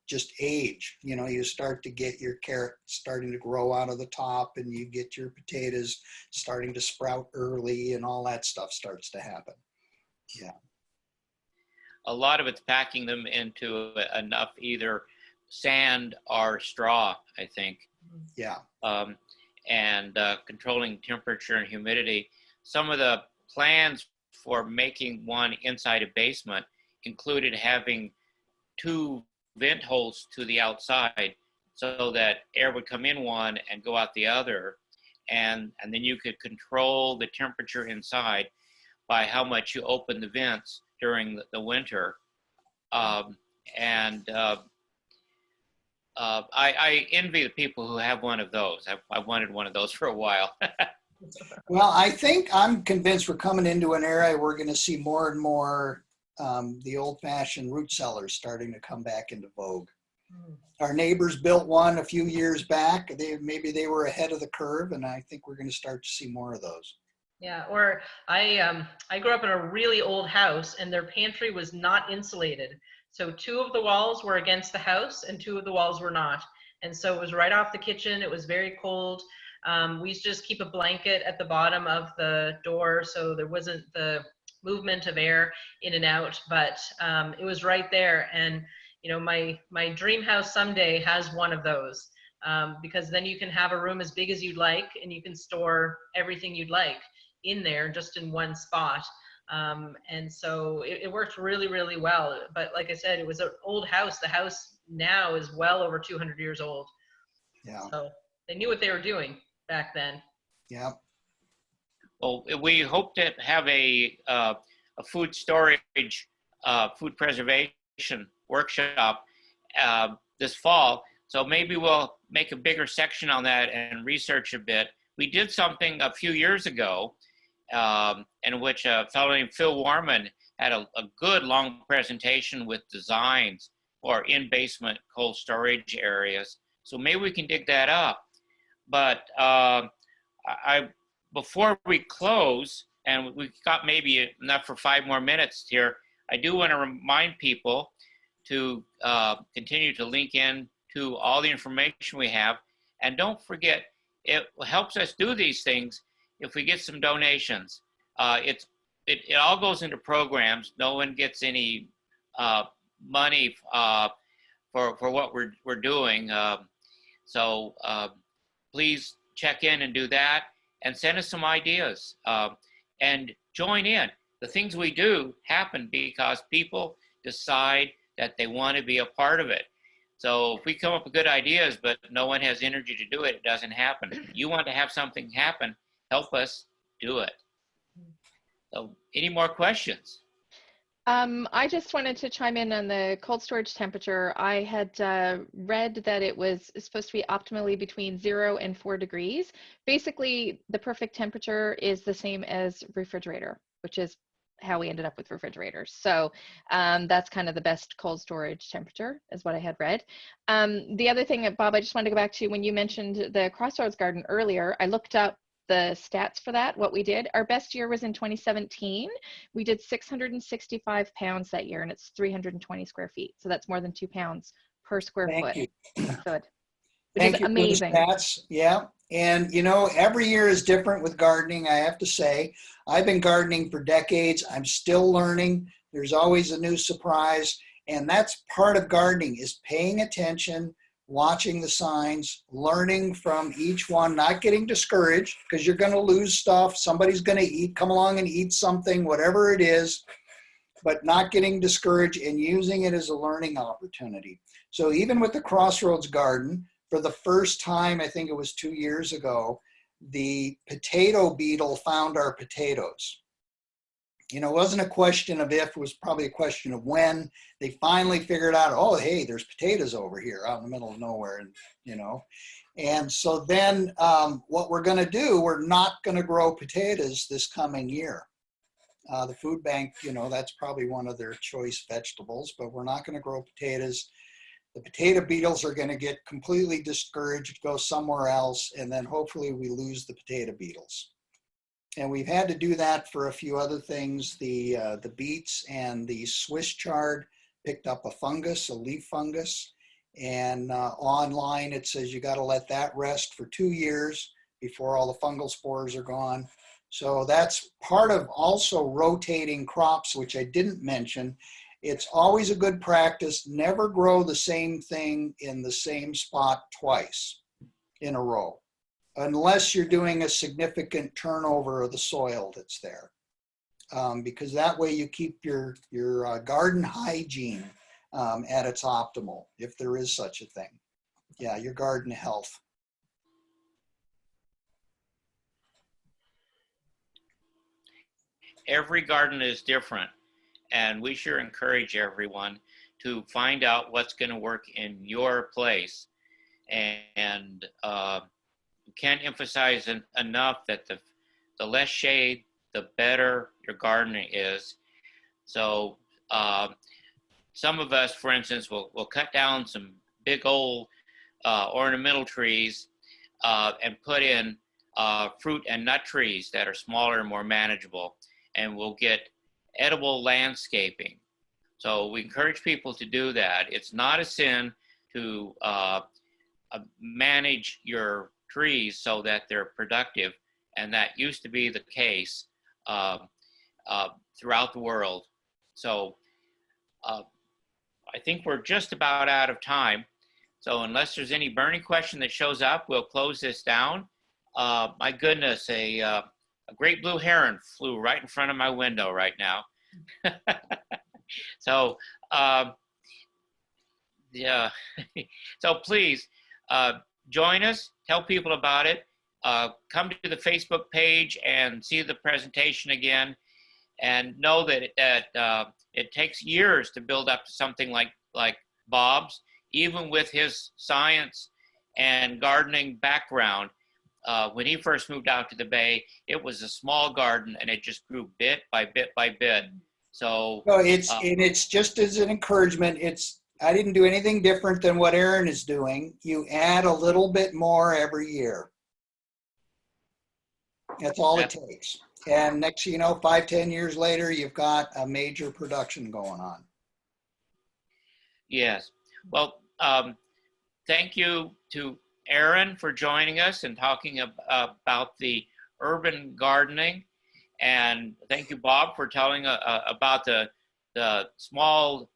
just age. You start to get your carrot starting to grow out of the top, and you get your potatoes starting to sprout early, and all that stuff starts to happen. Yeah. A lot of it's packing them into enough either sand or straw, I think. Yeah. And controlling temperature and humidity. Some of the plans for making one inside a basement included having 2 vent holes to the outside so that air would come in one and go out the other. And then you could control the temperature inside by how much you open the vents during the winter. I envy the people who have one of those. I wanted one of those for a while. Well, I'm convinced we're coming into an era where we're going to see more and more the old-fashioned root cellars starting to come back into vogue. Our neighbors built one a few years back. Maybe they were ahead of the curve, and I think we're going to start to see more of those. Yeah, or I grew up in a really old house, and their pantry was not insulated. So 2 of the walls were against the house and 2 of the walls were not. And so it was right off the kitchen. It was very cold. We used to just keep a blanket at the bottom of the door so there wasn't the movement of air in and out, but it was right there. And my dream house someday has one of those, because then you can have a room as big as you'd like, and you can store everything you'd like in there just in one spot. And so it worked really, really well. But like I said, it was an old house. The house now is well over 200 years old. Yeah. So they knew what they were doing back then. Yeah. Well, we hope to have a food storage, food preservation workshop this fall. So maybe we'll make a bigger section on that and research a bit. We did something a few years ago in which a fellow named Phil Warman had a good long presentation with designs for in-basement cold storage areas. So maybe we can dig that up. But before we close, and we've got maybe enough for 5 more minutes here, I do want to remind people to continue to link in to all the information we have. And don't forget, it helps us do these things if we get some donations. It all goes into programs. No one gets any money for what we're doing. So please check in and do that, and send us some ideas, and join in. The things we do happen because people decide that they want to be a part of it. So if we come up with good ideas, but no one has energy to do it, it doesn't happen. You want to have something happen, help us do it. So any more questions? I just wanted to chime in on the cold storage temperature. I had read that it was supposed to be optimally between 0 and 4 degrees. Basically, the perfect temperature is the same as refrigerator, which is how we ended up with refrigerators. So that's kind of the best cold storage temperature is what I had read. The other thing, Bob, I just wanted to go back to when you mentioned the Crossroads Garden earlier. I looked up the stats for that, what we did. Our best year was in 2017. We did 665 pounds that year, and it's 320 square feet. So that's more than 2 pounds per square foot. Thank you. That's good. Which Thank is you amazing. For the stats. Yeah. And every year is different with gardening, I have to say. I've been gardening for decades. I'm still learning. There's always a new surprise. And that's part of gardening, is paying attention, watching the signs, learning from each one, not getting discouraged, because you're going to lose stuff. Somebody's going to come along and eat something, whatever it is, but not getting discouraged and using it as a learning opportunity. So even with the Crossroads Garden, for the first time, I think it was 2 years ago, the potato beetle found our potatoes. You know, it wasn't a question of if, it was probably a question of when they finally figured out, oh, hey, there's potatoes over here out in the middle of nowhere, and you know. And so then what we're going to do, we're not going to grow potatoes this coming year. The food bank, you know, that's probably one of their choice vegetables, but we're not going to grow potatoes. The potato beetles are going to get completely discouraged, go somewhere else, and then hopefully we lose the potato beetles. And we've had to do that for a few other things. The beets and the Swiss chard picked up a fungus, a leaf fungus. And online it says you got to let that rest for 2 years before all the fungal spores are gone. So that's part of also rotating crops, which I didn't mention. It's always a good practice, never grow the same thing in the same spot twice in a row, unless you're doing a significant turnover of the soil that's there. Because that way you keep your garden hygiene at its optimal, if there is such a thing. Yeah, your garden health. Every garden is different, and we sure encourage everyone to find out what's going to work in your place. And can't emphasize enough that the less shade, the better your garden is. So some of us, for instance, will cut down some big old ornamental trees and put in fruit and nut trees that are smaller and more manageable, and we'll get edible landscaping. So we encourage people to do that. It's not a sin to manage your trees so that they're productive, and that used to be the case throughout the world. So I think we're just about out of time. So unless there's any burning question that shows up, we'll close this down. My goodness, a great blue heron flew right in front of my window right now. So yeah, so please join us, tell people about it, come to the Facebook page and see the presentation again, and know that it takes years to build up to something like Bob's, even with his science and gardening background. When he first moved out to the Bay, it was a small garden, and it just grew bit by bit by bit. So it's just as an encouragement. I didn't do anything different than what Erin is doing. You add a little bit more every year. That's all it takes. And next, 5-10 years later, you've got a major production going on. Yes. Well, thank you to Erin for joining us and talking about the urban gardening. And thank you, Bob, for telling about the small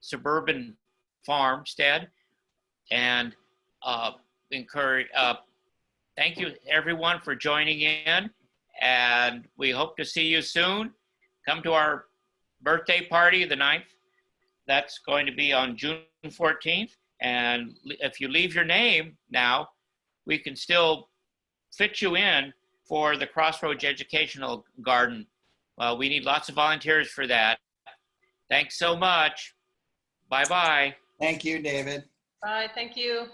suburban farmstead. And thank you, everyone, for joining in. And we hope to see you soon. Come to our birthday party, the 9th. That's going to be on June 14th. And if you leave your name now, we can still fit you in for the Crossroads Educational Garden. Well, we need lots of volunteers for that. Thanks so much. Bye-bye. Thank you, David. Bye, thank you.